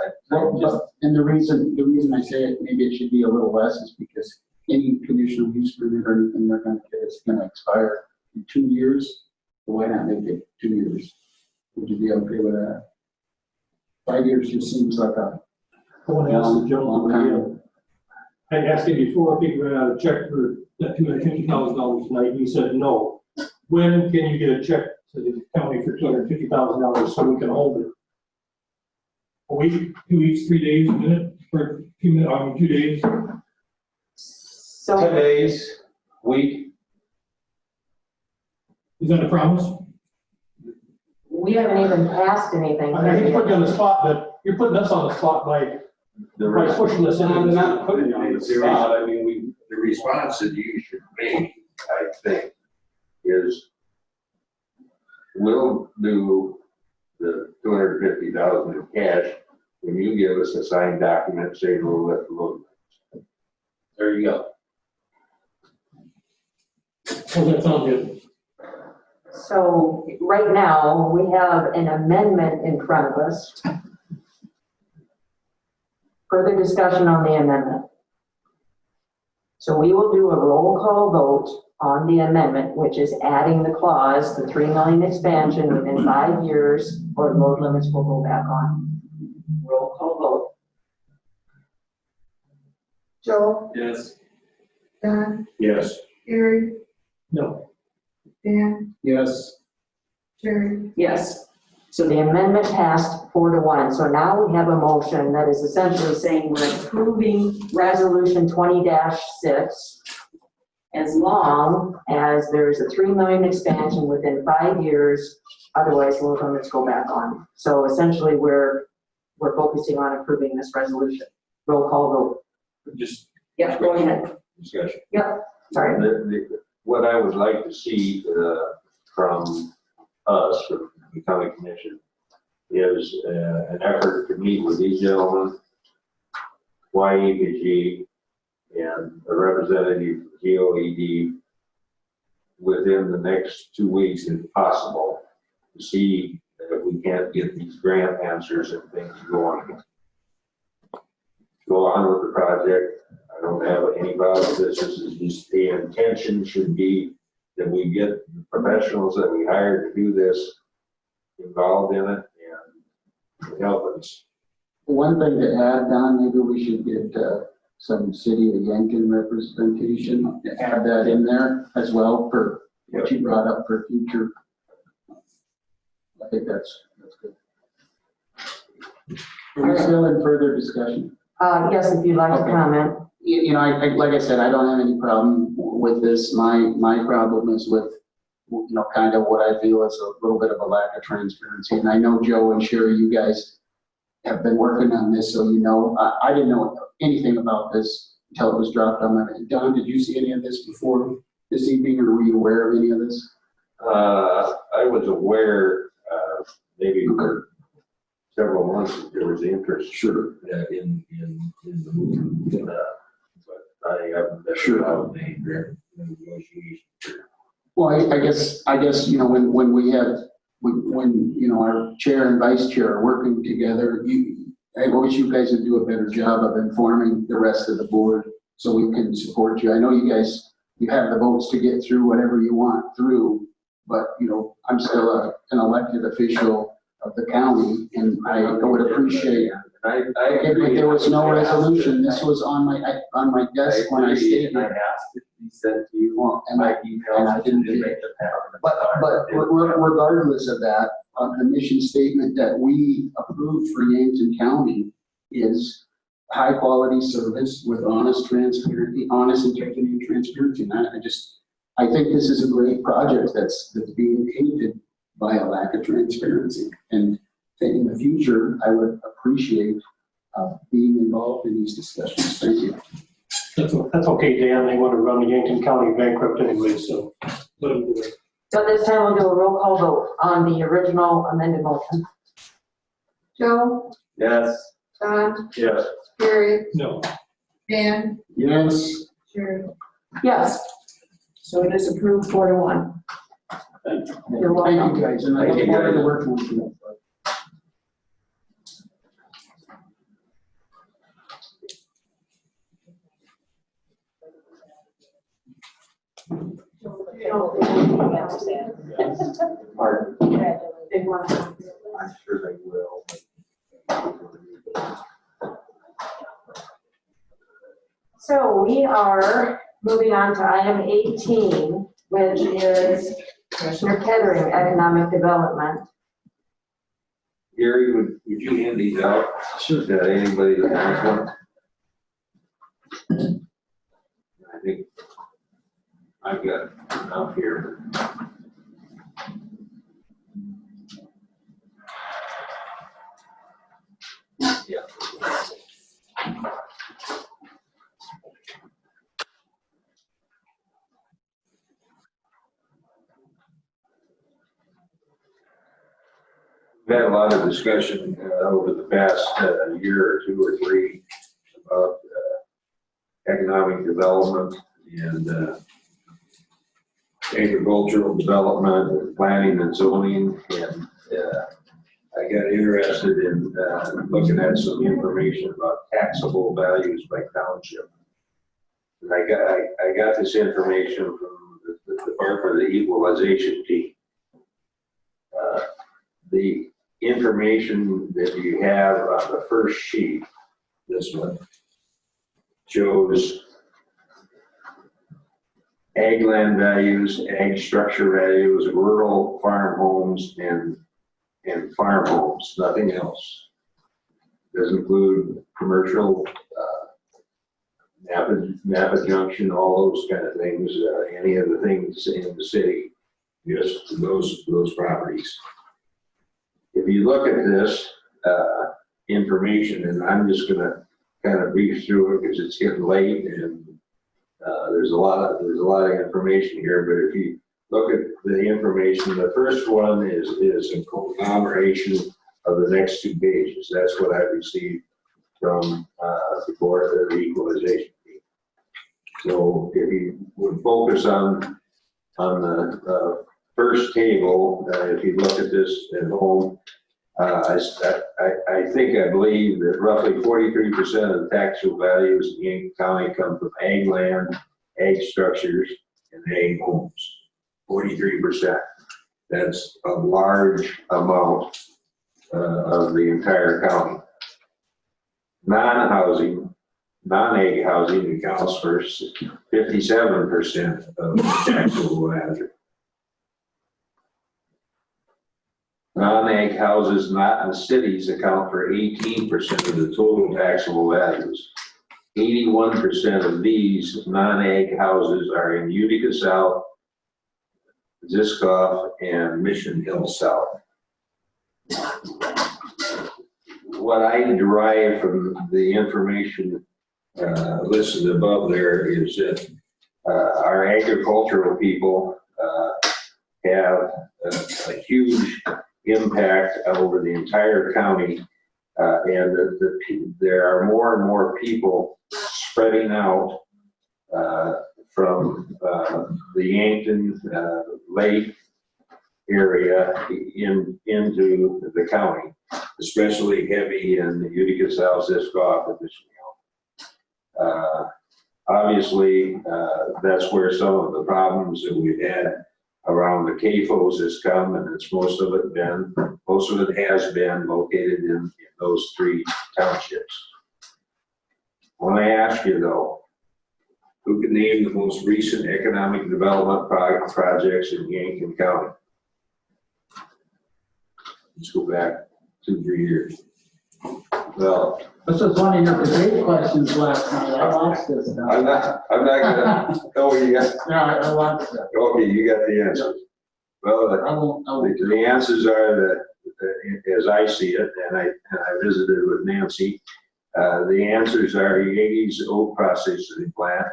And the reason I say it, maybe it should be a little less, is because any conditional use permit or anything they're gonna get is gonna expire in 2 years. So why not make it 2 years? Would you be okay with that? 5 years just seems like a I want to ask the long gentleman, time. I asked him before if he could out a check for that $250,000 tonight. He said no. When can you get a check to the county for $250,000 so we can hold it? A week, 2 weeks, 3 days, a minute, or 2 minutes, 2 days? 10 So days, week. Is that a promise? we haven't even passed anything. I hate to put you on the spot, but you're putting us on the spot by pushing this into I'm this. not putting you on the spot. I mean, The response that you should make, I think, is we'll do the 250,000 in cash when you give us a signed document saying we'll let the load. there you go. Well, that sounds good. So right now, we have an amendment in front of us. Further discussion on the amendment. So we will do a roll call vote on the amendment, which is adding the clause, the 3 million expansion within 5 years, or load limits will go back on. Roll call vote. Joe, Yes. Don, Yes. Gary, No. Dan, Yes. Jerry. Yes. So the amendment passed 4-1. So now we have a motion that is essentially saying we're approving resolution 20-6 as long as there's a 3 million expansion within 5 years, otherwise load limits go back on. So essentially we're focusing on approving this resolution. Roll call vote. Just Yep, go ahead. discussion. Yep, sorry. What I would like to see from us, from the county commission, is an effort to meet with these gentlemen, YEPG, and a representative from GOED within the next 2 weeks, if possible, to see if we can't get these grant answers and things going. Go on with the project. I don't have any problem with this. This is just, the intention should be that we get the professionals that we hire to do this involved in it and help us. One thing to add, Don, maybe we should get some city of Yankton representation, to add that in there as well for what you brought up for future. I think that's good. Are we still in further discussion? Yes, if you'd like to comment. You know, like I said, I don't have any problem with this. My problem is with, you know, kind of what I feel is a little bit of a lack of transparency. And I know Joe and Sherry, you guys have been working on this, so you know, I didn't know anything about this until it was dropped on my, Don, did you see any of this before this evening, or were you aware of any of this? I was aware, maybe for several months that there was interest. Sure. In the movement, but I haven't been involved in any negotiations. Well, I guess, you know, when we have, when, you know, our chair and vice chair are working together, I wish you guys would do a better job of informing the rest of the board so we can support you. I know you guys, you have the votes to get through whatever you want through, but, you know, I'm still an elected official of the county, and I would appreciate, if there was no resolution, this was on my desk when I stayed I here. asked it to be sent to you. Well, and I emailed didn't you, do make it. the pattern. But regardless of that, the mission statement that we approved for Yankton County is high quality service with honest transparency, honest integrity and transparency. And I think this is a great project that's being tainted by a lack of transparency. And in the future, I would appreciate being involved in these discussions. Thank you. That's okay, Dan. They want to run Yankton County bankrupt anyway, so let them do it. So this time we'll do a roll call vote on the original amended motion. Joe, Yes. Don, Yes. Gary, No. Dan, Yes. Jerry. Yes. So it is approved 4-1. Thank you. You're welcome. Thank you, guys. And I look forward to working with you. Pardon? Big one. I'm sure they will. So we are moving on to item 18, which is Commissioner Kettering, Economic Development. Gary, would you hand these out? Sure. To anybody that wants one? I think I've got enough here. Yeah. We've had a lot of discussion over the past year or two or three about economic development and agricultural development, and planning and zoning, and I got interested in looking at some information about taxable values by township. And I got this information from the Department of the Equalization team. The information that you have on the first sheet, this one, shows ag land values, ag structure values, rural farm homes, and farm homes, nothing else. Doesn't include commercial, Napa Junction, all those kind of things, any of the things in the city, just those properties. If you look at this information, and I'm just gonna kind of brief through it because it's getting late and there's a lot of information here, but if you look at the information, the first one is a conglomeration of the next two pages. That's what I received from the board of the equalization team. So if you would focus on the first table, if you look at this at home, I believe that roughly 43% of the taxable values in Yankton County come from ag land, ag structures, and ag homes. 43%. That's a large amount of the entire county. Non-housing, non-ag housing accounts for 57% of the taxable value. Non-ag houses not in cities account for 18% of the total taxable values. 81% of these non-ag houses are in Utica South, Ziskoff, and Mission Hill South. What I derive from the information listed above there is that our agricultural people have a huge impact over the entire county, and there are more and more people spreading out from the Yankton Lake area into the county, especially heavy in the Utica South, Ziskoff, and Mission Hill. Obviously, that's where some of the problems that we've had around the CAFOs has come, and most of it has been located in those three townships. I want to ask you though, who can name the most recent economic development projects in Yankton County? Let's go back 2-3 years. Well, this was one of your debate questions last night. I watched this now. I'm not gonna, oh, you got, No, I watched it. okay, you got the answers. Well, the answers are that, as I see it, and I visited with Nancy, the answers are Yeagee's oat processing plant,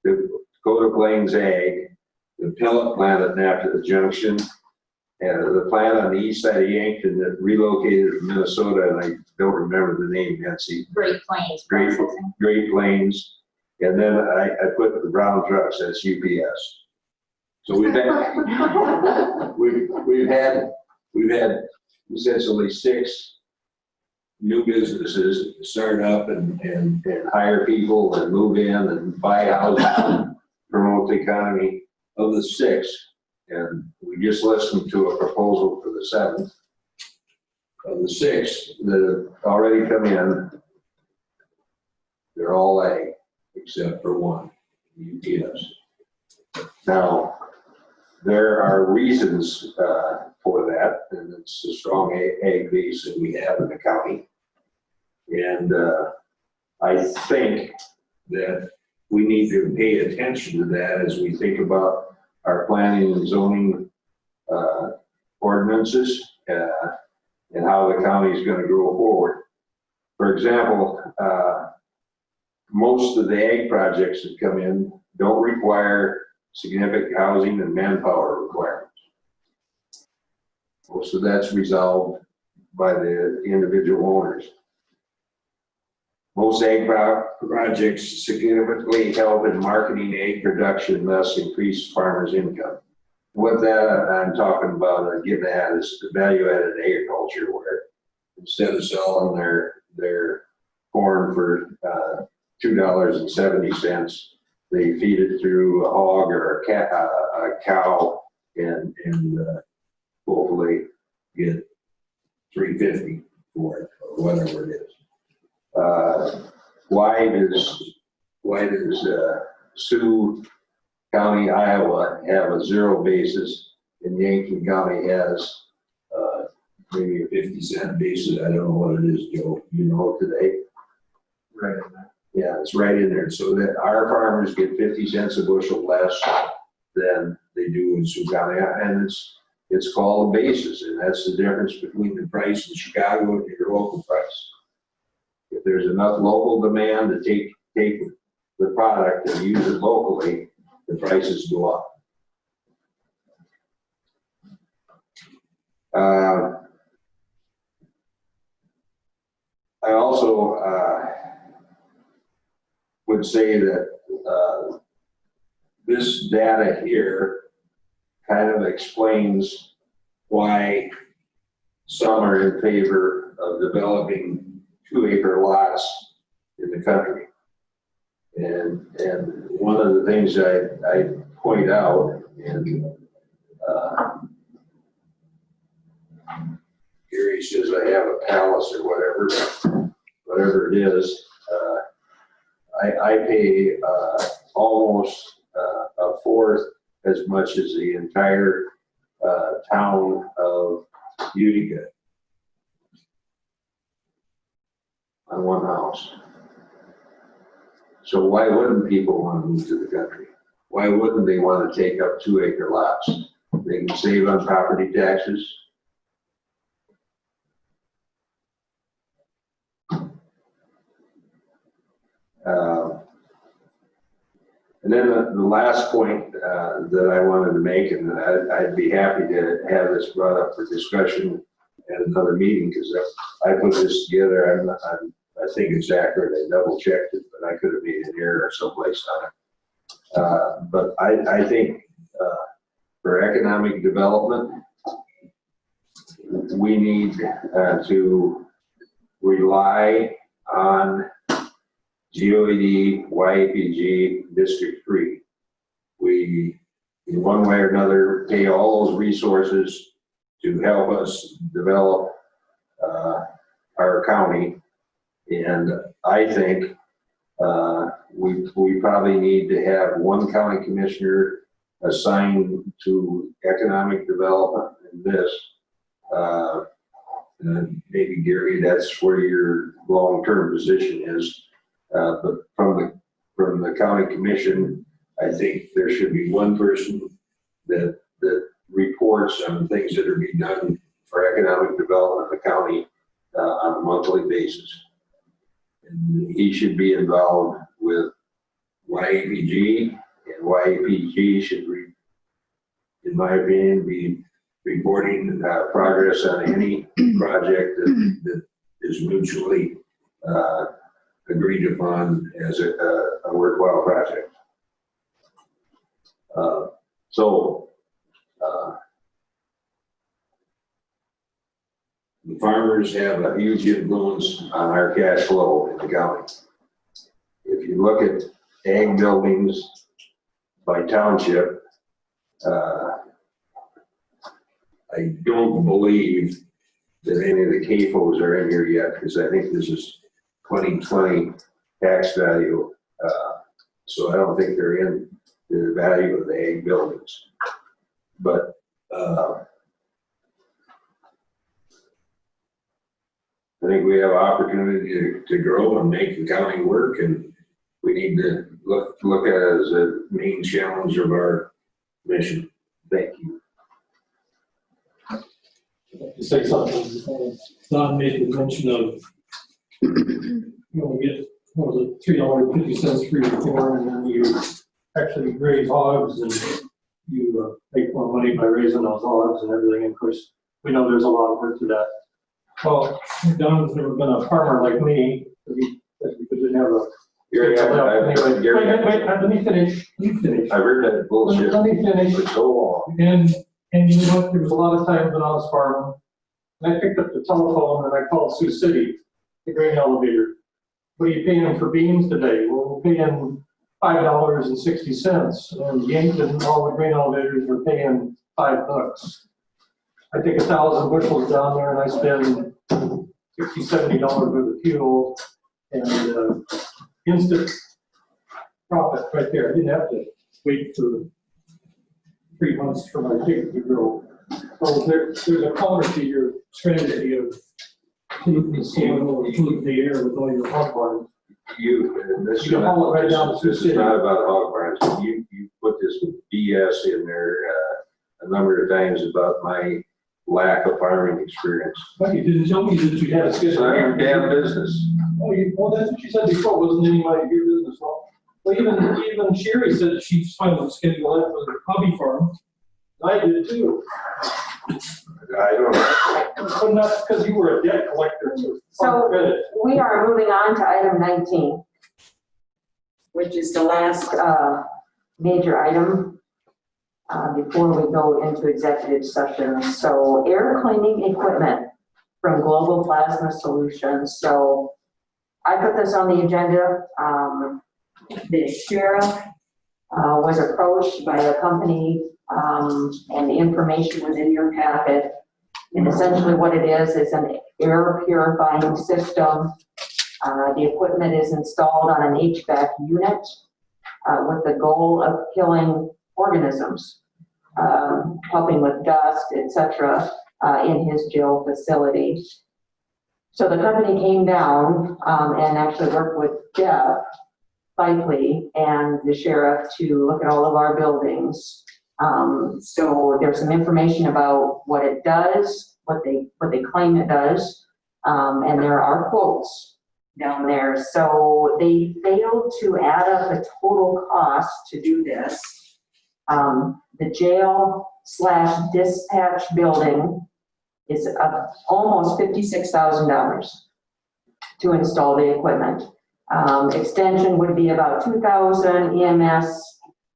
the Dakota Plains Ag, the pellet plant at Napa Junction, and the plant on the east side of Yankton that relocated from Minnesota, and I don't remember the name, Nancy. Great Plains Great Processing. Plains, and then I put the brown trucks, that's UPS. So we've had essentially 6 new businesses start up and hire people and move in and buy houses, promote the economy. Of the 6, and we just listened to a proposal for the 7th. Of the 6 that have already come in, they're all ag, except for one, UPS. Now, there are reasons for that, and it's a strong ag base that we have in the county. And I think that we need to pay attention to that as we think about our planning and zoning ordinances and how the county is going to grow forward. For example, most of the ag projects that come in don't require significant housing and manpower requirements. Most of that's resolved by the individual owners. Most ag projects significantly help in marketing ag production, thus increase farmers' income. With that, I'm talking about getting at is value-added agriculture, where instead of selling their corn for $2.70, they feed it through a hog or a cow and hopefully get $3.50 for it, or whatever it is. Why does Sioux County, Iowa have a 0 basis and Yankton County has maybe a 50-cent basis? I don't know what it is, Joe, you know today? Right. Yeah, it's right in there, so that our farmers get 50 cents a bushel less than they do in Sioux County, and it's called a basis, and that's the difference between the price in Chicago and your local price. If there's enough local demand to take the product and use it locally, the prices go up. I also would say that this data here kind of explains why some are in favor of developing 2-acre lots in the country. And one of the things I point out, and Gary says I have a palace or whatever it is, I pay almost a fourth as much as the entire town of Utica on one house. So why wouldn't people want to move to the country? Why wouldn't they want to take up 2-acre lots? They can save on property taxes. And then the last point that I wanted to make, and I'd be happy to have this brought up for discussion at another meeting, because I put this together. I think it's accurate. I double checked it, but I could have made an error someplace on it. But I think for economic development, we need to rely on GOED, YAPG, District 3. We, in one way or another, pay all those resources to help us develop our county. And I think we probably need to have one county commissioner assigned to economic development in this. And maybe Gary, that's where your long-term position is. But from the county commission, I think there should be one person that reports on things that are being done for economic development in the county on a monthly basis. And he should be involved with YAPG, and YAPG should, in my opinion, be reporting progress on any project that is mutually agreed upon as a worthwhile project. The farmers have a huge influence on our cash flow in the county. If you look at ag buildings by township, I don't believe that any of the CAFOs are in here yet, because I think this is 2020 tax value. So I don't think they're in the value of the ag buildings. But I think we have opportunity to grow and make the county work, and we need to look at it as a main challenge of our mission. Thank you. To say something, Don made the mention of, we get, what was it, $3.50 free corn, and then you actually raise hogs, and you make more money by raising those hogs and everything. And of course, we know there's a lot of work to that. Well, Don's never been a farmer like me, because we didn't have a. Let me finish. I heard that bullshit. Let me finish. For so long. And you know what, there was a lot of times when I was farming, and I picked up the telephone and I called Sioux City, the grain elevator. What are you paying them for beans today? Well, we're paying $5.60, and Yankton, all the grain elevators are paying $5. I take 1,000 bushels down there and I spend $60, $70 worth of fuel, and instant profit right there. I didn't have to wait for 3 months for my ticket to grow. So there's a counter-to-your strategy of polluting soil, polluting the air with all your hog barns. This You can haul it right down to the this is city. not about hog barns. You put this BS in there a number of times about my lack of farming experience. But you didn't tell me that you had a It's schedule. not your damn business. Well, that's what you said before, wasn't any of your business. Well, even Sherry said that she's fine with schedule F for the hobby farm. I did too. I don't know. But not because you were a debt collector. So we are moving on to item 19, which is the last major item before we go into executive session. So air cleaning equipment from Global Plasma Solutions. So I put this on the agenda. The sheriff was approached by a company, and the information was in your packet. And essentially what it is an air purifying system. The equipment is installed on an HVAC unit with the goal of killing organisms, helping with dust, etc., in his jail facility. So the company came down and actually worked with Jeff Feitley and the sheriff to look at all of our buildings. So there's some information about what it does, what they claim it does, and there are quotes down there. So they failed to add up the total cost to do this. The jail/dispatch building is almost $56,000 to install the equipment. Extension would be about $2,000, EMS,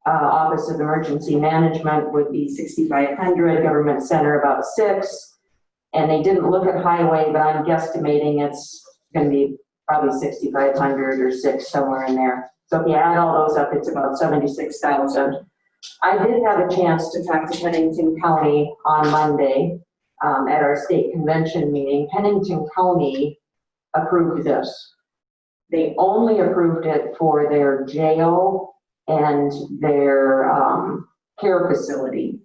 Office of Emergency Management would be $6,500, Government Center about $6,000. And they didn't look at highway, but I'm guesstimating it's going to be probably $6,500 or $6,000, somewhere in there. So if you add all those up, it's about $76,000. I did have a chance to talk to Pennington County on Monday at our state convention meeting. Pennington County approved this. They only approved it for their jail and their care facility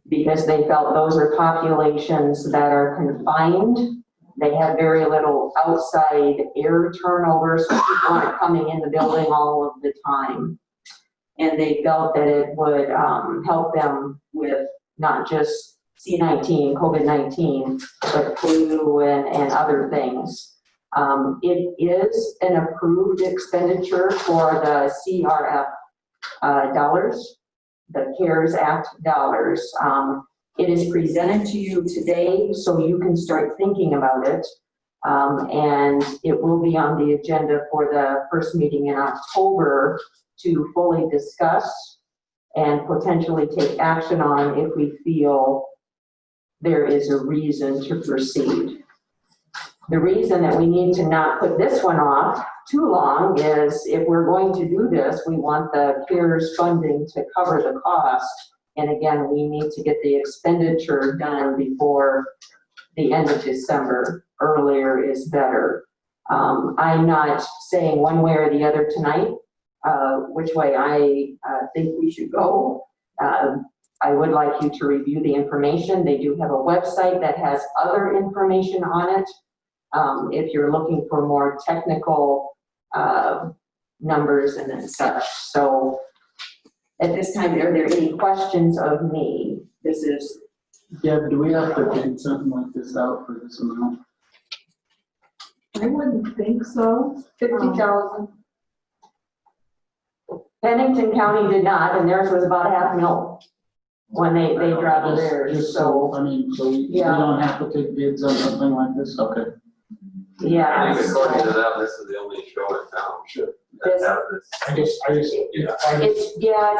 because they felt those are populations that are confined. They have very little outside air turnover, so people aren't coming in the building all of the time. And they felt that it would help them with not just C-19, COVID-19, but flu and other things. It is an approved expenditure for the CRF dollars, the CARES Act dollars. It is presented to you today so you can start thinking about it. And it will be on the agenda for the first meeting in October to fully discuss and potentially take action on if we feel there is a reason to proceed. The reason that we need to not put this one off too long is if we're going to do this, we want the CARES funding to cover the cost. And again, we need to get the expenditure done before the end of December. Earlier is better. I'm not saying one way or the other tonight which way I think we should go. I would like you to review the information. They do have a website that has other information on it. If you're looking for more technical numbers and such. So at this time, are there any questions of me? This is. Deb, do we have to bid something like this out for this amount? I wouldn't think so. 50,000. Pennington County did not, and theirs was about $500,000 when they dropped theirs. Just So I mean, so we yeah. don't have to take bids on something like this? Okay. Yeah. I think according to them, this is the only show in town. Sure. This- It's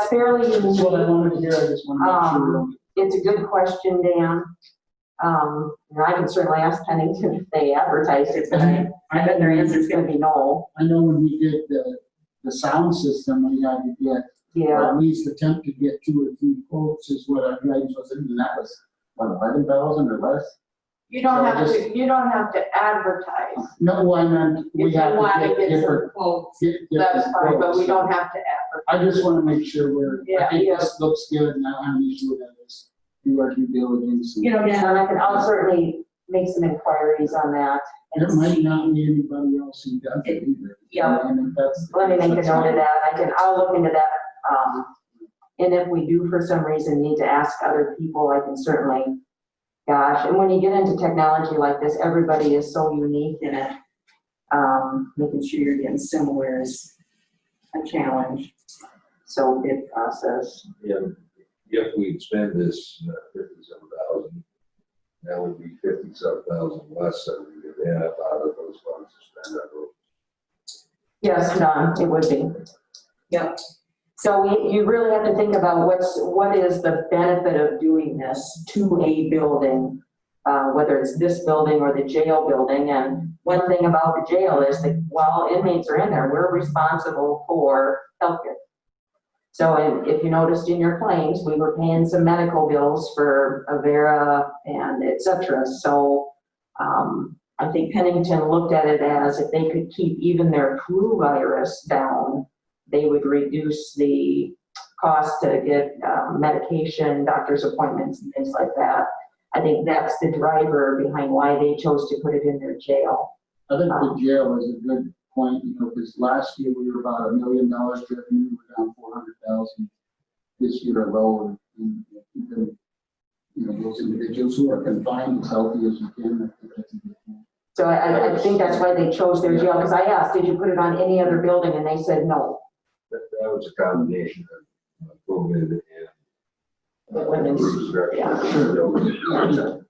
fairly That's unique. what I wanted to hear, I just want to make sure. It's a good question, Dan. And I can certainly ask Pennington if they advertised it, but I bet their answer is gonna be no. I know when we did the the sound system, we had to get, or Yeah, at least attempt to get 2 or 3 quotes is what our guidance was, and that was, what, 11,000 or less? You don't So have just- to, you don't have to advertise. No, I meant, we If you have want to to get get some different, quotes, get that's different fine, but quotes. we don't have to advertise. I just wanna make sure I Yeah, think yeah. this looks good, and I have an issue with that, is do our due diligence. and- you know, and I'll certainly make some inquiries on that. There might not be anybody else who does it either. Yeah. And if that's. Let me make a note of that. I'll look into that. And if we do for some reason need to ask other people, I can certainly, gosh, and when you get into technology like this, everybody is so unique in it. Making sure you're getting similar is a challenge. So bid process. Yeah, if we spend this 57,000, that would be 57,000 less than we could have out of those funds to spend on roads. Yes, Don, it would be. Yep. So you really have to think about what is the benefit of doing this to a building, whether it's this building or the jail building. And one thing about the jail is that while inmates are in there, we're responsible for healthcare. So if you noticed in your claims, we were paying some medical bills for Avera and et cetera. So I think Pennington looked at it as if they could keep even their flu virus down, they would reduce the cost to get medication, doctor's appointments and things like that. I think that's the driver behind why they chose to put it in their jail. I think the jail is a good point, because last year we were about $1 million revenue, we're down 400,000 this year alone. And keeping, those individuals who are confined as healthy as you can, I think that's a good point. So I think that's why they chose their jail, because I asked, did you put it on any other building? And they said no. That was a combination of COVID and. Women's, yeah. Sure.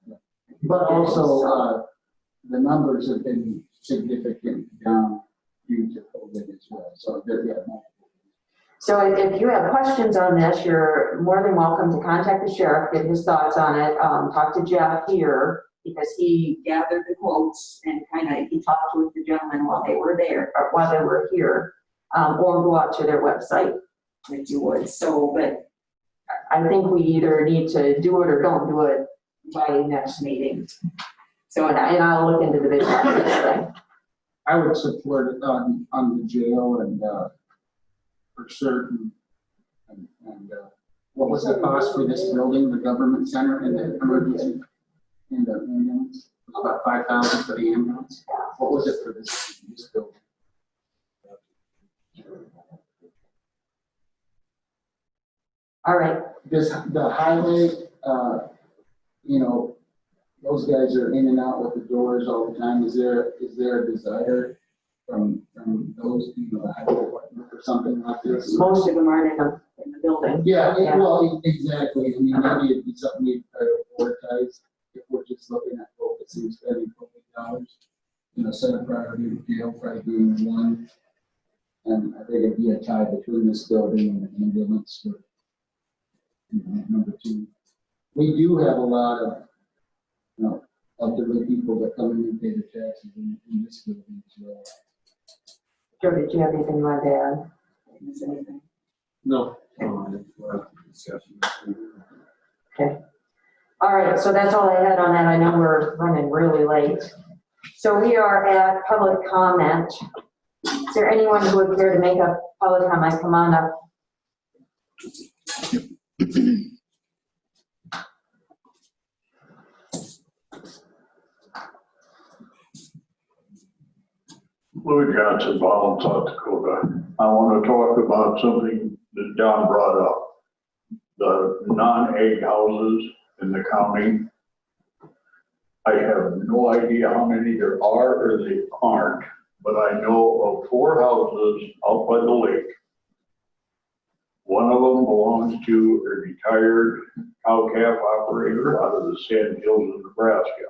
But also, the numbers have been significant down due to COVID as well, so yeah. So if you have questions on this, you're more than welcome to contact the sheriff, get his thoughts on it, talk to Jeff here, because he gathered the quotes and he talked with the gentlemen while they were there, or while they were here, or go out to their website if you would. So, but I think we either need to do it or don't do it by next meeting. So, and I'll look into the bid process thing. I would support it on the jail and, for certain. And what was the cost for this building, the government center and the emergency, and the ambulance? It was about 5,000 for the ambulance. What was it for this building? All right. The highway, those guys are in and out with the doors all the time. Is there a desire from those, the highway department or something like this? Most of them aren't in the building. Yeah, well, exactly. I mean, maybe it'd be something we prioritize if we're just looking at focusing, spending dollars. Set a priority to jail, probably doing one. And I think it'd be a tie between this building and the ambulance for number 2. We do have a lot of, elderly people that come in and pay their taxes in this building as well. Joe, did you have anything you wanted to add? Miss anything? No. Okay. All right, so that's all I had on that. I know we're running really late. So we are at public comment. Is there anyone who would care to make a public comment? Come on up. Louis Johnson, Bottom, South Dakota. I want to talk about something that Don brought up. The non-egg houses in the county. I have no idea how many there are or they aren't, but I know of 4 houses out by the lake. One of them belongs to a retired cow-calf operator out of the Sand Hills of Nebraska.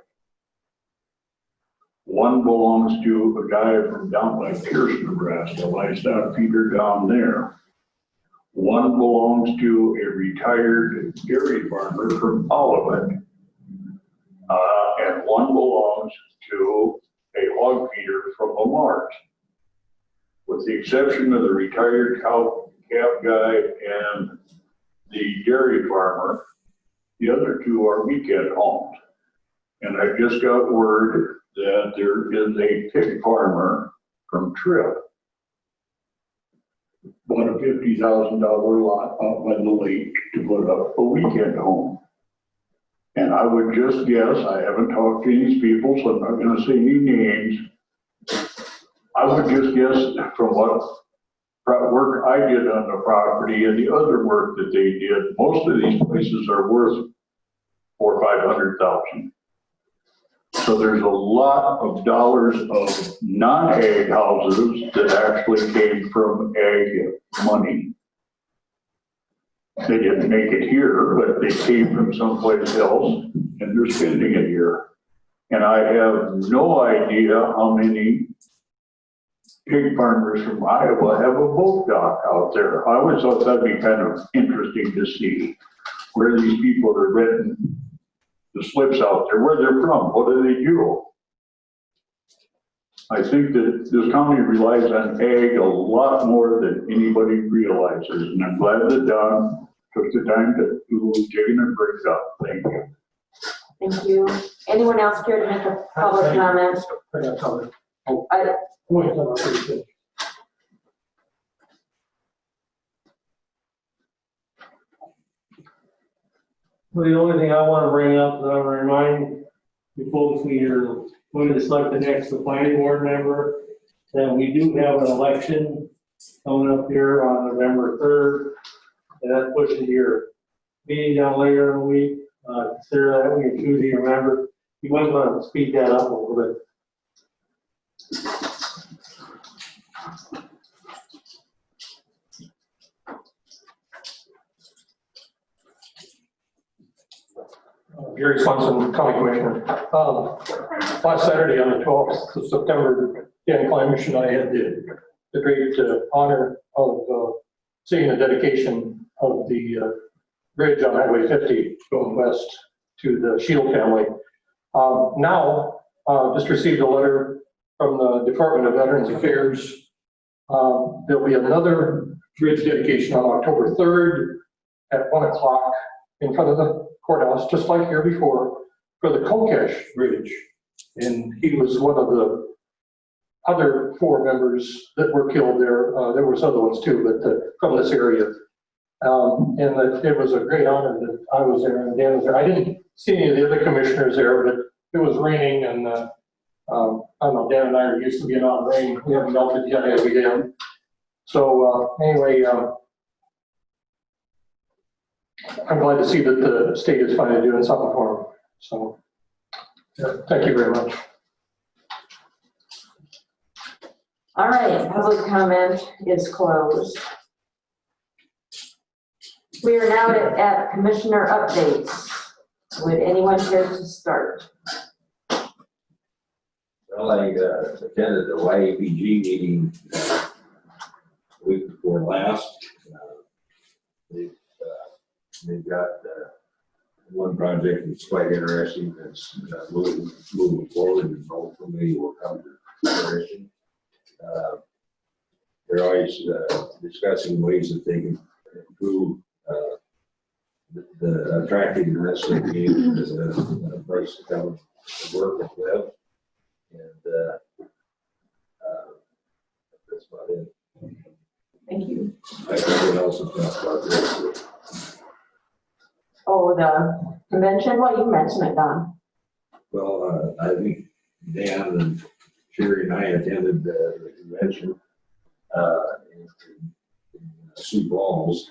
One belongs to a guy from down by Pierce, Nebraska, livestock feeder down there. One belongs to a retired dairy farmer from Olivet. And one belongs to a hog feeder from Lamar's. with the exception of the retired cow calf guy and the dairy farmer, the other two are weekend homes. And I just got word that there is a pig farmer from Tripp bought a $50,000 lot out by the lake to put up a weekend home. And I would just guess, I haven't talked to these people, so I'm not gonna say any names. I would just guess from what work I did on the property and the other work that they did, most of these places are worth $400,000 or $500,000. So there's a lot of dollars of non-ag houses that actually came from ag money. They didn't make it here, but they came from someplace else and they're spending it here. And I have no idea how many pig farmers from Iowa have a boat dock out there. I always thought that'd be kind of interesting to see where these people are renting the slips out there, where they're from, what do they do? I think that this county relies on ag a lot more than anybody realizes, and I'm glad that Don took the time to do taking a break up. Thank you. Thank you. Anyone else care to make a public comment? I got comment. I- Well, the only thing I want to bring up, that I want to remind you folks, we are going to select the next planning board member, that we do have an election coming up here on November 3rd, and that pushes your meeting down later in the week. Consider that when you're choosing your member. You might want to speed that up a little bit. Gary Swanson, County Commissioner. Last Saturday on the 12th of September, Dan Klimish and I had the great honor of seeing the dedication of the bridge on Highway 50 going west to the Shield family. Now, just received a letter from the Department of Veterans Affairs. There'll be another bridge dedication on October 3rd at 1 o'clock in front of the courthouse, just like here before, for the Kokesh Bridge. And he was one of the other 4 members that were killed there. There was other ones too, but from this area. And it was a great honor that I was there and Dan was there. I didn't see any of the other commissioners there, but it was raining and I don't know, Dan and I are used to being on rain. We haven't melted yet as we did. So anyway, I'm glad to see that the state is finally doing something for them. So, yeah, thank you very much. All right, public comment is closed. We are now at commissioner updates. Would anyone care to start? Well, I attended the YAPG meeting week before last. They've got one project that's quite interesting that's moving forward, and hopefully will come to fruition. They're always discussing ways that they can improve the attractiveness of the community as a place to come to work and live. And that's about it. Thank you. I think else to talk about this. Oh, the convention? Well, you mentioned it, Don. Well, I think Dan and Sherry and I attended the convention in Sioux Falls.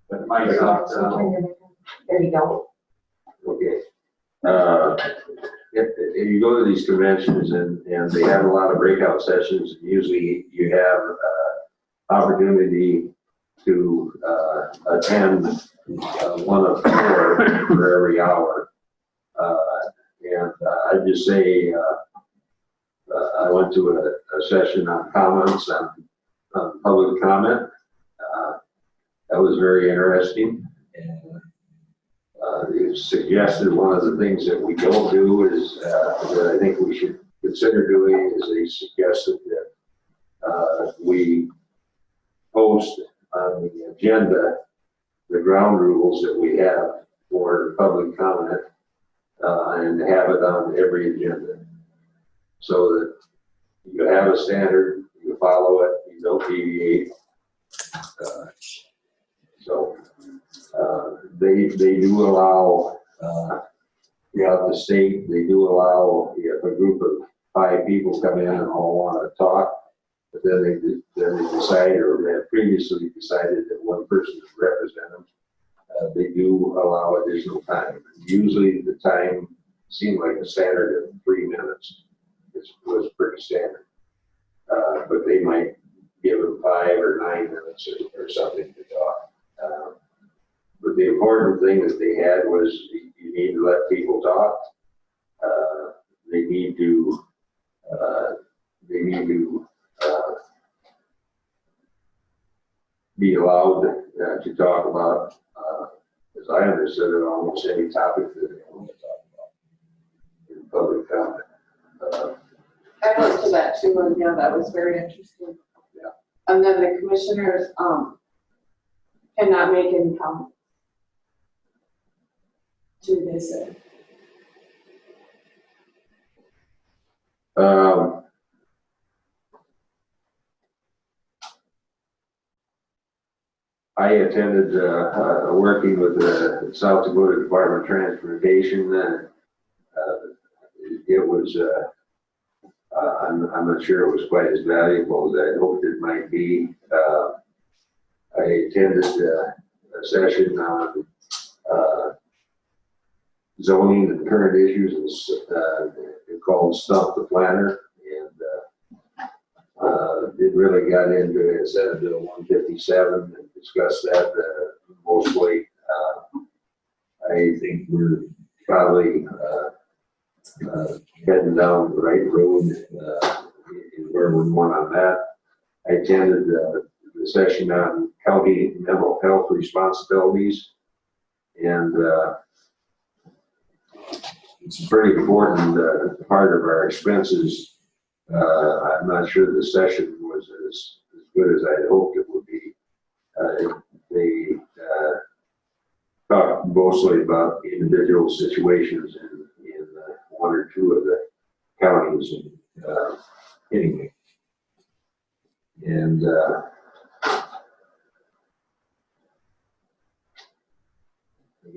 But my There you go. Okay. If you go to these conventions and they have a lot of breakout sessions, usually you have opportunity to attend one of 4 for every hour. And I'd just say I went to a session on comments on public comment. That was very interesting. And it suggested one of the things that we don't do is that I think we should consider doing is they suggested that we post on the agenda the ground rules that we have for public comment and have it on every agenda. So that you have a standard, you follow it, you don't deviate. They do allow, throughout the state, they do allow if a group of 5 people come in and all want to talk, but then they decide, or they have previously decided that one person is represent them. They do allow additional time. Usually the time seemed like a standard of 3 minutes. It was pretty standard. But they might give them 5 or 9 minutes or something to talk. But the important thing that they had was you need to let people talk. They need to be allowed to talk about, as I understood it, almost any topic that they want to talk about in public comment. I went to that too, and yeah, that was very interesting. Yeah. And then the commissioners, cannot make any comments. They said. I attended working with the South Dakota Department of Transportation. It was, I'm not sure it was quite as valuable as I hoped it might be. I attended a session on zoning and current issues, called Stump the Planner, and it really got into it. Senate Bill 157 and discussed that mostly. I think we're probably heading down the right road in where we want on that. I attended the session on county mental health responsibilities, and it's a pretty important part of our expenses. I'm not sure the session was as good as I hoped it would be. They talked mostly about individual situations in 1 or 2 of the counties, anyway. And I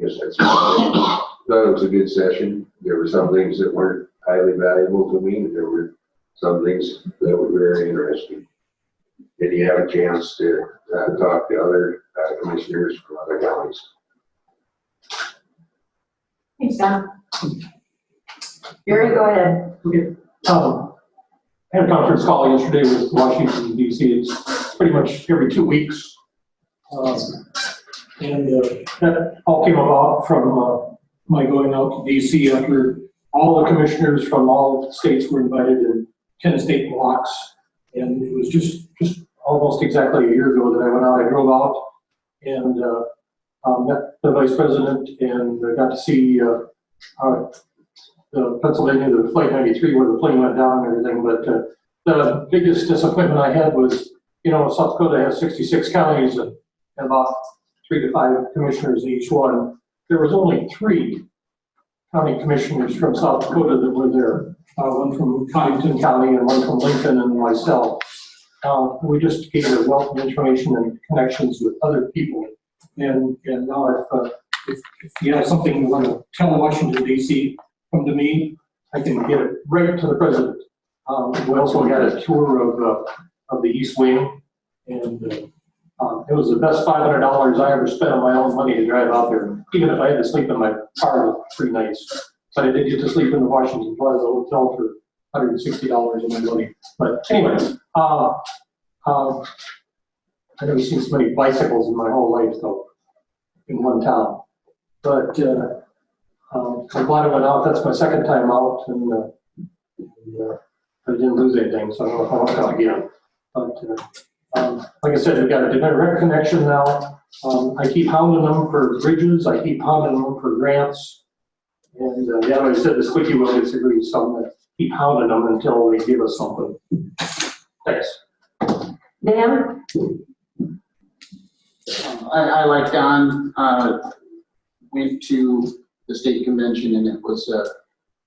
guess that's thought it was a good session. There were some things that weren't highly valuable to me. There were some things that were very interesting. Did you have a chance to talk to other commissioners from other counties? Thanks, Don. Gary, go ahead. Okay. I had a conference call yesterday with Washington, D.C. It's pretty much every 2 weeks. And that all came about from my going out to D.C. after all the commissioners from all states were invited in 10 state blocks. And it was just almost exactly a year ago that I went out. I drove out and met the vice president and got to see the Pennsylvania, the Flight 93 where the plane went down and everything. But the biggest disappointment I had was, South Dakota has 66 counties and about 3 to 5 commissioners in each one. There was only 3 county commissioners from South Dakota that were there. One from Yankton County and one from Lincoln and myself. We just gave a wealth of information and connections with other people. And now if you have something you want to tell Washington, D.C., come to me, I can get it right to the president. We also had a tour of the East Wing, and it was the best $500 I ever spent on my own money to drive out there, even if I had to sleep in my car for 3 nights. But I did get to sleep in the Washington Plaza Hotel for $160 of my money. But anyway, I've never seen so many bicycles in my whole life, though, in one town. But I'm glad I went out. That's my second time out, and I didn't lose anything, so I don't know if I want to come again. But like I said, we've got a direct connection now. I keep hounding them for bridges. I keep hounding them for grants. And, yeah, like I said, the squeaky wheel disagree is something that keep hounding them until they give us something. Thanks. Dan? I like Don, went to the state convention and it was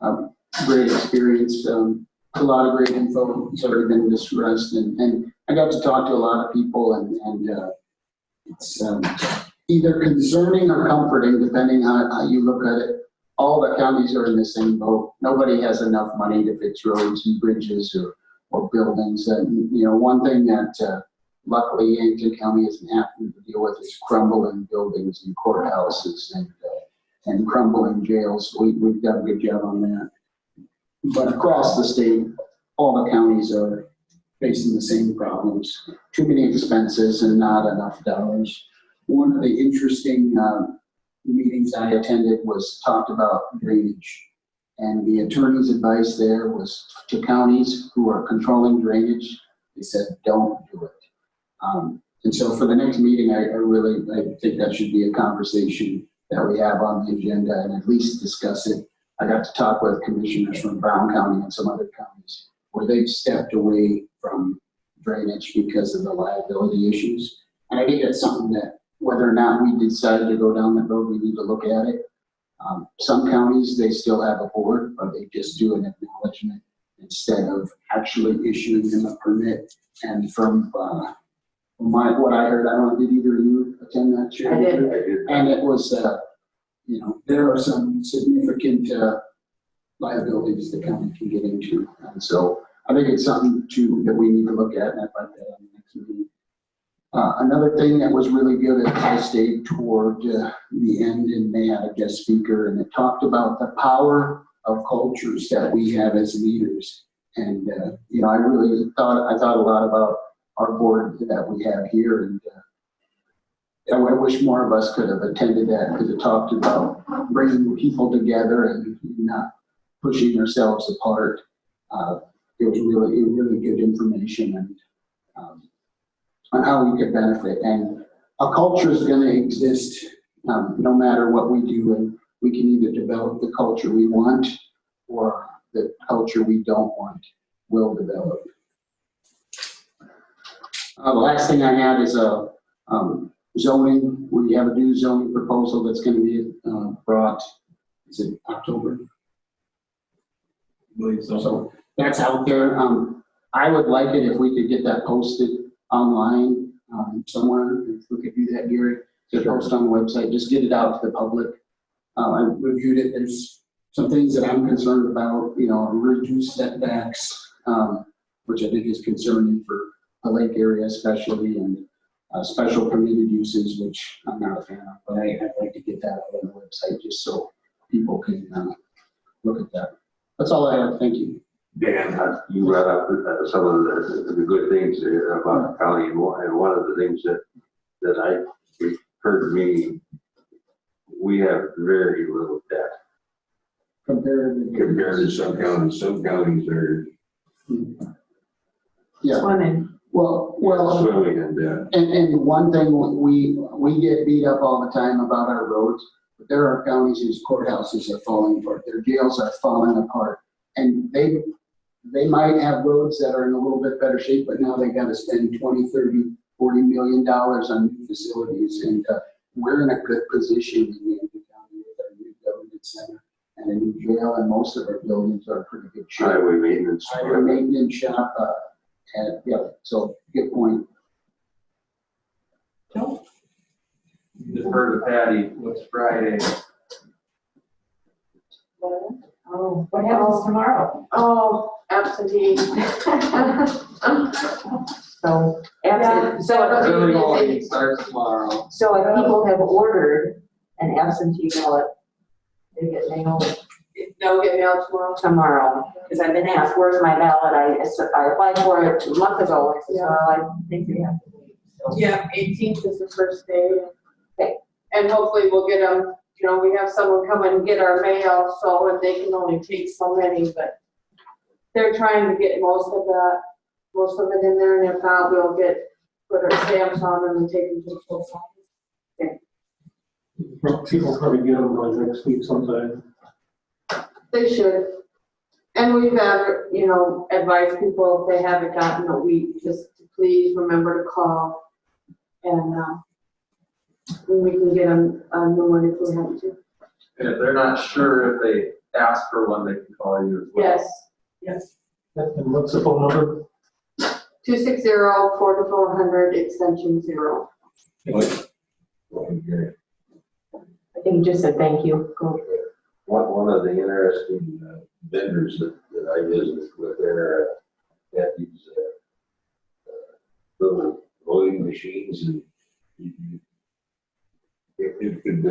a great experience. A lot of great info has already been discussed and I got to talk to a lot of people and it's either concerning or comforting, depending on how you look at it. All the counties are in the same boat. Nobody has enough money to fix roads and bridges or buildings. And, you know, one thing that luckily Yankton County isn't having to deal with is crumbling buildings and courthouses and crumbling jails. We've done a good job on that. But across the state, all the counties are facing the same problems. Too many expenses and not enough dollars. One of the interesting meetings I attended was talked about drainage. And the attorney's advice there was to counties who are controlling drainage, they said, don't do it. And so for the next meeting, I think that should be a conversation that we have on the agenda and at least discuss it. I got to talk with commissioners from Brown County and some other counties where they've stepped away from drainage because of the liability issues. And I think that's something that whether or not we decided to go down that road, we need to look at it. Some counties, they still have a board, but they just do an acknowledgement instead of actually issuing them a permit. And from what I heard, I don't know, did either of you attend that? I did. And it was, you know, there are some significant liabilities the county can get into. And so I think it's something that we need to look at, and I'd like that on the next meeting. Another thing that was really good, I stayed toward the end and they had a guest speaker and it talked about the power of cultures that we have as leaders. And, you know, I thought a lot about our board that we have here and I wish more of us could have attended that because it talked about bringing people together and not pushing ourselves apart. It was really good information and on how we could benefit. And a culture is going to exist no matter what we do, and we can either develop the culture we want or the culture we don't want will develop. The last thing I had is a zoning. We have a new zoning proposal that's going to be brought, is it October? I believe so. So that's out there. I would like it if we could get that posted online somewhere. If we could do that, Gary, to post on the website, just get it out to the public. I reviewed it. There's some things that I'm concerned about, you know, reduced setbacks, which I think is concerning for the lake area especially, and special permitted uses, which I'm not a fan of, but I'd like to get that out on the website just so people can look at that. That's all I have. Thank you. Dan, you brought up some of the good things about the county, and one of the things that I heard me, we have very little debt. Compared to some counties. Some counties are Swimming. Well, swimming in debt. and one thing, we get beat up all the time about our roads, but there are counties whose courthouses are falling apart, their jails are falling apart, and they might have roads that are in a little bit better shape, but now they got to spend 20, 30, $40 million on new facilities, and we're in a good position in Yankton County with our new government center and a new jail, and most of our buildings are pretty good shape. Highway maintenance shop. And yeah, so good point. Defer to Patty, what's Friday? Oh, what happens tomorrow? Oh, absentee. So, Early voting starts tomorrow. So if people have ordered an absentee ballot, they get mailed They'll get mailed tomorrow. Because I've been asked, where's my ballot? I applied for it a month ago. I said, well, I think we have to wait. So, Yeah, 18th is the first day. Okay. And hopefully we'll get them, you know, we have someone come and get our mail, so, and they can only take so many, but they're trying to get most of it in there, and if not, we'll put our stamps on them and take them to the post office. People probably get them by next week sometime. They should. And we've advised people if they haven't gotten a week, just to please remember to call. And, then we can get them a new one if we have to. And if they're not sure if they ask for one, they can call you as well. Yes, yes. And what's the phone number? 260-4400, extension 0. I think you just said thank you. Go. One of the interesting vendors that I visited with there, had these little voting machines, and if you could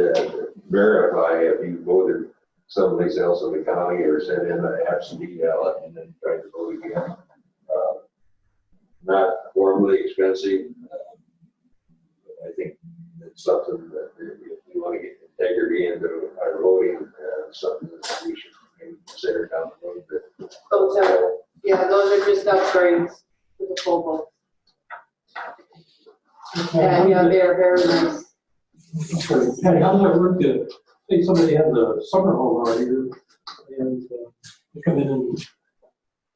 verify if you voted someplace else in the county or sent in an absentee ballot and then tried to vote again. Not horribly expensive. I think it's something that if you want to get integrity into our voting, something that we should maybe consider down the road. Those are just upgrades to the full vote. And they're very nice. Patty, how does that work? Say somebody has a summer home out here and they come in and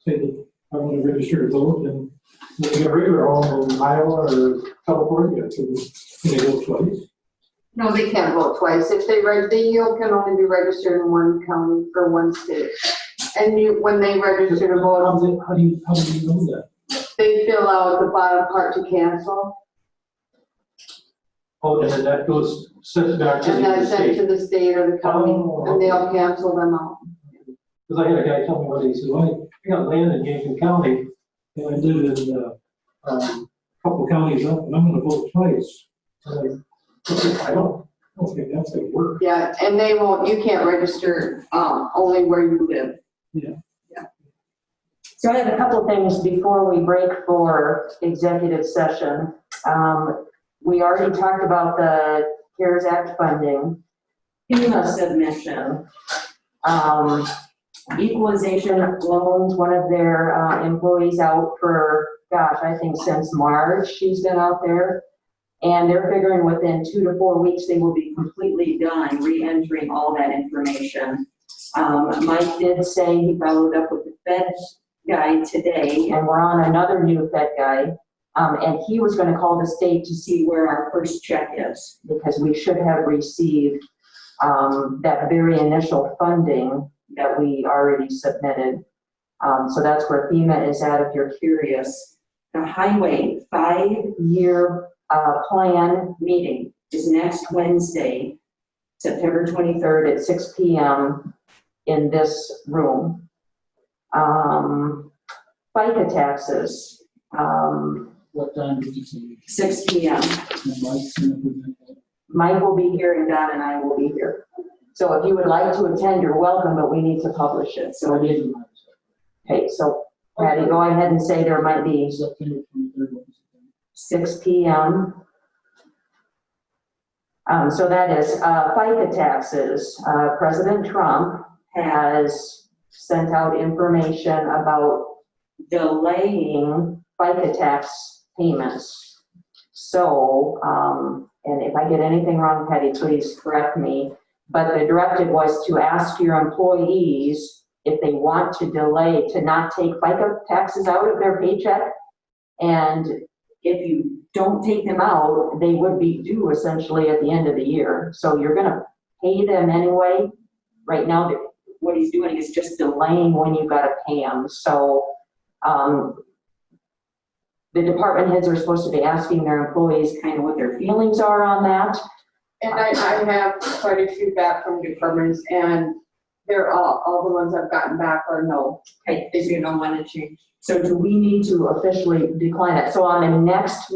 say that I want to register to vote, and they get a regular home in Iowa or California, can they vote twice? No, they can't vote twice. If they can only be registered in one county or one state. And when they register to vote, How do you know that? they fill out the bottom part to cancel, Oh, and then that goes sent back to and the that's sent state. to the state or the county, Oh, and they'll cancel them out. Because I had a guy tell me one day, he said, well, I got land in Yankton County, and I live in a couple counties up, and I'm gonna vote twice. And I don't think that's gonna work. Yeah, and you can't register, only where you live. Yeah. So I have a couple things before we break for executive session. We already talked about the CARES Act funding, FEMA submission, equalization loans, one of their employees out for, I think since March, she's been out there. And they're figuring within 2 to 4 weeks, they will be completely done re-entering all that information. Mike did say he followed up with the Fed guy today, and we're on another new Fed guy. And he was going to call the state to see where our first check is, because we should have received that very initial funding that we already submitted. So that's where FEMA is at, if you're curious. The highway 5-year plan meeting is next Wednesday, September 23rd at 6 p.m. in this room. FICA taxes. What time did you say? 6 p.m. Mike will be here and Don and I will be here. So if you would like to attend, you're welcome, but we need to publish it. So okay, so Patty, go ahead and say there might be 6 p.m. So that is FICA taxes. President Trump has sent out information about delaying FICA tax payments. So, and if I get anything wrong, Patty, please correct me, but the directive was to ask your employees if they want to delay, to not take FICA taxes out of their paycheck. And if you don't take them out, they would be due essentially at the end of the year. So you're gonna pay them anyway. Right now, what he's doing is just delaying when you gotta pay them. So, the department heads are supposed to be asking their employees kind of what their feelings are on that. And I have quite a few back from departments, and they're all the ones I've gotten back are no. Okay, they do not want to change. So do we need to officially decline that? So on the next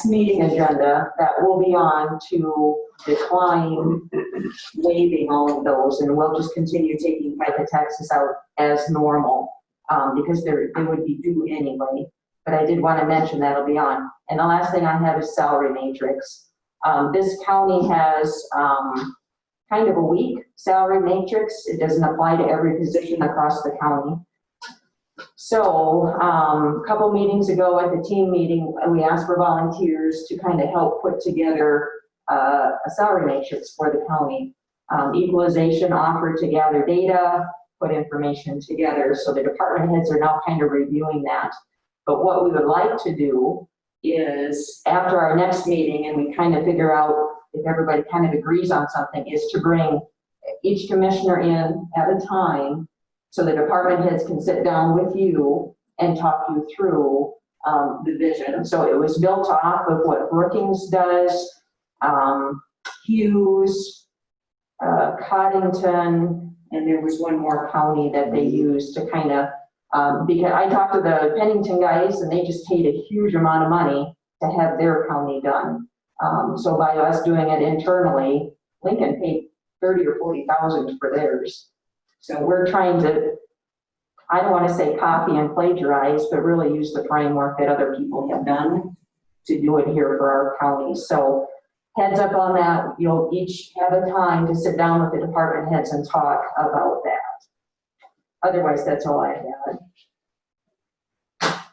meeting agenda, that will be on to decline waiving all of those, and we'll just continue taking FICA taxes out as normal, because they would be due anyway. But I did want to mention that'll be on. And the last thing I have is salary matrix. This county has kind of a weak salary matrix. It doesn't apply to every position across the county. So a couple meetings ago at the team meeting, we asked for volunteers to kind of help put together a salary matrix for the county. equalization offer to gather data, put information together. So the department heads are now kind of reviewing that. But what we would like to do is after our next meeting and we kind of figure out if everybody kind of agrees on something, is to bring each commissioner in at a time so the department heads can sit down with you and talk you through the vision. So it was built off of what Brookings does, Hughes, Coddington, and there was one more county that they used to kind of, because I talked to the Pennington guys and they just paid a huge amount of money to have their county done. So by us doing it internally, Lincoln paid 30 or 40,000 for theirs. So we're trying to, I don't want to say copy and plagiarize, but really use the framework that other people have done to do it here for our county. So heads up on that, you'll each have a time to sit down with the department heads and talk about that. Otherwise, that's all I had.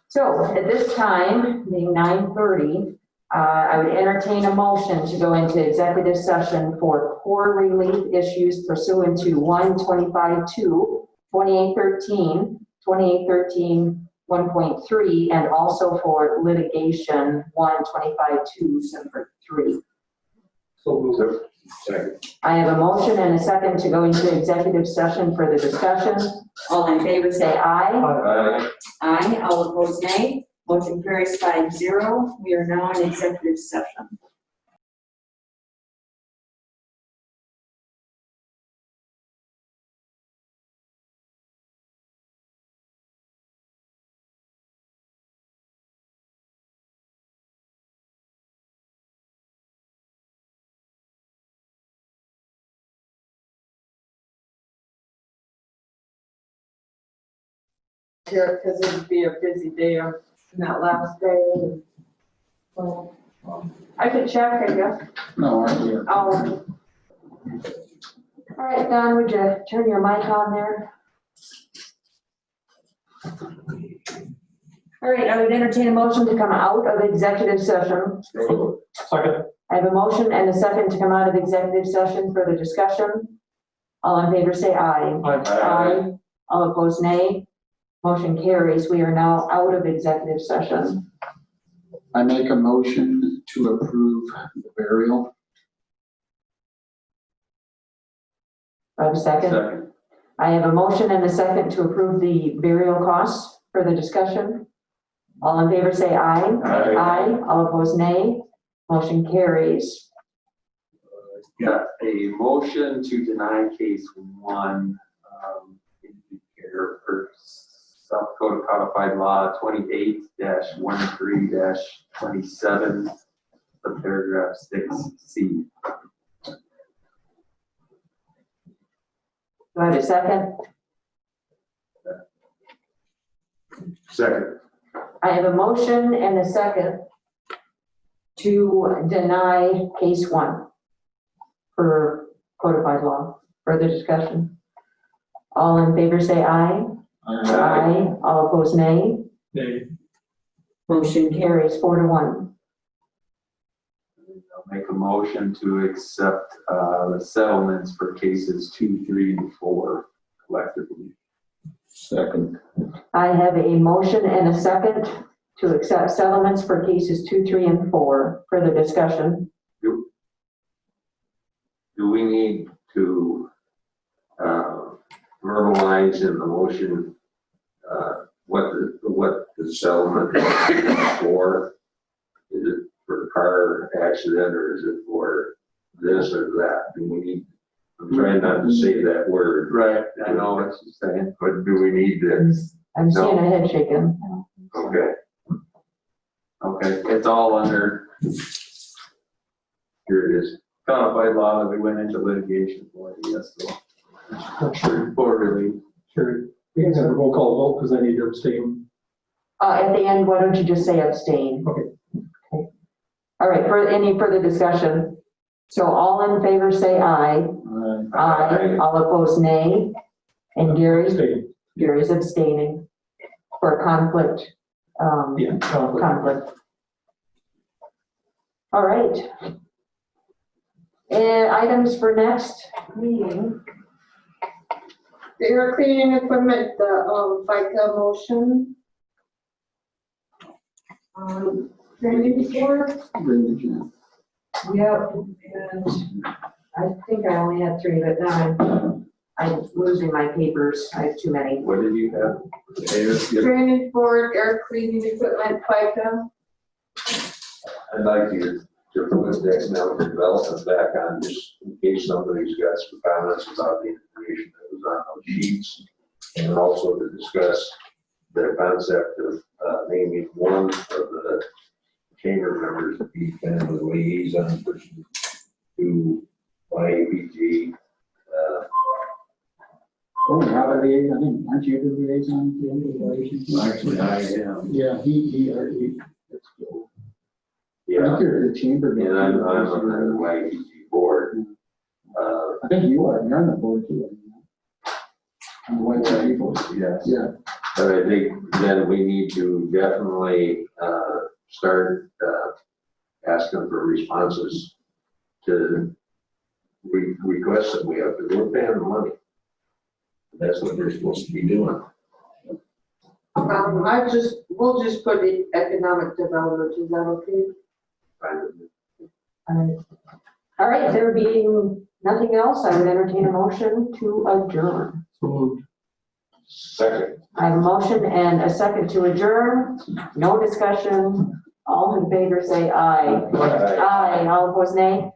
So at this time, being 9:30, I would entertain a motion to go into executive session for core relief issues pursuant to 125-2, 2813, 2813, 1.3, and also for litigation 125-2, 3. So moved. Second. I have a motion and a second to go into executive session for the discussion. All in favor say aye. Aye. Aye. All opposed nay. Motion carries 5-0. We are now in executive session. Here, because it'd be a busy day on that last day. Well, I could check, I guess. No, I'm here. Oh. All right, Don, would you turn your mic on there? All right, I would entertain a motion to come out of executive session. Second. I have a motion and a second to come out of executive session for the discussion. All in favor say aye. Aye. All opposed nay. Motion carries. We are now out of executive session. I make a motion to approve the burial. I have a second. Second. I have a motion and a second to approve the burial costs for the discussion. All in favor say aye. Aye. All opposed nay. Motion carries. Got a motion to deny case 1, for South Dakota Codified Law 28-13-27, subparagraph 6C. Do I have a second? Second. I have a motion and a second to deny case 1 for codified law. Further discussion? All in favor say aye. Aye. All opposed nay. Nay. Motion carries 4-1. I'll make a motion to accept the settlements for cases 2, 3, and 4 collectively. Second. I have a motion and a second to accept settlements for cases 2, 3, and 4. Further discussion? Do we need to verbalize in the motion what the settlement is for? Is it for the car accident or is it for this or that? Do we need, I'm trying not to say that word. Right, I know what you're saying. But do we need to? I'm seeing a head shaking. Okay. Okay, it's all under Here it is. codified law that we went into litigation for, yes, so. For relief. Sure. We can have a roll call vote because I need to abstain. At the end, why don't you just say abstain? Okay. All right, for any further discussion? So all in favor say aye. Aye. All opposed nay. And Gary? Abstain. Gary's abstaining for conflict. Yeah, conflict. Conflict. All right. And items for next meeting. The air cleaning equipment, the, FICA motion. Drainage board, Yep, and I think I only had 3, but now I'm losing my papers. I have too many. What did you have? drainage board, air cleaning equipment, FICA. I'd like to put the economic development back on, just in case somebody's got some comments about the information that was on those sheets. And also to discuss the concept of naming one of the chamber members to be kind of the liaison person to YABG. Oh, how are they, aren't you the liaison to the relations? Actually, I am. Yeah, he, let's go. Yeah, You're the chamber. and I'm on the YABG board. I think you are, you're on the board too. On the YABG board. Yes. Yeah. But I think then we need to definitely start asking for responses to requests that we have, because we're paying the money. That's what they're supposed to be doing. We'll just put the economic development, is that okay? All right, there being nothing else, I would entertain a motion to adjourn. So moved. Second. I have a motion and a second to adjourn. No discussion. All in favor say aye. Aye. All opposed nay.